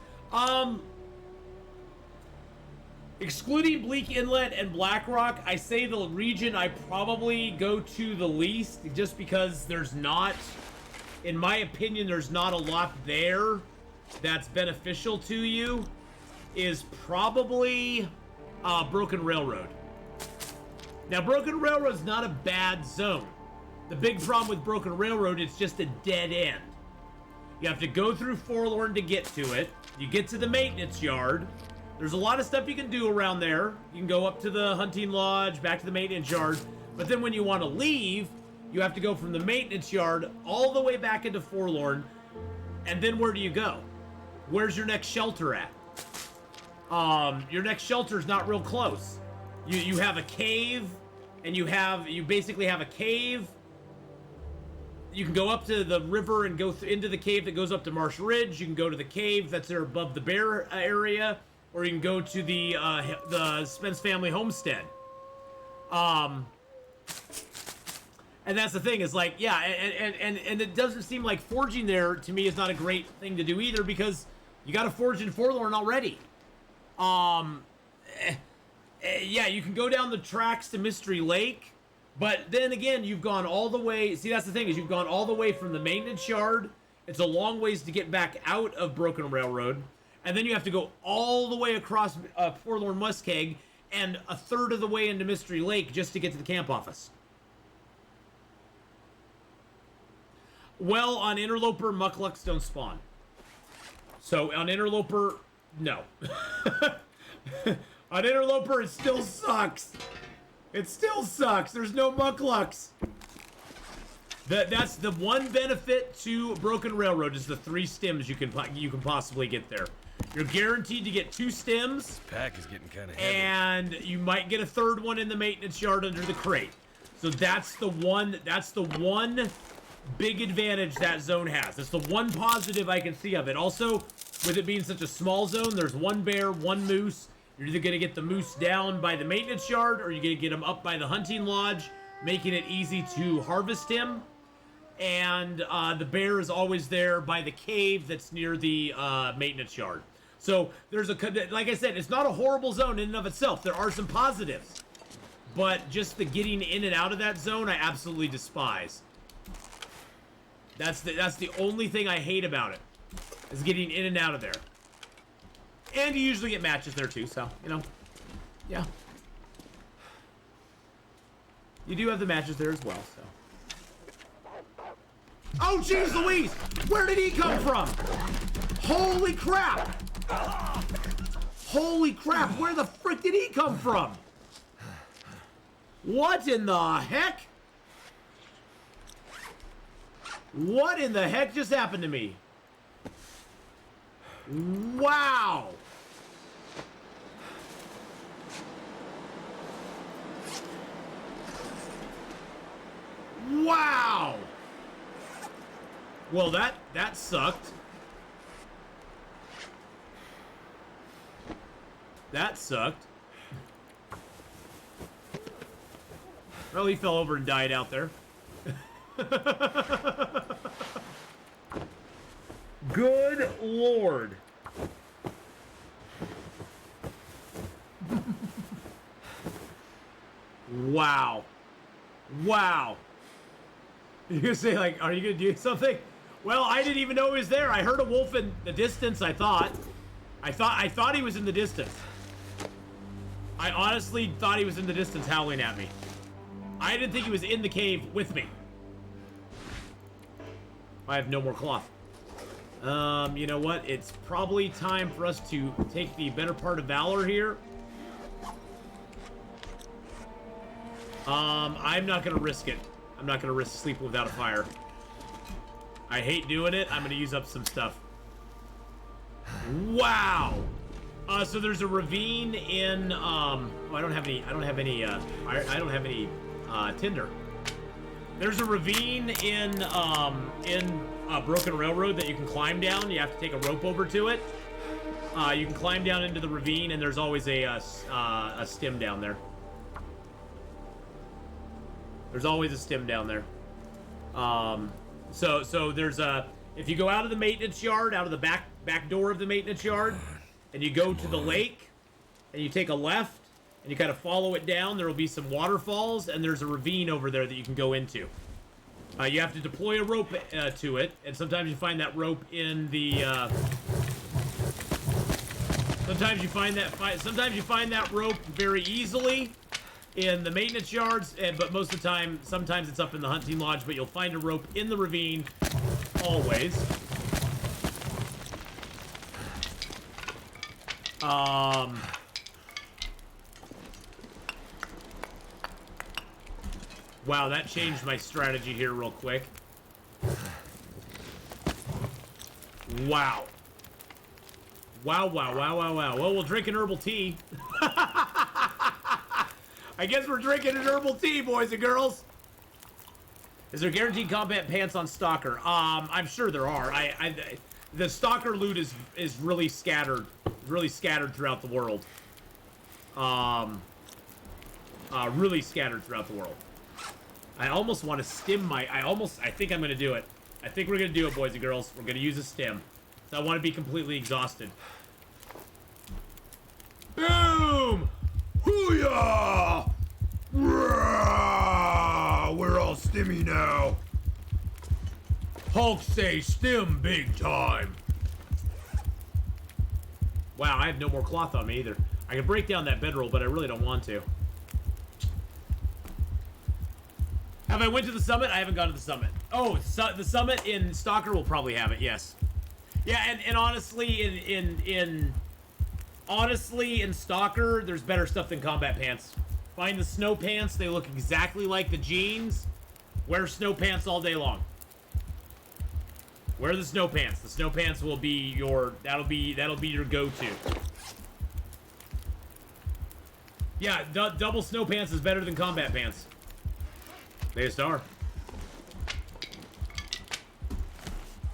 Excluding Bleak Inlet and Blackrock, I say the region I probably go to the least, just because there's not, in my opinion, there's not a lot there that's beneficial to you, is probably Broken Railroad. Now, Broken Railroad's not a bad zone. The big problem with Broken Railroad, it's just a dead end. You have to go through Forlorn to get to it. You get to the maintenance yard. There's a lot of stuff you can do around there. You can go up to the hunting lodge, back to the maintenance yard. But then when you want to leave, you have to go from the maintenance yard all the way back into Forlorn. And then where do you go? Where's your next shelter at? Your next shelter's not real close. You have a cave, and you basically have a cave. You can go up to the river and go into the cave that goes up to Marsh Ridge. You can go to the cave that's there above the bear area, or you can go to the Spence family homestead. And that's the thing, is like, yeah, and it doesn't seem like forging there to me is not a great thing to do either, because you got to forge in Forlorn already. Yeah, you can go down the tracks to Mystery Lake. But then again, you've gone all the way. See, that's the thing, is you've gone all the way from the maintenance yard. It's a long ways to get back out of Broken Railroad. And then you have to go all the way across Forlorn Muskeg and a third of the way into Mystery Lake just to get to the camp office. Well, on Interloper, mucklucks don't spawn. So on Interloper, no. On Interloper, it still sucks. It still sucks. There's no mucklucks. That's the one benefit to Broken Railroad, is the 3 stems you can possibly get there. You're guaranteed to get 2 stems. This pack is getting kind of heavy. And you might get a 3rd one in the maintenance yard under the crate. So that's the one big advantage that zone has. That's the one positive I can see of it. Also, with it being such a small zone, there's 1 bear, 1 moose. You're either going to get the moose down by the maintenance yard, or you're going to get him up by the hunting lodge, making it easy to harvest him. And the bear is always there by the cave that's near the maintenance yard. So there's like I said, it's not a horrible zone in and of itself. There are some positives, but just the getting in and out of that zone, I absolutely despise. That's the only thing I hate about it, is getting in and out of there. And you usually get matches there too, so, you know, yeah. You do have the matches there as well, so. Oh, jeez Louise! Where did he come from? Holy crap! Holy crap, where the frick did he come from? What in the heck? What in the heck just happened to me? Wow! Wow! Well, that sucked. That sucked. Well, he fell over and died out there. Good Lord. Wow. Wow. You gonna say, like, are you gonna do something? Well, I didn't even know he was there. I heard a wolf in the distance, I thought. I thought he was in the distance. I honestly thought he was in the distance howling at me. I didn't think he was in the cave with me. I have no more cloth. You know what? It's probably time for us to take the better part of valor here. I'm not gonna risk it. I'm not gonna risk sleeping without a fire. I hate doing it. I'm gonna use up some stuff. Wow. So there's a ravine in, oh, I don't have any tinder. There's a ravine in Broken Railroad that you can climb down. You have to take a rope over to it. You can climb down into the ravine, and there's always a stem down there. There's always a stem down there. So there's a, if you go out of the maintenance yard, out of the back door of the maintenance yard, and you go to the lake, and you take a left, and you kind of follow it down, there will be some waterfalls, and there's a ravine over there that you can go into. You have to deploy a rope to it, and sometimes you find that rope in the, sometimes you find that rope very easily in the maintenance yards, but most of the time, sometimes it's up in the hunting lodge, but you'll find a rope in the ravine, always. Wow, that changed my strategy here real quick. Wow. Wow. Well, we'll drink an herbal tea. I guess we're drinking an herbal tea, boys and girls. Is there guaranteed combat pants on Stalker? I'm sure there are. The Stalker loot is really scattered throughout the world. Really scattered throughout the world. I almost want to stim my... I think I'm going to do it. I think we're going to do it, boys and girls. We're going to use a stim. So I want to be completely exhausted. Boom! Hoo-yah! We're all stimmy now. Hulk say stim big time. Wow, I have no more cloth on me either. I can break down that bedroll, but I really don't want to. Have I went to the summit? I haven't gone to the summit. Oh, the summit in Stalker will probably have it, yes. Yeah, and honestly, in Stalker, there's better stuff than combat pants. Find the snow pants. They look exactly like the jeans. Wear snow pants all day long. Wear the snow pants. The snow pants will be your, that'll be your go-to. Yeah, double snow pants is better than combat pants. They just are.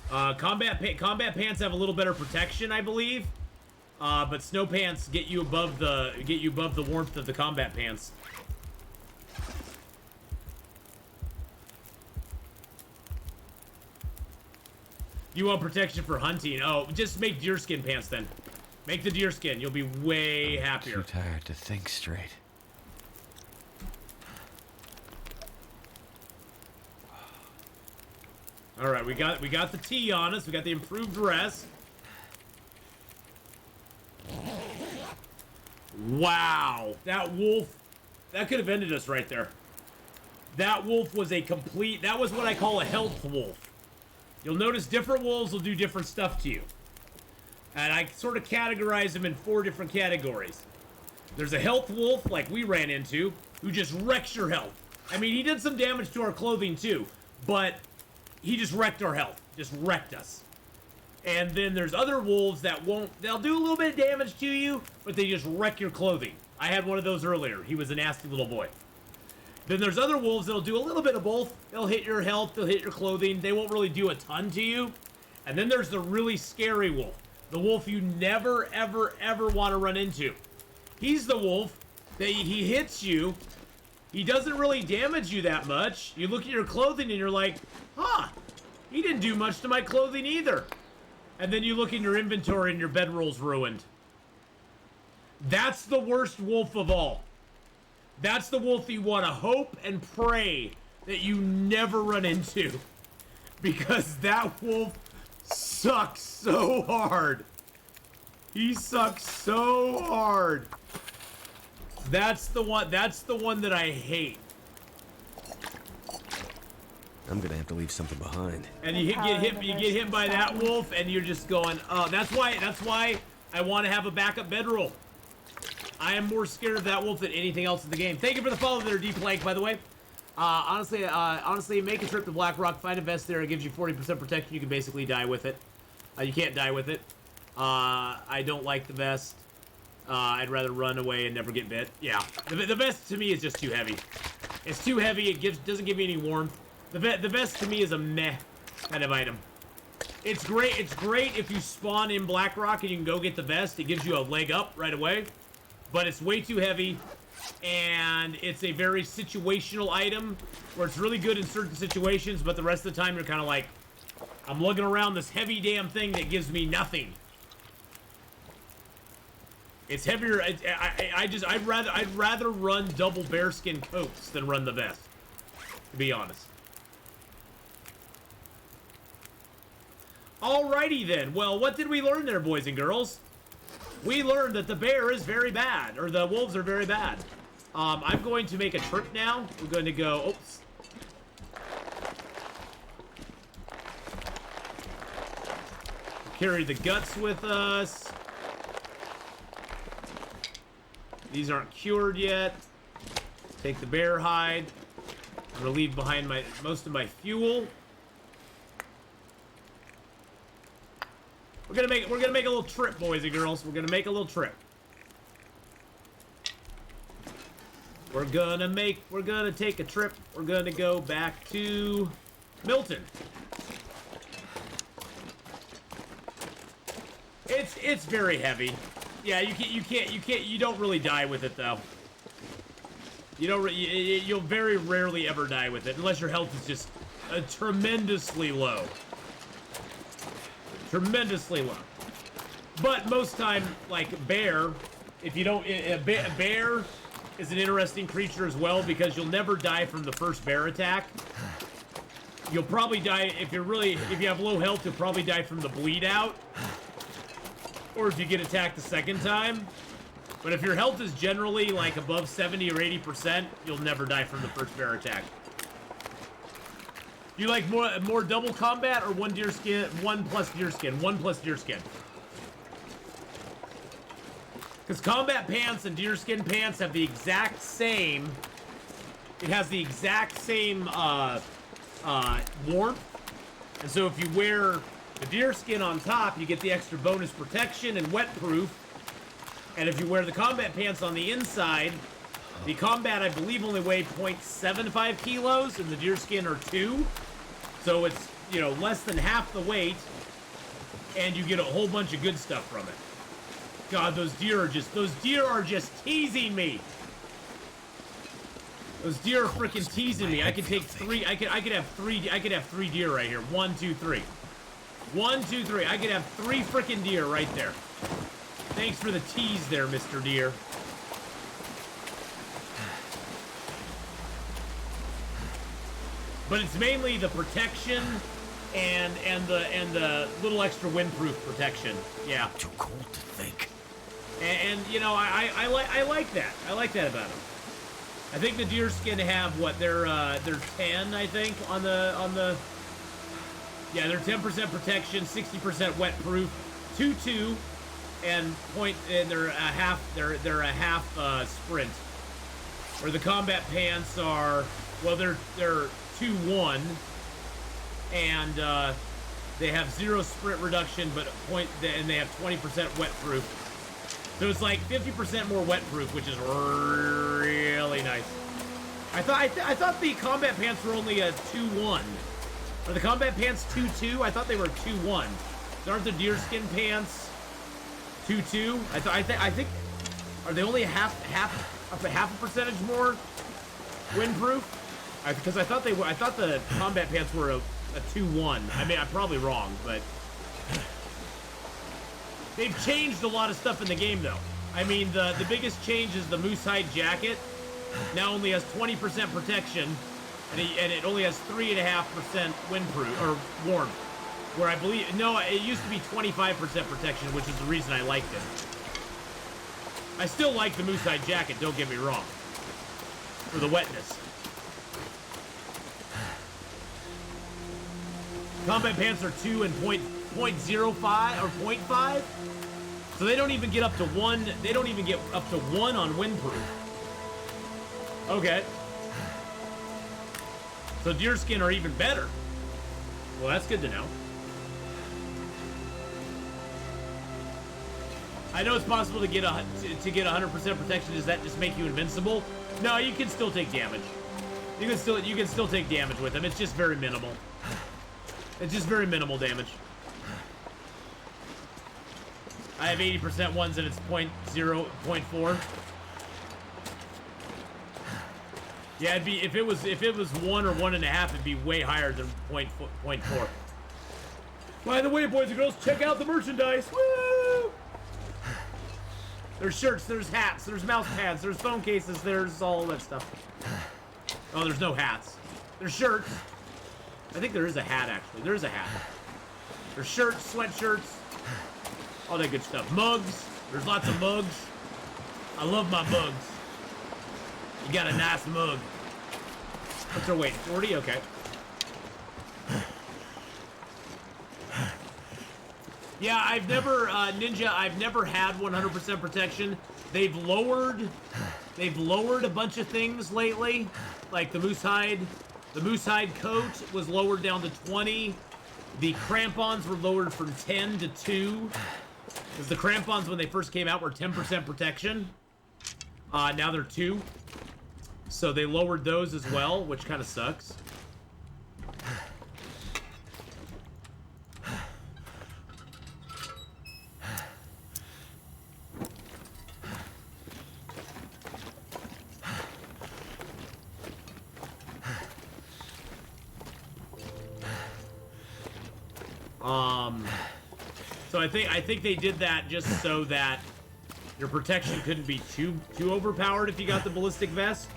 Combat pants have a little better protection, I believe. But snow pants get you above the warmth of the combat pants. You want protection for hunting? Oh, just make deerskin pants then. Make the deerskin. You'll be way happier. Too tired to think straight. All right, we got the tea on us. We got the improved rest. Wow, that wolf, that could have ended us right there. That wolf was a complete, that was what I call a health wolf. You'll notice different wolves will do different stuff to you. And I sort of categorize them in 4 different categories. There's a health wolf, like we ran into, who just wrecks your health. I mean, he did some damage to our clothing too, but he just wrecked our health. Just wrecked us. And then there's other wolves that they'll do a little bit of damage to you, but they just wreck your clothing. I had one of those earlier. He was a nasty little boy. Then there's other wolves that'll do a little bit of both. They'll hit your health, they'll hit your clothing. They won't really do a ton to you. And then there's the really scary wolf. The wolf you never, ever, ever want to run into. He's the wolf that he hits you. He doesn't really damage you that much. You look at your clothing and you're like, huh, he didn't do much to my clothing either. And then you look in your inventory and your bedroll's ruined. That's the worst wolf of all. That's the wolf you want to hope and pray that you never run into. Because that wolf sucks so hard. He sucks so hard. That's the one that I hate. I'm gonna have to leave something behind. And you get hit by that wolf, and you're just going, oh, that's why I want to have a backup bedroll. I am more scared of that wolf than anything else in the game. Thank you for the follow there, D-Plank, by the way. Honestly, make a trip to Black Rock, find a vest there, it gives you 40% protection, you can basically die with it. You can't die with it. I don't like the vest. I'd rather run away and never get bit. Yeah, the vest to me is just too heavy. It's too heavy, it doesn't give me any warmth. The vest to me is a meh kind of item. It's great if you spawn in Black Rock and you can go get the vest. It gives you a leg up right away. But it's way too heavy, and it's a very situational item where it's really good in certain situations, but the rest of the time you're kind of like, I'm lugging around this heavy damn thing that gives me nothing. It's heavier. I'd rather run double bearskin coats than run the vest, to be honest. Alrighty then. Well, what did we learn there, boys and girls? We learned that the bear is very bad, or the wolves are very bad. I'm going to make a trip now. We're going to go, oops. Carry the guts with us. These aren't cured yet. Take the bear hide. I'm gonna leave behind most of my fuel. We're gonna make a little trip, boys and girls. We're gonna make a little trip. We're gonna take a trip. We're gonna go back to Milton. It's very heavy. Yeah, you don't really die with it though. You'll very rarely ever die with it unless your health is just tremendously low. Tremendously low. But most time, like bear, if you don't, a bear is an interesting creature as well because you'll never die from the first bear attack. You'll probably die if you have low health. You'll probably die from the bleed out, or if you get attacked the second time. But if your health is generally like above 70 or 80%, you'll never die from the first bear attack. You like more double combat or one deerskin, one plus deerskin? Because combat pants and deerskin pants have the exact same. It has the exact same warmth, and so if you wear the deerskin on top, you get the extra bonus protection and wet proof. And if you wear the combat pants on the inside, the combat I believe only weigh 0.75 kilos, and the deerskin are 2. So it's, less than half the weight, and you get a whole bunch of good stuff from it. God, those deer are just teasing me. Those deer are freaking teasing me. I could take 3. I could have 3 deer right here. 1, 2, 3. 1, 2, 3. I could have 3 freaking deer right there. Thanks for the tease there, Mr. Deer. But it's mainly the protection and the little extra windproof protection. Yeah. Too cold to think. And I like that. I like that about them. I think the deerskin have what they're 10, I think, on the yeah, they're 10% protection, 60% wet proof, 2-2, and they're a half sprint. Where the combat pants are, well, they're 2-1, and they have 0 sprint reduction, and they have 20% wet proof. So it's like 50% more wet proof, which is really nice. I thought the combat pants were only a 2-1. Are the combat pants 2-2? I thought they were 2-1. So aren't the deerskin pants 2-2? I think are they only half a percentage more windproof? Because I thought the combat pants were a 2-1. I mean, I'm probably wrong, but they've changed a lot of stuff in the game, though. I mean, the biggest change is the moose hide jacket. Now only has 20% protection, and it only has 3.5% windproof or warmth. Where I believe it used to be 25% protection, which is the reason I liked it. I still like the moose hide jacket, don't get me wrong. For the wetness. Combat pants are 2 and .05 or 0.5. So they don't even get up to 1. They don't even get up to 1 on windproof. Okay. So deerskin are even better. Well, that's good to know. I know it's possible to get 100% protection. Does that just make you invincible? No, you can still take damage. You can still take damage with them. It's just very minimal. It's just very minimal damage. I have 80% ones and it's 0.4. Yeah, it'd be if it was 1 or 1.5, it'd be way higher than 0.4. By the way, boys and girls, check out the merchandise. Woo! There's shirts, there's hats, there's mouse pads, there's phone cases, there's all that stuff. Oh, there's no hats. There's shirts. I think there is a hat, actually. There is a hat. There's shirts, sweatshirts, all that good stuff. Mugs. There's lots of mugs. I love my mugs. You got a nice mug. What's our weight? 40? Okay. Yeah, I've never, Ninja, I've never had 100% protection. They've lowered a bunch of things lately. Like the moose hide coat was lowered down to 20. The crampons were lowered from 10 to 2. Because the crampons, when they first came out, were 10% protection. Now they're 2. So they lowered those as well, which kind of sucks. So I think they did that just so that your protection couldn't be too overpowered if you got the ballistic vest.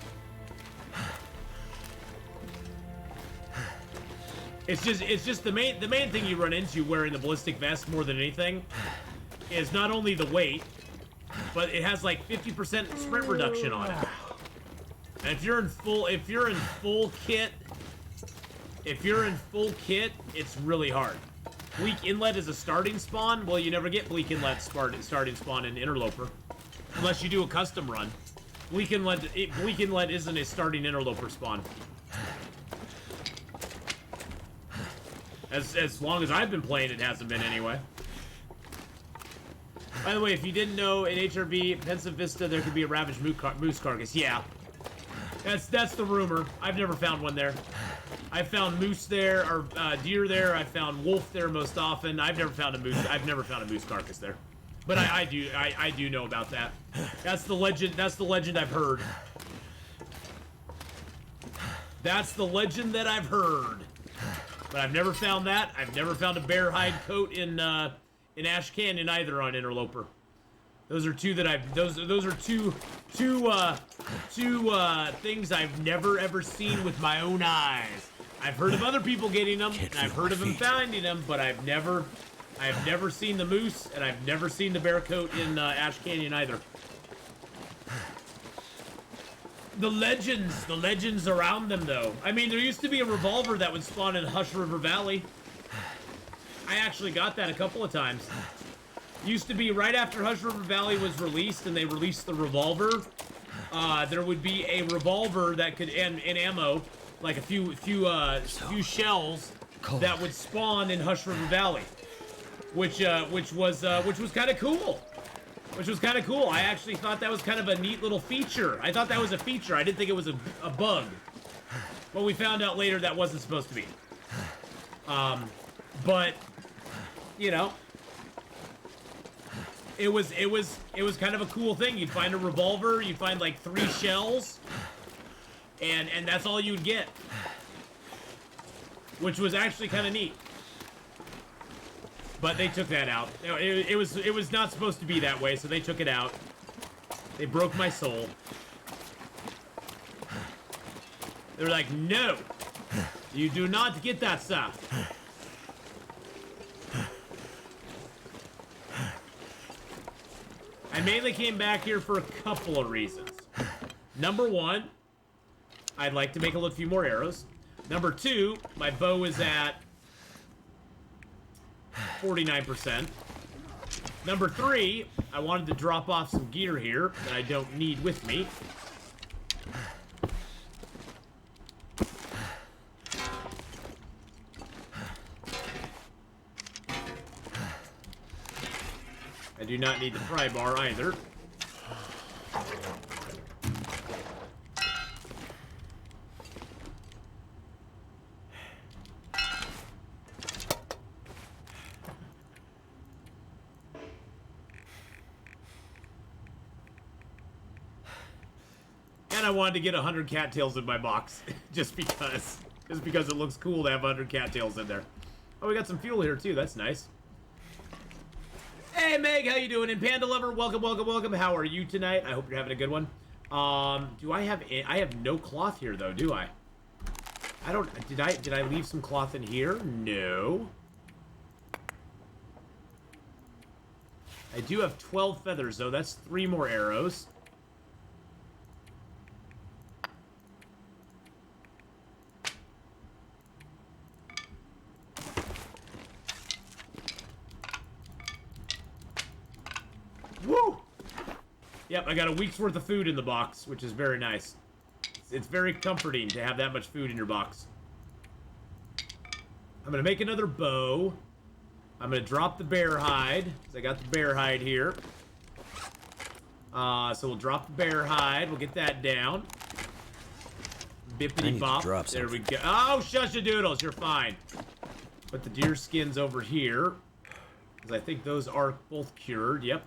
It's just the main thing you run into wearing the ballistic vest more than anything is not only the weight, but it has like 50% sprint reduction on it. And if you're in full kit, it's really hard. Bleak Inlet is a starting spawn. Well, you never get Bleak Inlet starting spawn in Interloper, unless you do a custom run. Bleak Inlet isn't a starting Interloper spawn. As long as I've been playing, it hasn't been anyway. By the way, if you didn't know, in HRV, Pensive Vista, there could be a ravaged moose carcass. Yeah. That's the rumor. I've never found one there. I've found moose there, or deer there. I've found wolf there most often. I've never found a moose carcass there. But I do know about that. That's the legend I've heard. That's the legend that I've heard. But I've never found that. I've never found a bear hide coat in Ash Canyon either on Interloper. Those are two that those are two things I've never ever seen with my own eyes. I've heard of other people getting them, and I've heard of them finding them, but I've never seen the moose, and I've never seen the bear coat in Ash Canyon either. The legends around them, though. I mean, there used to be a revolver that would spawn in Hush River Valley. I actually got that a couple of times. Used to be right after Hush River Valley was released, and they released the revolver. There would be a revolver that could, and ammo, like a few shells that would spawn in Hush River Valley, which was kind of cool. I actually thought that was kind of a neat little feature. I thought that was a feature. I didn't think it was a bug. But we found out later that wasn't supposed to be. But you know, it was kind of a cool thing. You'd find a revolver, you'd find like 3 shells, and that's all you'd get, which was actually kind of neat. But they took that out. It was not supposed to be that way, so they took it out. They broke my soul. They're like, no, you do not get that stuff. I mainly came back here for a couple of reasons. Number one, I'd like to make a few more arrows. Number two, my bow is at 49%. Number three, I wanted to drop off some gear here that I don't need with me. I do not need the pry bar either. And I wanted to get 100 cattails in my box, just because it looks cool to have 100 cattails in there. Oh, we got some fuel here too. That's nice. Hey Meg, how you doing? And Panda Lover, welcome, welcome, welcome. How are you tonight? I hope you're having a good one. Do I have no cloth here though, do I? I don't. Did I leave some cloth in here? No. I do have 12 feathers though. That's 3 more arrows. Woo! Yep, I got a week's worth of food in the box, which is very nice. It's very comforting to have that much food in your box. I'm gonna make another bow. I'm gonna drop the bear hide, because I got the bear hide here. So we'll drop the bear hide. We'll get that down. Bippity bop. There we go. Oh, shush doodles, you're fine. Put the deer skins over here, because I think those are both cured. Yep.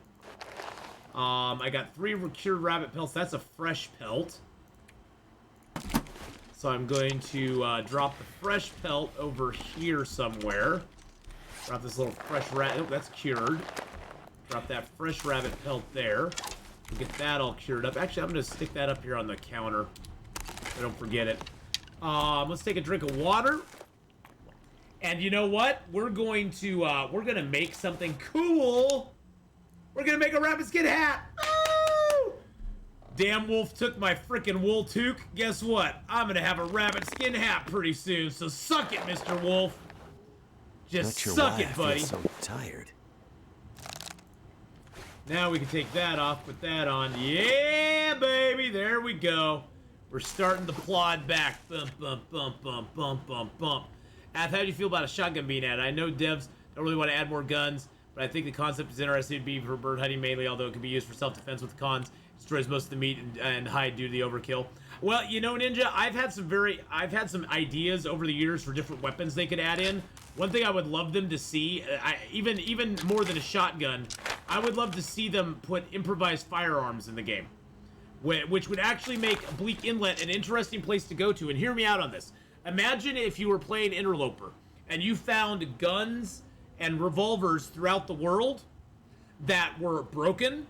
I got 3 cured rabbit pelts. That's a fresh pelt. So I'm going to drop the fresh pelt over here somewhere. Drop this little fresh rabbit. Oh, that's cured. Drop that fresh rabbit pelt there. We'll get that all cured up. Actually, I'm going to stick that up here on the counter, so I don't forget it. Let's take a drink of water. And you know what? We're going to make something cool. We're gonna make a rabbit skin hat! Woo! Damn wolf took my frickin' wool toque. Guess what? I'm gonna have a rabbit skin hat pretty soon, so suck it, Mr. Wolf. Just suck it, buddy. I'm so tired. Now we can take that off, put that on. Yeah, baby, there we go. We're starting to plod back. Bump, bump, bump, bump, bump, bump, bump. Ath, how do you feel about a shotgun being added? I know devs don't really want to add more guns, but I think the concept is interesting to be for bird hunting mainly, although it can be used for self-defense with cons. It destroys most of the meat and hide due to the overkill. Well, you know, Ninja, I've had some ideas over the years for different weapons they could add in. One thing I would love them to see, even more than a shotgun, I would love to see them put improvised firearms in the game, which would actually make Bleak Inlet an interesting place to go to. And hear me out on this. Imagine if you were playing Interloper and you found guns and revolvers throughout the world that were broken.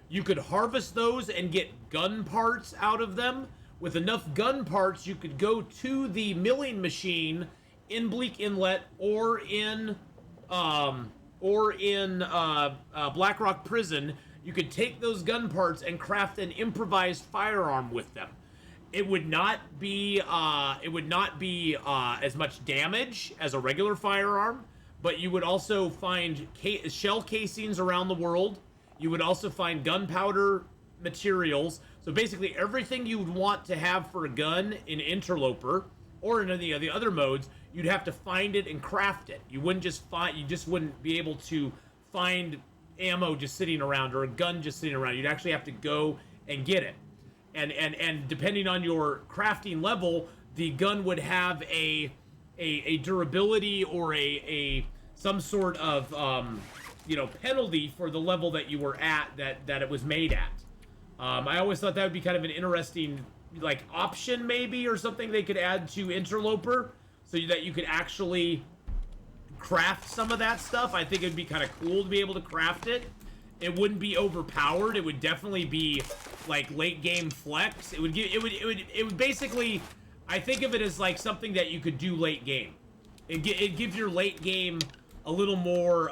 You could harvest those and get gun parts out of them. With enough gun parts, you could go to the milling machine in Bleak Inlet or in Blackrock Prison. You could take those gun parts and craft an improvised firearm with them. It would not be as much damage as a regular firearm. But you would also find shell casings around the world. You would also find gunpowder materials. So basically everything you would want to have for a gun in Interloper or in any of the other modes, you'd have to find it and craft it. You just wouldn't be able to find ammo just sitting around or a gun just sitting around. You'd actually have to go and get it. And depending on your crafting level, the gun would have a durability or some sort of penalty for the level that you were at that it was made at. I always thought that would be kind of an interesting option maybe or something they could add to Interloper so that you could actually craft some of that stuff. I think it'd be kind of cool to be able to craft it. It wouldn't be overpowered. It would definitely be like late game flex. It would basically, I think of it as like something that you could do late game. It gives your late game a little more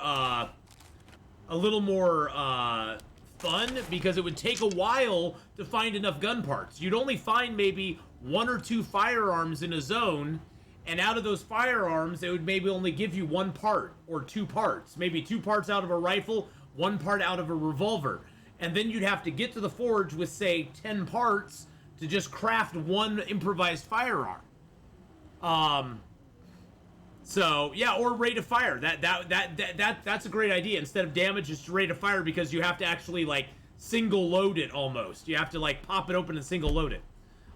fun because it would take a while to find enough gun parts. You'd only find maybe 1 or 2 firearms in a zone, and out of those firearms, it would maybe only give you 1 part or 2 parts. Maybe 2 parts out of a rifle, 1 part out of a revolver. And then you'd have to get to the forge with, say, 10 parts to just craft 1 improvised firearm. So yeah, or rate of fire. That's a great idea. Instead of damage, it's rate of fire because you have to actually like single load it almost. You have to like pop it open and single load it.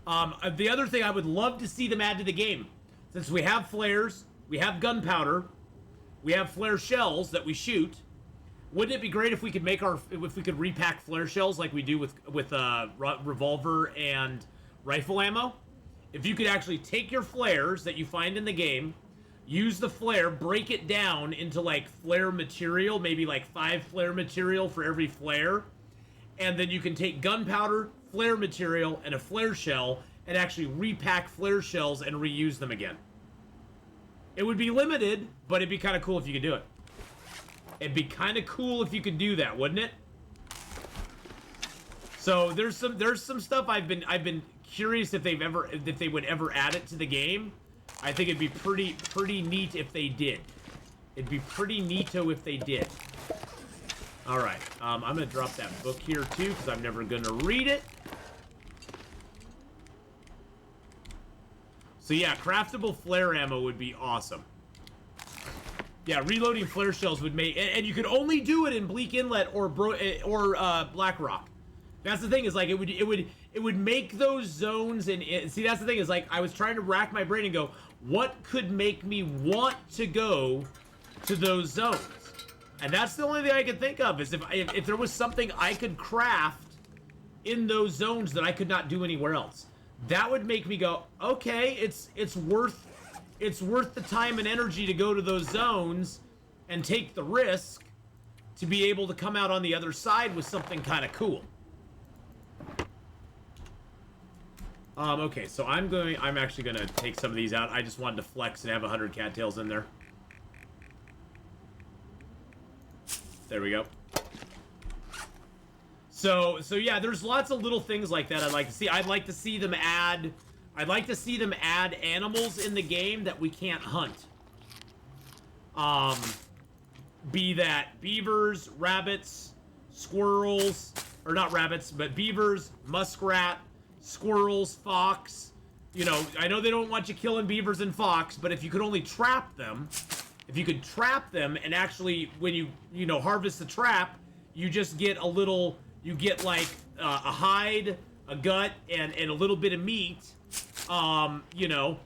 The other thing I would love to see them add to the game, since we have flares, we have gunpowder, we have flare shells that we shoot. Wouldn't it be great if we could repack flare shells like we do with revolver and rifle ammo? If you could actually take your flares that you find in the game, use the flare, break it down into like flare material, maybe like 5 flare material for every flare, and then you can take gunpowder, flare material, and a flare shell, and actually repack flare shells and reuse them again. It would be limited, but it'd be kind of cool if you could do it. It'd be kind of cool if you could do that, wouldn't it? So there's some stuff I've been curious if they would ever add it to the game. I think it'd be pretty neat if they did. It'd be pretty neato if they did. All right, I'm gonna drop that book here too because I'm never gonna read it. So yeah, craftable flare ammo would be awesome. Yeah, reloading flare shells would make, and you could only do it in Bleak Inlet or Black Rock. That's the thing, is like it would make those zones, and see, that's the thing, is like I was trying to rack my brain and go, what could make me want to go to those zones? And that's the only thing I could think of, is if there was something I could craft in those zones that I could not do anywhere else. That would make me go, okay, it's worth the time and energy to go to those zones and take the risk to be able to come out on the other side with something kind of cool. Okay, so I'm actually gonna take some of these out. I just wanted to flex and have 100 cattails in there. There we go. So yeah, there's lots of little things like that I'd like to see. I'd like to see them add animals in the game that we can't hunt. Be that beavers, rabbits, squirrels, or not rabbits, but beavers, muskrat, squirrels, fox. You know, I know they don't want you killing beavers and fox, but if you could only trap them, if you could trap them and actually, when you know, harvest the trap, you just get a little, you get like a hide, a gut, and a little bit of meat. You know,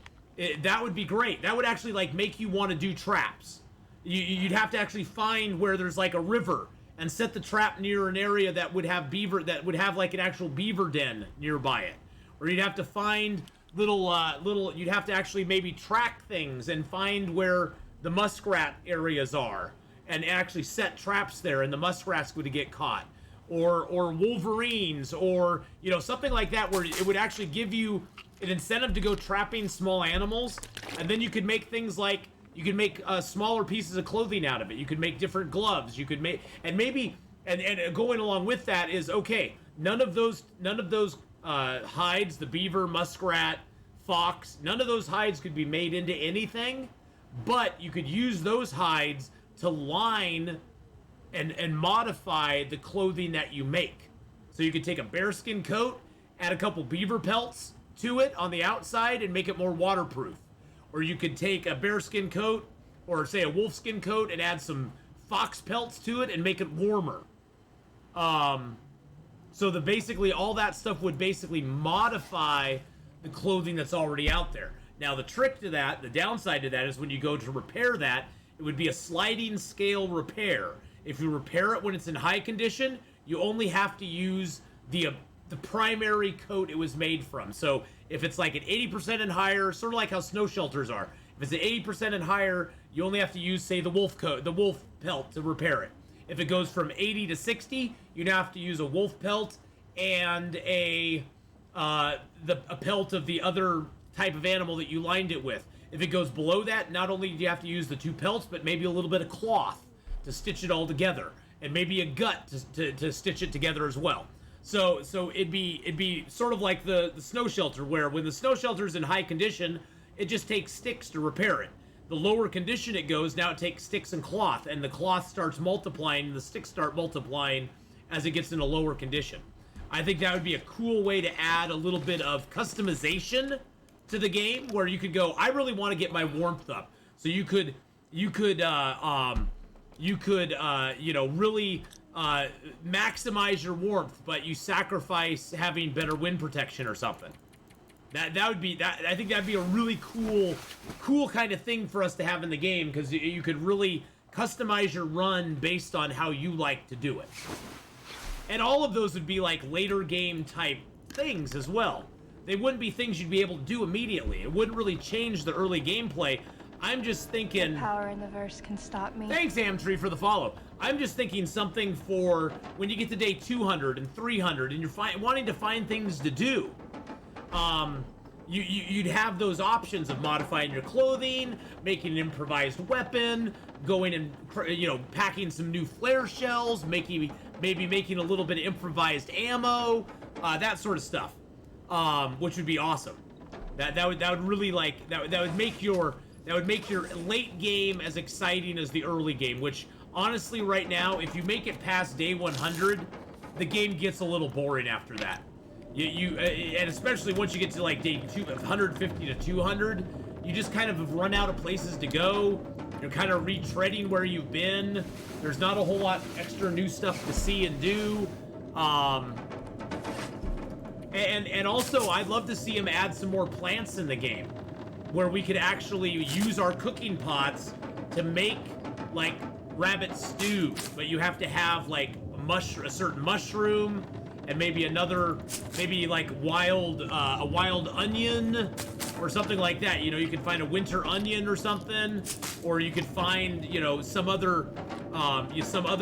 that would be great. That would actually like make you want to do traps. You'd have to actually find where there's like a river and set the trap near an area that would have beaver, that would have like an actual beaver den nearby it. Or you'd have to find you'd have to actually maybe track things and find where the muskrat areas are and actually set traps there, and the muskrats would get caught. Or wolverines, or, you know, something like that, where it would actually give you an incentive to go trapping small animals, and then you could make things like, you could make smaller pieces of clothing out of it. You could make different gloves. You could make, and maybe, and going along with that is, okay, none of those hides, the beaver, muskrat, fox, none of those hides could be made into anything, but you could use those hides to line and modify the clothing that you make. So you could take a bearskin coat, add a couple beaver pelts to it on the outside and make it more waterproof. Or you could take a bearskin coat, or say a wolfskin coat, and add some fox pelts to it and make it warmer. So basically all that stuff would basically modify the clothing that's already out there. Now the trick to that, the downside to that, is when you go to repair that, it would be a sliding scale repair. If you repair it when it's in high condition, you only have to use the primary coat it was made from. So if it's like an 80% and higher, sort of like how snow shelters are. If it's an 80% and higher, you only have to use, say, the wolf pelt to repair it. If it goes from 80 to 60, you'd have to use a wolf pelt and a pelt of the other type of animal that you lined it with. If it goes below that, not only do you have to use the 2 pelts, but maybe a little bit of cloth to stitch it all together. and maybe a gut to stitch it together as well. So it'd be sort of like the snow shelter, where when the snow shelter's in high condition, it just takes sticks to repair it. The lower condition it goes, now it takes sticks and cloth, and the cloth starts multiplying, and the sticks start multiplying as it gets in a lower condition. I think that would be a cool way to add a little bit of customization to the game, where you could go, I really want to get my warmth up. So you could really maximize your warmth, but you sacrifice having better wind protection or something. That would be that. I think that'd be a really cool kind of thing for us to have in the game, because you could really customize your run based on how you like to do it. And all of those would be like later game type things as well. They wouldn't be things you'd be able to do immediately. It wouldn't really change the early gameplay. I'm just thinking... The power in the verse can stop me. Thanks, Amtree, for the follow. I'm just thinking something for when you get to day 200 and 300 and you're wanting to find things to do. You'd have those options of modifying your clothing, making an improvised weapon, going and, packing some new flare shells, maybe making a little bit of improvised ammo, that sort of stuff, which would be awesome. That would really that would make your late game as exciting as the early game. Which honestly, right now, if you make it past day 100, the game gets a little boring after that. And especially once you get to like day 150 to 200, you just kind of have run out of places to go. You're kind of retreading where you've been. There's not a whole lot extra new stuff to see and do. And also, I'd love to see him add some more plants in the game, where we could actually use our cooking pots to make like rabbit stew, but you have to have like a certain mushroom, and maybe like a wild onion or something like that. You could find a winter onion or something, or you could find, some other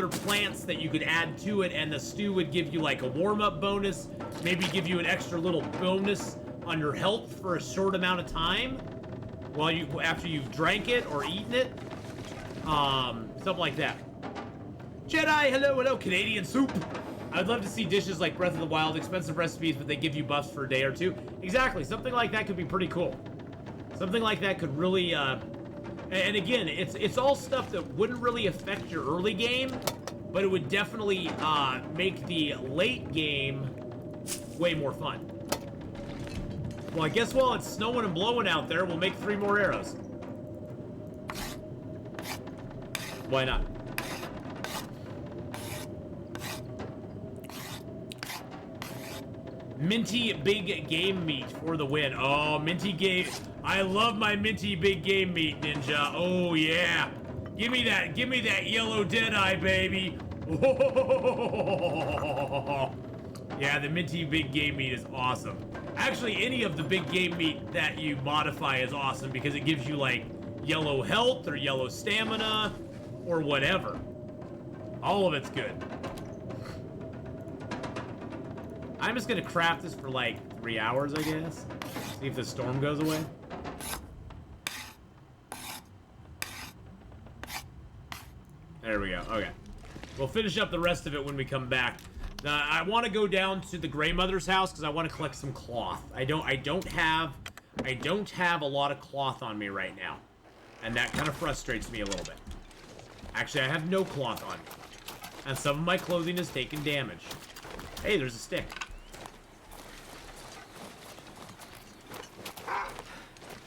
plants that you could add to it, and the stew would give you like a warm-up bonus, maybe give you an extra little bonus on your health for a short amount of time after you've drank it or eaten it. Something like that. Jedi, hello, Canadian soup. I'd love to see dishes like Breath of the Wild, expensive recipes, but they give you buffs for a day or two. Exactly, something like that could be pretty cool. Something like that could really, and again, it's all stuff that wouldn't really affect your early game, but it would definitely make the late game way more fun. Well, I guess while it's snowing and blowing out there, we'll make 3 more arrows. Why not? Minty big game meat for the win. Oh, minty game. I love my minty big game meat, Ninja. Oh, yeah. Give me that yellow Deadeye, baby. Oh. Yeah, the minty big game meat is awesome. Actually, any of the big game meat that you modify is awesome, because it gives you, like, yellow health or yellow stamina or whatever. All of it's good. I'm just gonna craft this for like 3 hours, I guess. See if the storm goes away. There we go. Okay. We'll finish up the rest of it when we come back. I want to go down to the Grey Mother's house because I want to collect some cloth. I don't have a lot of cloth on me right now, and that kind of frustrates me a little bit. Actually, I have no cloth on me, and some of my clothing has taken damage. Hey, there's a stick.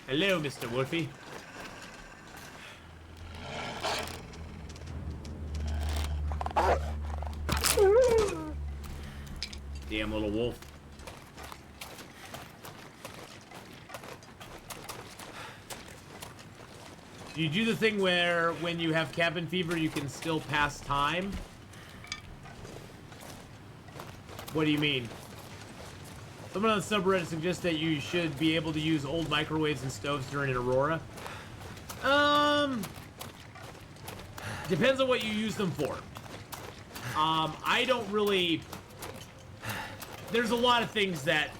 Hello, Mr. Wolfie. Damn little wolf. Do you do the thing where when you have cabin fever you can still pass time? What do you mean? Someone on the subreddit suggests that you should be able to use old microwaves and stoves during an aurora. Depends on what you use them for. I don't really... There's a lot of things that...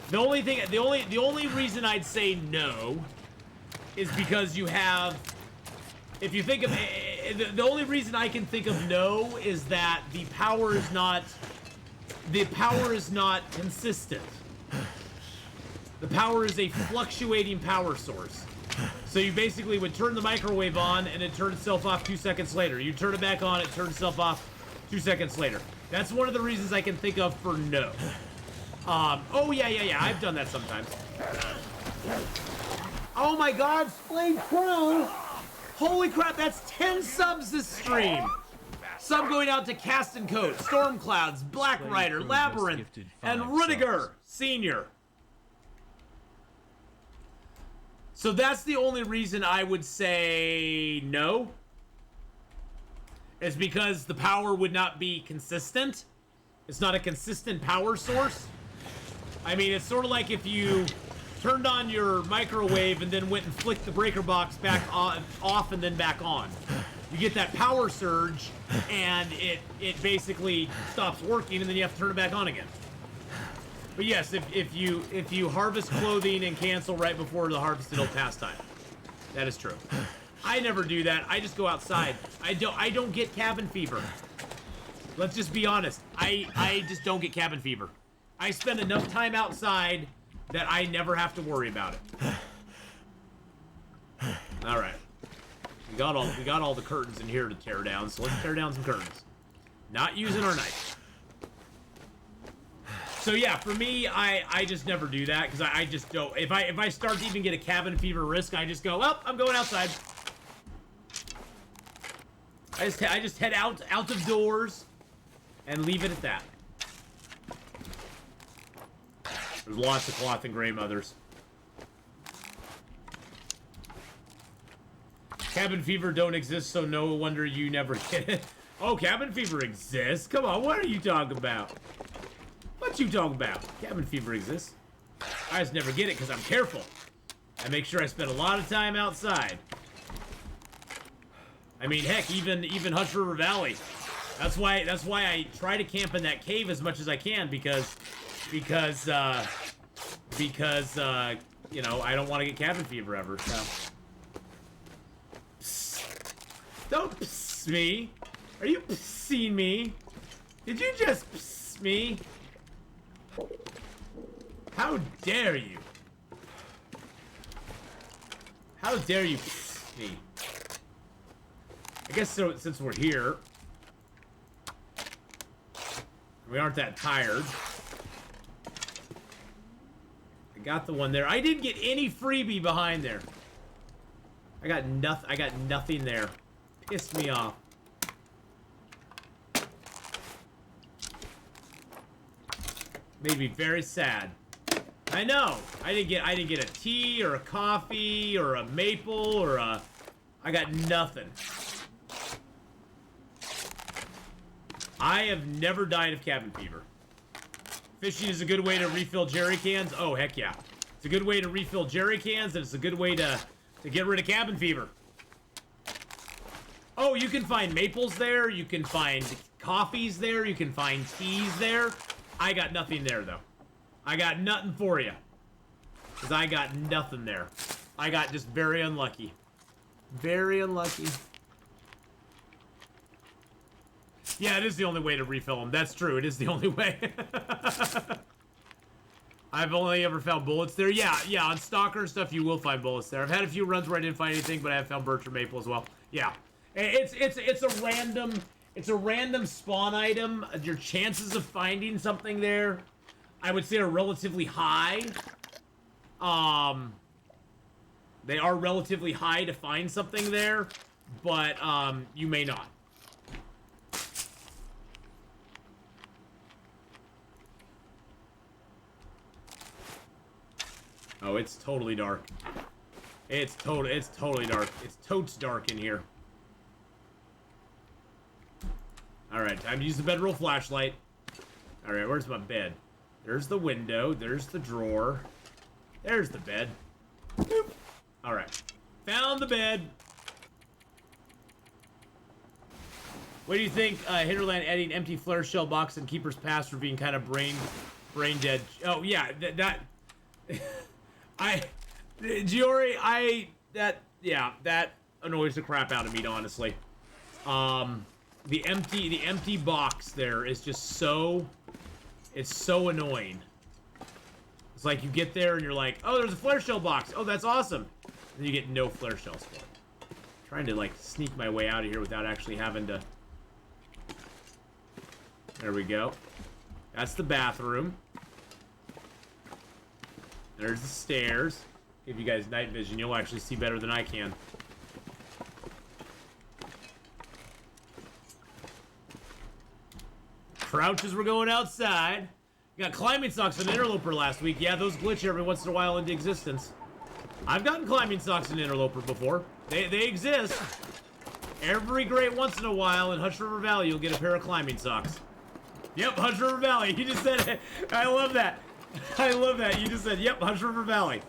The only reason I'd say no is because you have... If you think of... the only reason I can think of no is that the power is not consistent. The power is a fluctuating power source. So you basically would turn the microwave on and it turned itself off 2 seconds later. You turn it back on, it turns itself off 2 seconds later. That's one of the reasons I can think of for no. Oh yeah, I've done that sometimes. Oh my God, Splade Pro! Holy crap, that's 10 subs this stream! Sub going out to Cast and Coat, Storm Clouds, Black Rider, Labyrinth, and Rudiger Senior. So that's the only reason I would say no. Is because the power would not be consistent. It's not a consistent power source. I mean, it's sort of like if you turned on your microwave and then went and flicked the breaker box back off and then back on. You get that power surge, and it basically stops working, and then you have to turn it back on again. But yes, if you harvest clothing and cancel right before the harvest, it'll pass time. That is true. I never do that. I just go outside. I don't get cabin fever. Let's just be honest. I just don't get cabin fever. I spend enough time outside that I never have to worry about it. All right. We got all the curtains in here to tear down, so let's tear down some curtains. Not using our knife. So yeah, for me, I just never do that because I just don't. If I start to even get a cabin fever risk, I just go, well, I'm going outside. I just head out of doors and leave it at that. There's lots of cloth and gray mothers. Cabin fever don't exist, so no wonder you never get it. Oh, cabin fever exists? Come on, what are you talking about? What you talking about? Cabin fever exists. I just never get it because I'm careful. I make sure I spend a lot of time outside. I mean, heck, even Hutch River Valley. That's why I try to camp in that cave as much as I can because you know, I don't want to get cabin fever ever. So. Psst. Don't psst me. Are you pssing me? Did you just psst me? How dare you? How dare you psst me? I guess so, since we're here, we aren't that tired. I got the one there. I didn't get any freebie behind there. I got nothing there. Pissed me off. Made me very sad. I know. I didn't get a tea or a coffee or a maple or a. I got nothing. I have never died of cabin fever. Fishing is a good way to refill jerry cans. Oh, heck yeah. It's a good way to refill jerry cans, and it's a good way to get rid of cabin fever. Oh, you can find maples there. You can find coffees there. You can find teas there. I got nothing there, though. I got nothing for you. Because I got nothing there. I got just very unlucky. Very unlucky. Yeah, it is the only way to refill them. That's true. It is the only way. I've only ever found bullets there. Yeah, on Stalker stuff, you will find bullets there. I've had a few runs where I didn't find anything, but I have found birch or maple as well. Yeah. It's a random spawn item. Your chances of finding something there, I would say, are relatively high. They are relatively high to find something there, but you may not. Oh, it's totally dark. It's totally dark. It's totes dark in here. Alright, time to use the bedroll flashlight. Alright, where's my bed? There's the window. There's the drawer. There's the bed. Boop. Alright. Found the bed. What do you think, Hinterland adding empty flare shell box and Keeper's Pass for being kind of brain dead? Oh, yeah, that Giori, that annoys the crap out of me, honestly. The empty box there is just so, it's so annoying. It's like you get there and you're like, oh, there's a flare shell box. Oh, that's awesome. And you get no flare shells for it. Trying to like sneak my way out of here without actually having to. There we go. That's the bathroom. There's the stairs. Give you guys night vision. You'll actually see better than I can. Crouch as we're going outside. Got climbing socks on Interloper last week. Yeah, those glitch every once in a while into existence. I've gotten climbing socks in Interloper before. They exist. Every great once in a while in Hush River Valley, you'll get a pair of climbing socks. Yep, Hush River Valley. You just said it. I love that. I love that. You just said, yep, Hush River Valley.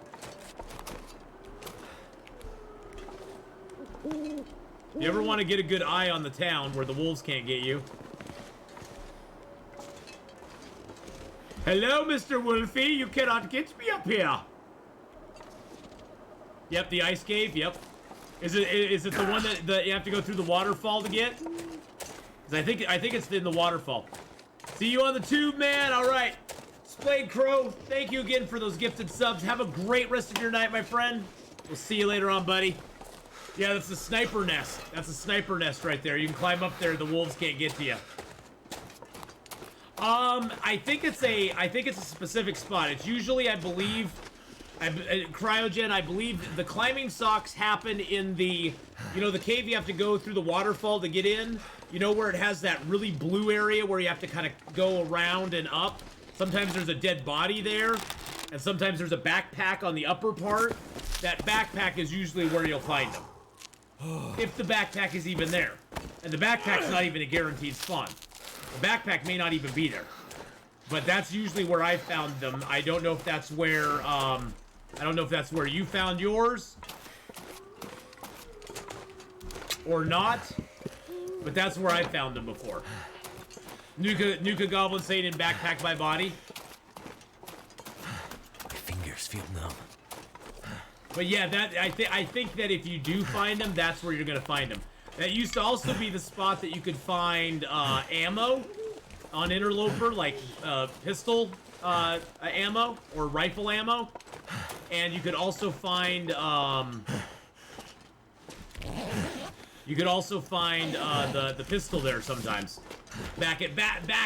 You ever want to get a good eye on the town where the wolves can't get you? Hello, Mr. Wolfie. You cannot get me up here. Yep, the ice cave. Yep. Is it the one that you have to go through the waterfall to get? 'Cause I think it's in the waterfall. See you on the tube, man. All right. Splayed Crow, thank you again for those gifted subs. Have a great rest of your night, my friend. We'll see you later on, buddy. Yeah, that's the sniper nest. That's a sniper nest right there. You can climb up there. The wolves can't get to you. I think it's a specific spot. It's usually, I believe, Cryogen, I believe the climbing socks happen in the, you know, the cave you have to go through the waterfall to get in. You know, where it has that really blue area where you have to kind of go around and up. Sometimes there's a dead body there, and sometimes there's a backpack on the upper part. That backpack is usually where you'll find them. If the backpack is even there. And the backpack's not even a guaranteed spawn. The backpack may not even be there. But that's usually where I found them. I don't know if that's where, you found yours. Or not. But that's where I found them before. Nuka Goblin saying in backpack my body. My fingers feel numb. But yeah, I think that if you do find them, that's where you're gonna find them. That used to also be the spot that you could find ammo on Interloper, like pistol ammo or rifle ammo, and you could also find the pistol there sometimes. Back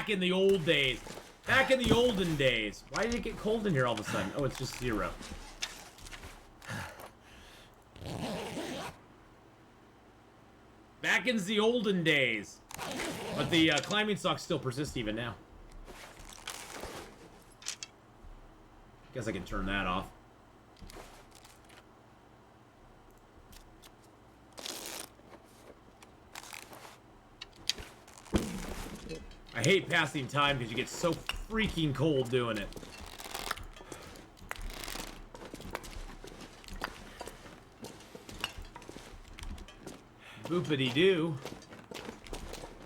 in the old days. Back in the olden days. Why did it get cold in here all of a sudden? Oh, it's just 0. Back in the olden days. But the climbing socks still persist even now. Guess I can turn that off. I hate passing time because you get so freaking cold doing it. Boopity-doo.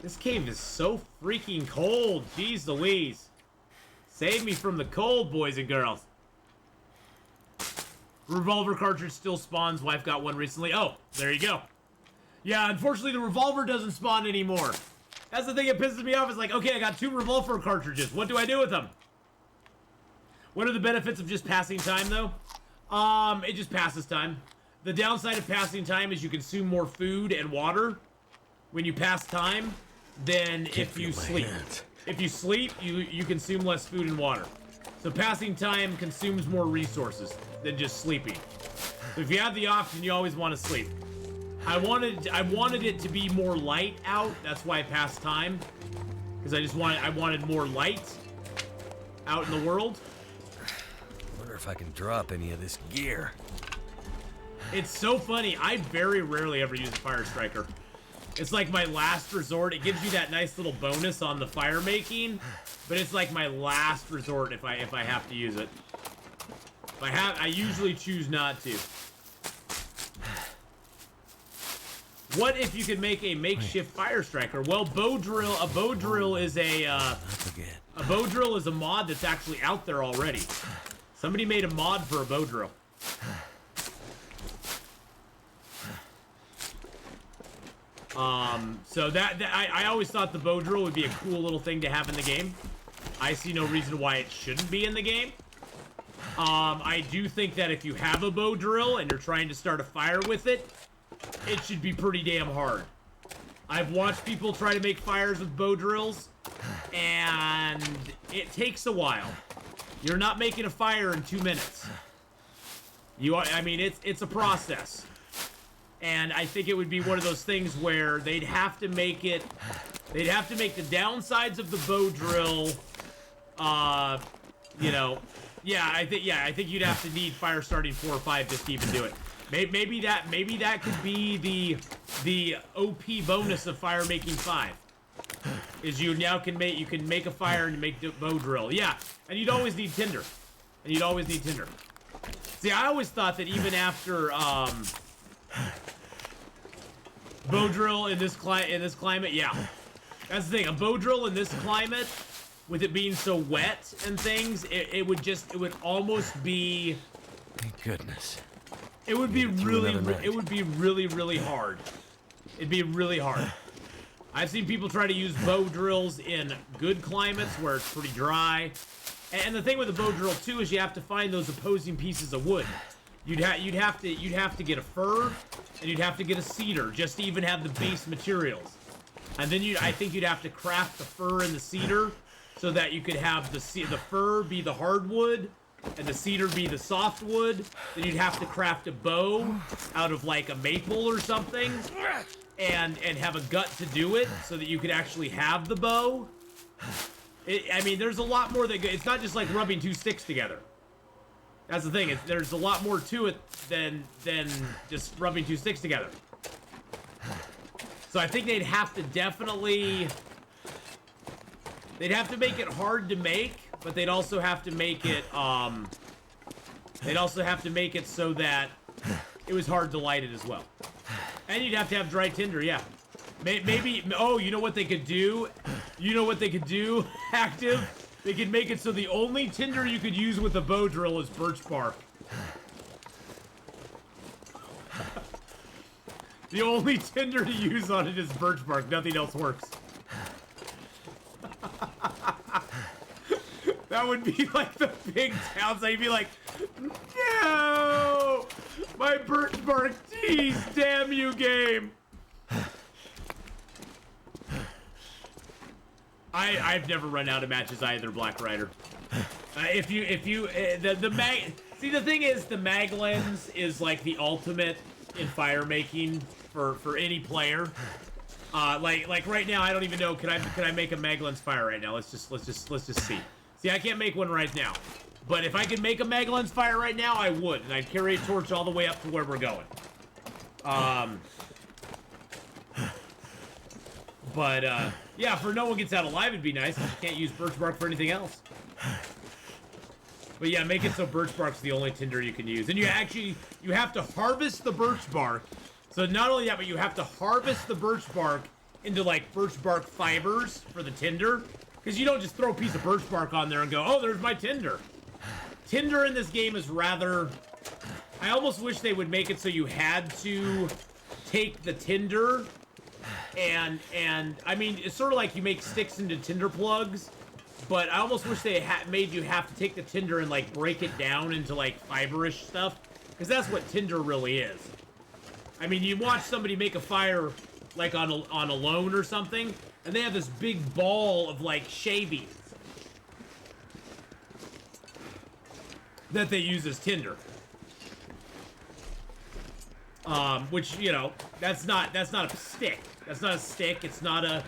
This cave is so freaking cold. Jeez Louise. Save me from the cold, boys and girls. Revolver cartridge still spawns. Wife got one recently. Oh, there you go. Yeah, unfortunately, the revolver doesn't spawn anymore. That's the thing that pisses me off. It's like, okay, I got 2 revolver cartridges. What do I do with them? What are the benefits of just passing time, though? It just passes time. The downside of passing time is you consume more food and water when you pass time than if you sleep. If you sleep, you consume less food and water. So passing time consumes more resources than just sleeping. So if you have the option, you always want to sleep. I wanted it to be more light out. That's why I passed time, because I wanted more light out in the world. Wonder if I can drop any of this gear. It's so funny. I very rarely ever use a fire striker. It's like my last resort. It gives you that nice little bonus on the fire making, but it's like my last resort if I have to use it. I usually choose not to. What if you could make a makeshift fire striker? Well, a bow drill is a mod that's actually out there already. Somebody made a mod for a bow drill. So I always thought the bow drill would be a cool little thing to have in the game. I see no reason why it shouldn't be in the game. I do think that if you have a bow drill and you're trying to start a fire with it, it should be pretty damn hard. I've watched people try to make fires with bow drills, and it takes a while. You're not making a fire in 2 minutes. I mean, it's a process. And I think it would be one of those things where they'd have to make the downsides of the bow drill, you know, I think you'd have to need fire starting 4 or 5 just to even do it. Maybe that could be the OP bonus of fire making 5. Is you now can make a fire and make the bow drill. Yeah, and you'd always need tinder. See, I always thought that even after bow drill in this climate, yeah. That's the thing, a bow drill in this climate, with it being so wet and things, it would almost be... Thank goodness. It would be really hard. It'd be really hard. I've seen people try to use bow drills in good climates where it's pretty dry. And the thing with the bow drill too is you have to find those opposing pieces of wood. You'd have to get a fir, and you'd have to get a cedar just to even have the base materials. And then I think you'd have to craft the fir and the cedar so that you could have the fir be the hardwood and the cedar be the softwood. Then you'd have to craft a bow out of like a maple or something, and have a gut to do it so that you could actually have the bow. I mean, there's a lot more that it's not just like rubbing 2 sticks together. That's the thing. There's a lot more to it than just rubbing 2 sticks together. So I think they'd have to make it hard to make, but they'd also have to make it so that it was hard to light it as well. And you'd have to have dry tinder, yeah. Maybe, oh, you know what they could do? Active? They could make it so the only tinder you could use with a bow drill is birch bark. The only tinder to use on it is birch bark. Nothing else works. That would be like the big downside. You'd be like, no! My birch bark tees, damn you, game! I've never run out of matches either, Black Rider. The thing is, the mag lens is like the ultimate in fire making for any player. Like right now, I don't even know. Can I make a mag lens fire right now? Let's just see. See, I can't make one right now, but if I could make a mag lens fire right now, I would, and I'd carry a torch all the way up to where we're going. Yeah, for no one gets out alive, it'd be nice. You can't use birch bark for anything else. But yeah, make it so birch bark's the only tinder you can use. And you have to harvest the birch bark. So not only that, but you have to harvest the birch bark into like birch bark fibers for the tinder. Because you don't just throw a piece of birch bark on there and go, oh, there's my tinder. Tinder in this game is rather... I almost wish they would make it so you had to take the tinder and I mean, it's sort of like you make sticks into tinder plugs, but I almost wish they made you have to take the tinder and like break it down into like fiberish stuff, because that's what tinder really is. I mean, you watch somebody make a fire like on a loan or something, and they have this big ball of like shavings that they use as tinder. Which, you know, that's not a stick. That's not a stick. It's not a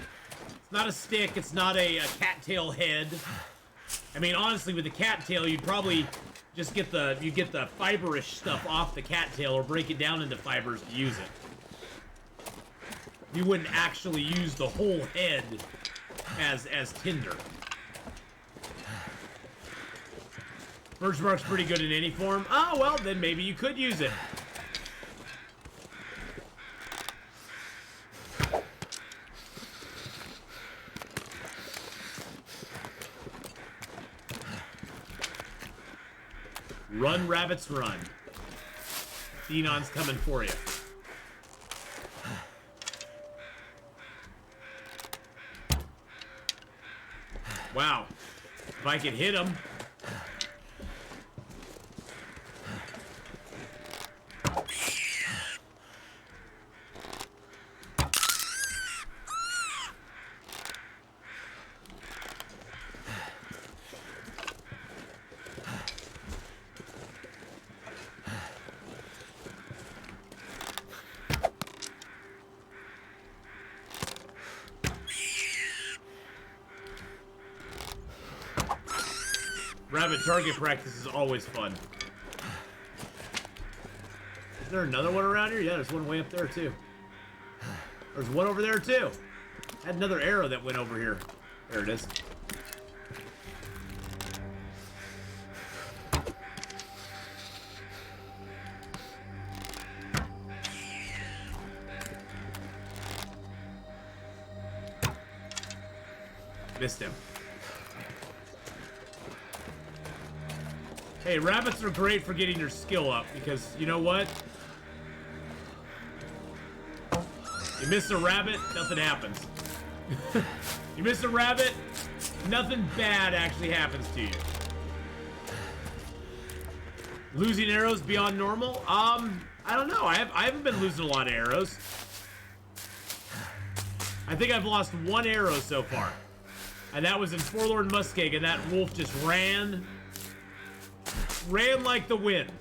stick. It's not a cattail head. I mean, honestly, with the cattail, you'd probably just get the fiberish stuff off the cattail or break it down into fibers to use it. You wouldn't actually use the whole head as tinder. Birch bark's pretty good in any form. Oh, well, then maybe you could use it. Run, rabbits, run. Atheenon's coming for you. Wow. If I could hit him. Rabbit target practice is always fun. Is there another one around here? Yeah, there's one way up there too. There's one over there too. I had another arrow that went over here. There it is. Missed him. Hey, rabbits are great for getting your skill up because you know what? You miss a rabbit, nothing happens. You miss a rabbit, nothing bad actually happens to you. Losing arrows beyond normal? I don't know. I haven't been losing a lot of arrows. I think I've lost one arrow so far. And that was in Forlorn, Muskeg, and that wolf just ran like the wind.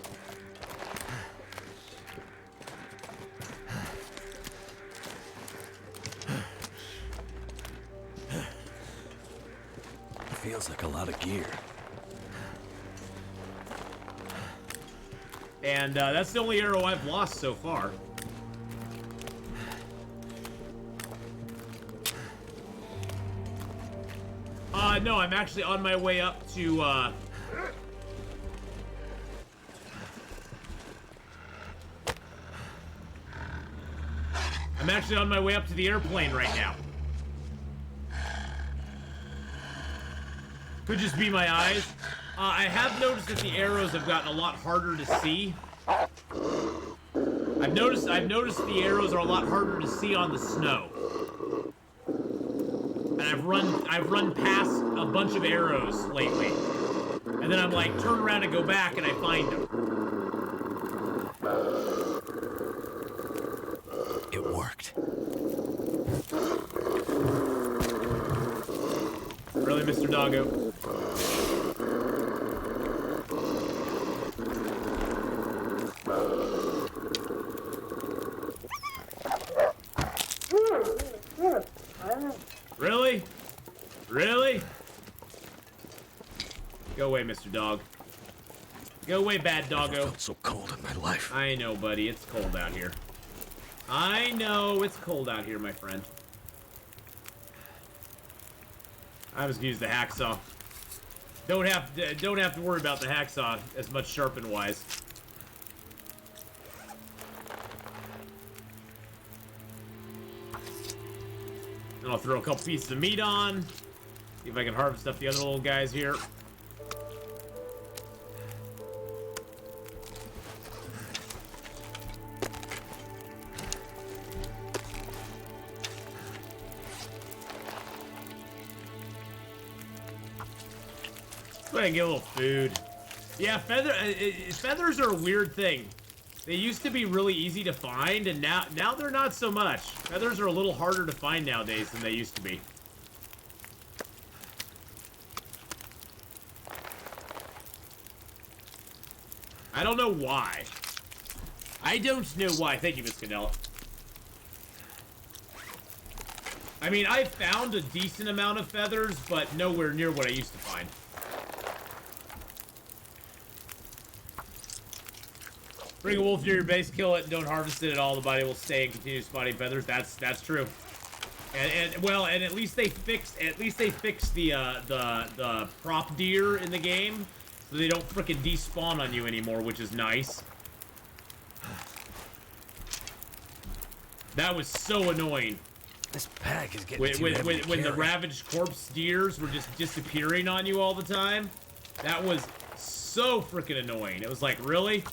Feels like a lot of gear. And that's the only arrow I've lost so far. No, I'm actually on my way up to, I'm actually on my way up to the airplane right now. Could just be my eyes. I have noticed that the arrows have gotten a lot harder to see. I've noticed the arrows are a lot harder to see on the snow. And I've run past a bunch of arrows lately. And then I'm like, turn around and go back and I find them. It worked. Really, Mr. Doggo? Really? Really? Go away, Mr. Dog. Go away, bad doggo. Never felt so cold in my life. I know, buddy. It's cold out here. I know it's cold out here, my friend. I was gonna use the hacksaw. Don't have to worry about the hacksaw as much sharpen wise. And I'll throw a couple pieces of meat on. See if I can harvest up the other little guys here. Go ahead and get a little food. Yeah, feathers are a weird thing. They used to be really easy to find, and now they're not so much. Feathers are a little harder to find nowadays than they used to be. I don't know why. I don't know why. Thank you, Miss Canella. I mean, I found a decent amount of feathers, but nowhere near what I used to find. Bring a wolf near your base, kill it, and don't harvest it at all. The body will stay and continue spotting feathers. That's true. And at least they fixed the prop deer in the game, so they don't frickin' despawn on you anymore, which is nice. That was so annoying. This pack is getting too heavy to when the carry. ravaged corpse deers were just disappearing on you all the time. That was so frickin' annoying. It was like, really?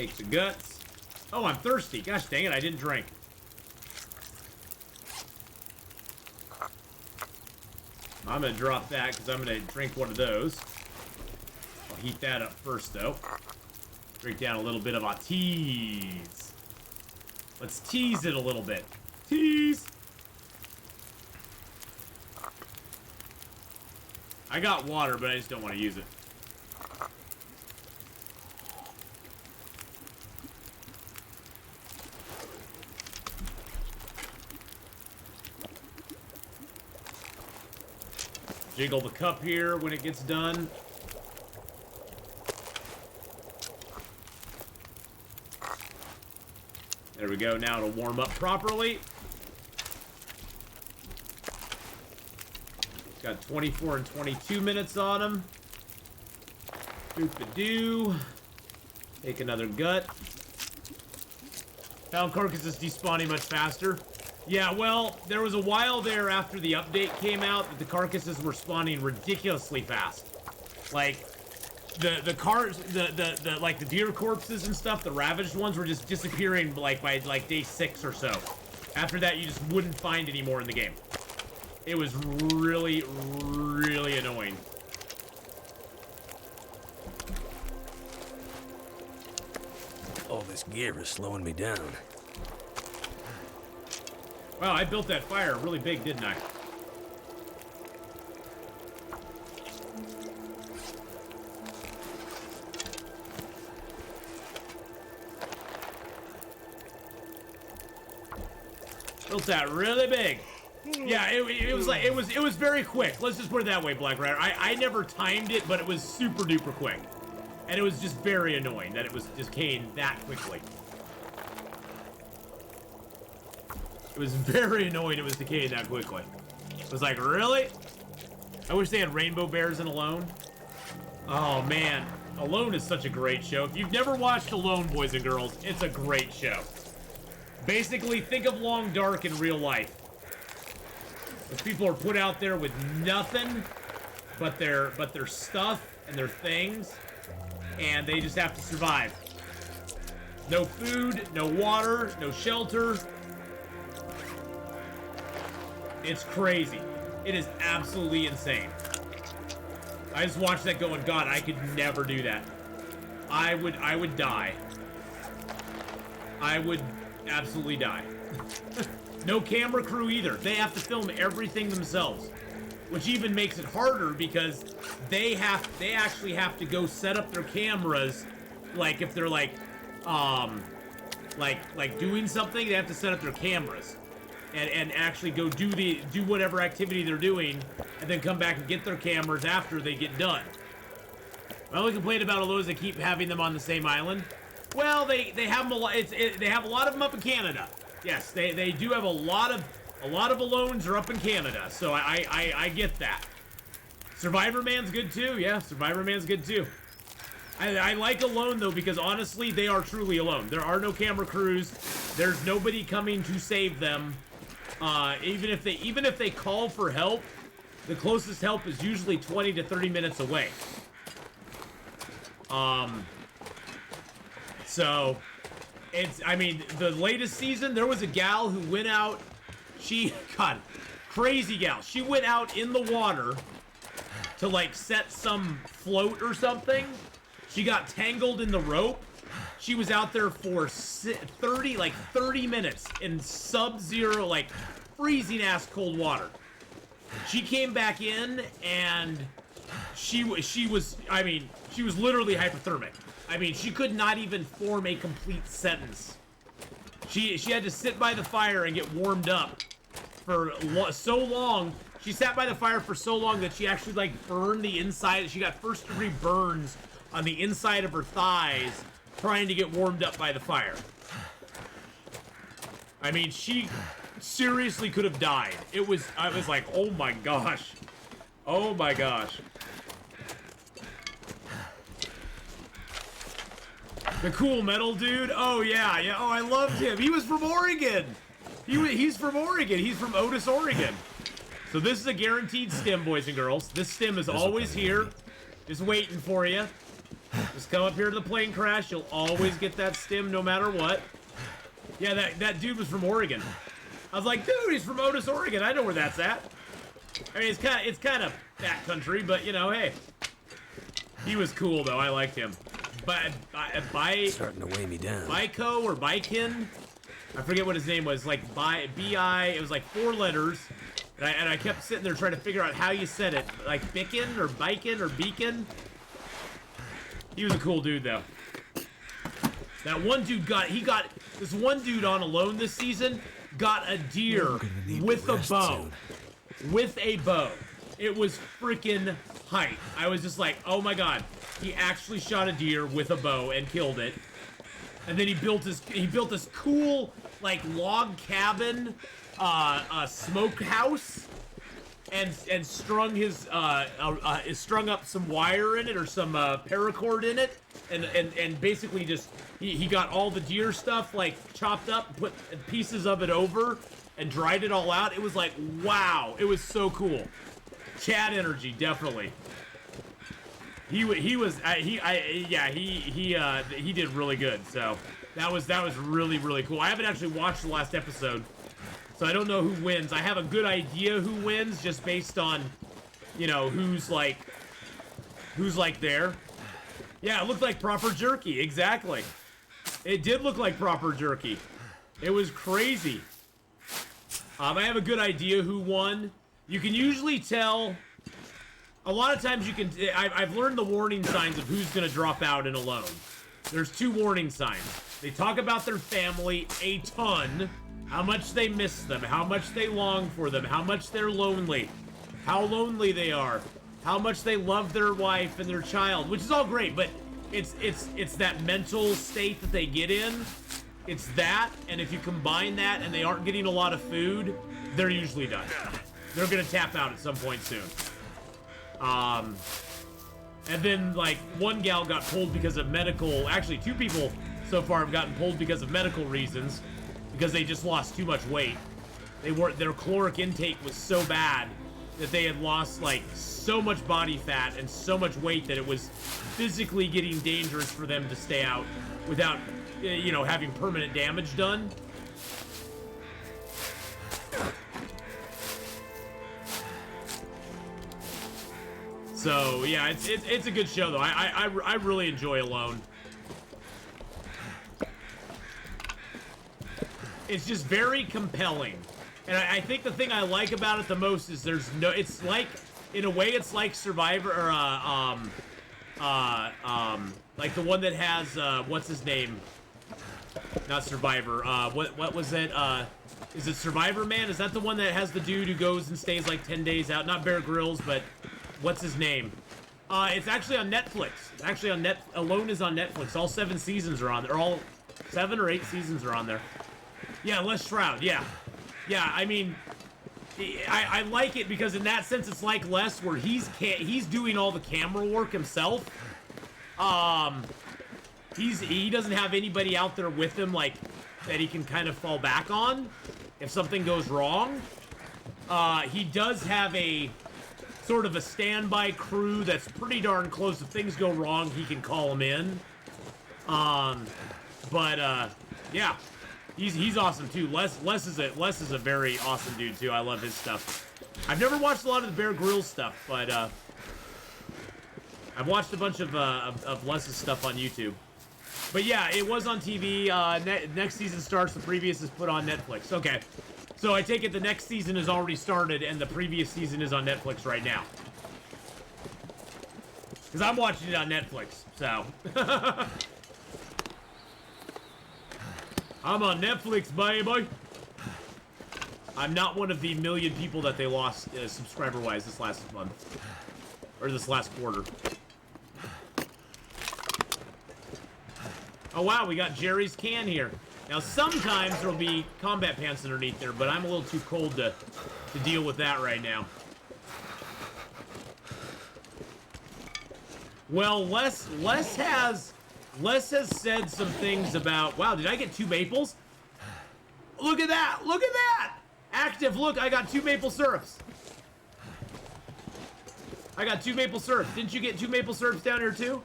Take the guts. Oh, I'm thirsty. Gosh dang it, I didn't drink. I'm gonna drop that because I'm gonna drink one of those. I'll heat that up first, though. Drink down a little bit of a tease. Let's tease it a little bit. Tease! I got water, but I just don't want to use it. Jiggle the cup here when it gets done. There we go. Now it'll warm up properly. It's got 24 and 22 minutes on them. Doop-a-doo. Take another gut. Found carcasses despawning much faster. Yeah, well, there was a while there after the update came out that the carcasses were spawning ridiculously fast. Like, the cars, like the deer corpses and stuff, the ravaged ones were just disappearing like by like day 6 or so. After that, you just wouldn't find any more in the game. It was really, really annoying. All this gear is slowing me down. Wow, I built that fire really big, didn't I? Built that really big. Yeah, it was like it was very quick. Let's just put it that way, Black Rider. I never timed it, but it was super duper quick. And it was just very annoying that it was just came that quickly. It was very annoying it was decaying that quickly. It was like, really? I wish they had rainbow bears in Alone. Oh, man. Alone is such a great show. If you've never watched Alone, boys and girls, it's a great show. Basically, think of Long Dark in real life. Those people are put out there with nothing but their stuff and their things, and they just have to survive. No food, no water, no shelter. It's crazy. It is absolutely insane. I just watched that going, God, I could never do that. I would die. I would absolutely die. No camera crew either. They have to film everything themselves, which even makes it harder because they actually have to go set up their cameras. Like if they're like doing something, they have to set up their cameras and actually go do whatever activity they're doing, and then come back and get their cameras after they get done. My only complaint about Alone is they keep having them on the same island. Well, they have them a lot. They have a lot of them up in Canada. Yes, they do have a lot of Alones are up in Canada. So I get that. Survivor Man's good too. Yeah, Survivor Man's good too. I like Alone though because honestly they are truly alone. There are no camera crews. There's nobody coming to save them. Even if they call for help, the closest help is usually 20 to 30 minutes away. So, I mean, the latest season, there was a gal who went out, God, crazy gal. She went out in the water to, like, set some float or something. She got tangled in the rope. She was out there for 30 minutes in sub-zero, like, freezing-ass cold water. She came back in, and she was literally hypothermic. I mean, she could not even form a complete sentence. She had to sit by the fire and get warmed up for so long. She sat by the fire for so long that she actually, like, burned the inside. She got first-degree burns on the inside of her thighs trying to get warmed up by the fire. I mean, she seriously could have died. I was like, oh my gosh. Oh my gosh. The cool metal dude? Oh, yeah. Oh, I loved him. He was from Oregon. He's from Oregon. He's from Otis, Oregon. So this is a guaranteed stim, boys and girls. This stim is always here. Just waiting for you. Just come up here to the plane crash. You'll always get that stim no matter what. Yeah, that dude was from Oregon. I was like, dude, he's from Otis, Oregon. I know where that's at. I mean, it's kind of backcountry, but you know, hey. He was cool though. I liked him. But Starting to weigh me down. Biko or Bikin, I forget what his name was. Like B-I. It was like 4 letters, and I kept sitting there trying to figure out how you said it. Like Bikin or Bikin or Beacon. He was a cool dude though. That one dude got this one dude on alone this season got a deer with a bow. Soon. With a bow. It was freaking hype. I was just like, oh my god. He actually shot a deer with a bow and killed it. And then he built this cool like log cabin smokehouse and strung his strung up some wire in it or some paracord in it and basically just he got all the deer stuff like chopped up, put pieces of it over and dried it all out. It was like, wow, it was so cool. Chad energy, definitely. He did really good. So that was really cool. I haven't actually watched the last episode, so I don't know who wins. I have a good idea who wins just based on, you know, who's like there. Yeah, it looked like proper jerky. Exactly. It did look like proper jerky. It was crazy. I have a good idea who won. You can usually tell. A lot of times you can. I've learned the warning signs of who's going to drop out in Alone. There's 2 warning signs. They talk about their family a ton, how much they miss them, how much they long for them, how much they're lonely, how lonely they are, how much they love their wife and their child, which is all great, but it's that mental state that they get in. It's that, and if you combine that and they aren't getting a lot of food, they're usually done. They're gonna tap out at some point soon. And then like one gal got pulled because of medical, actually 2 people so far have gotten pulled because of medical reasons, because they just lost too much weight. Their caloric intake was so bad that they had lost like so much body fat and so much weight that it was physically getting dangerous for them to stay out without, you know, having permanent damage done. So yeah, it's a good show though. I really enjoy Alone. It's just very compelling, and I think the thing I like about it the most is there's no. It's like, in a way, it's like Survivor or like the one that has what's his name? Not Survivor. What was it? Is it Survivor Man? Is that the one that has the dude who goes and stays like 10 days out? Not Bear Grylls, but. What's his name? It's actually on Netflix. It's actually on Alone is on Netflix. All 7 seasons are on there. All 7 or 8 seasons are on there. Yeah, Les Shroud. Yeah. Yeah, I mean, I like it because in that sense it's like Les, where he's doing all the camera work himself. He doesn't have anybody out there with him like that he can kind of fall back on if something goes wrong. He does have a sort of a standby crew that's pretty darn close. If things go wrong, he can call them in. Yeah, he's awesome too. Les is a very awesome dude too. I love his stuff. I've never watched a lot of the Bear Grylls stuff, but I've watched a bunch of Les's stuff on YouTube. But yeah, it was on TV. Next season starts. The previous is put on Netflix. Okay. So I take it the next season has already started and the previous season is on Netflix right now. Because I'm watching it on Netflix, so. I'm on Netflix, baby. I'm not one of the million people that they lost subscriber-wise this last month. Or this last quarter. Oh wow, we got Jerry's can here. Now, sometimes there'll be combat pants underneath there, but I'm a little too cold to deal with that right now. Well, Les has said some things about... Wow, did I get 2 maples? Look at that! Look at that! Active, look, I got 2 maple syrups. I got 2 maple syrups. Didn't you get 2 maple syrups down here, too?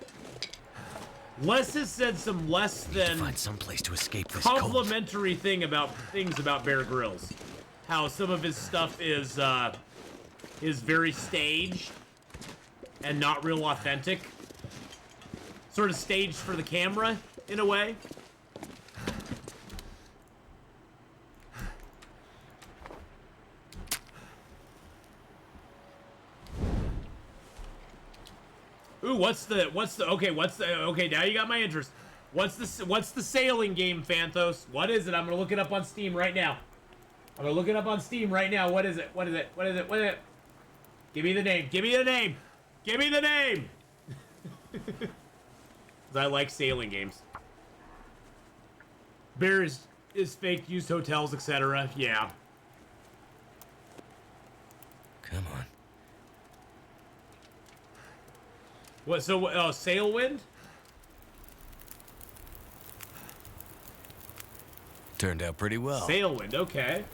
Les has said some less than Find some place to escape this cold. complimentary things about Bear Grylls. How some of his stuff is very staged and not real authentic. Sort of staged for the camera, in a way. Ooh, okay, now you got my interest. What's the sailing game, Phanthos? What is it? I'm gonna look it up on Steam right now. What is it? What is it? Give me the name. Give me the name. Give me the name. 'Cause I like sailing games. Bear is fake, used hotels, etc. Yeah. Come on. What? So, Sailwind? Turned out pretty well. Sailwind, okay.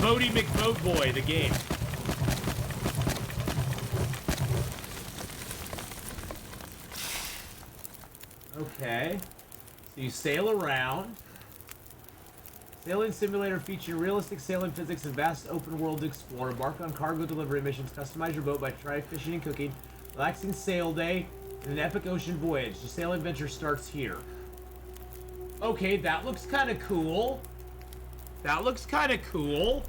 Bodie McBoatboy, the game. Okay. So you sail around. Sailing simulator featuring realistic sailing physics and vast open world to explore. Embark on cargo delivery missions. Customize your boat by try fishing and cooking. Relaxing sail day and an epic ocean voyage. The sailing adventure starts here. Okay, that looks kind of cool. That looks kind of cool.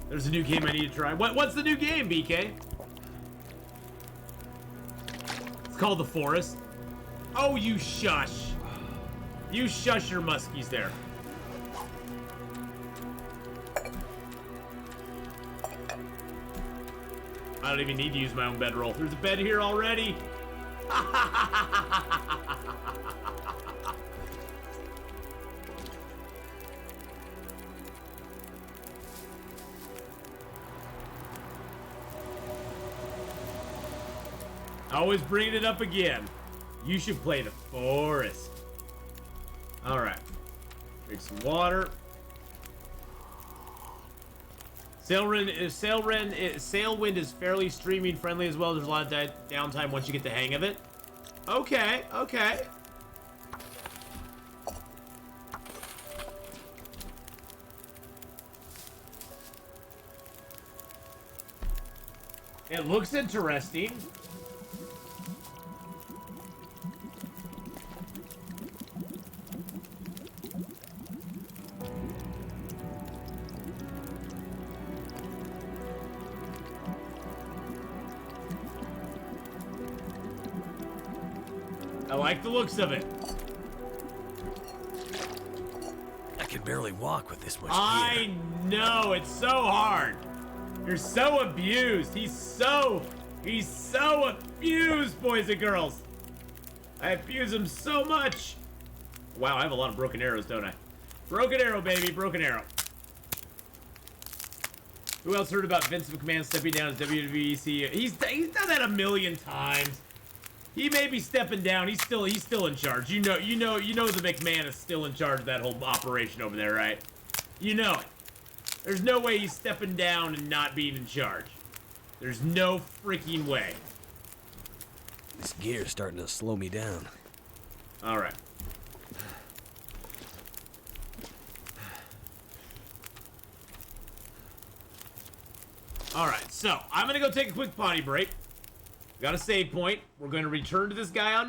There's a new game I need to try. What's the new game, BK? It's called The Forest. Oh, you shush. You shush your muskies there. I don't even need to use my own bedroll. There's a bed here already. Always bringing it up again. You should play The Forest. Alright. Drink some water. Sailwind is fairly streaming friendly as well. There's a lot of downtime once you get the hang of it. Okay, okay. It looks interesting. I like the looks of it. I can barely walk with this much I gear. know, it's so hard. You're so abused. He's so abused, boys and girls. I abuse him so much. Wow, I have a lot of broken arrows, don't I? Broken arrow, baby, broken arrow. Who else heard about Vince McMahon stepping down as WWE CEO? He's done that a million times. He may be stepping down. He's still in charge. You know the McMahon is still in charge of that whole operation over there, right? You know it. There's no way he's stepping down and not being in charge. There's no freaking way. This gear's starting to slow me down. All right. All right, so I'm gonna go take a quick potty break. Got a save point. We're going to return to this guy on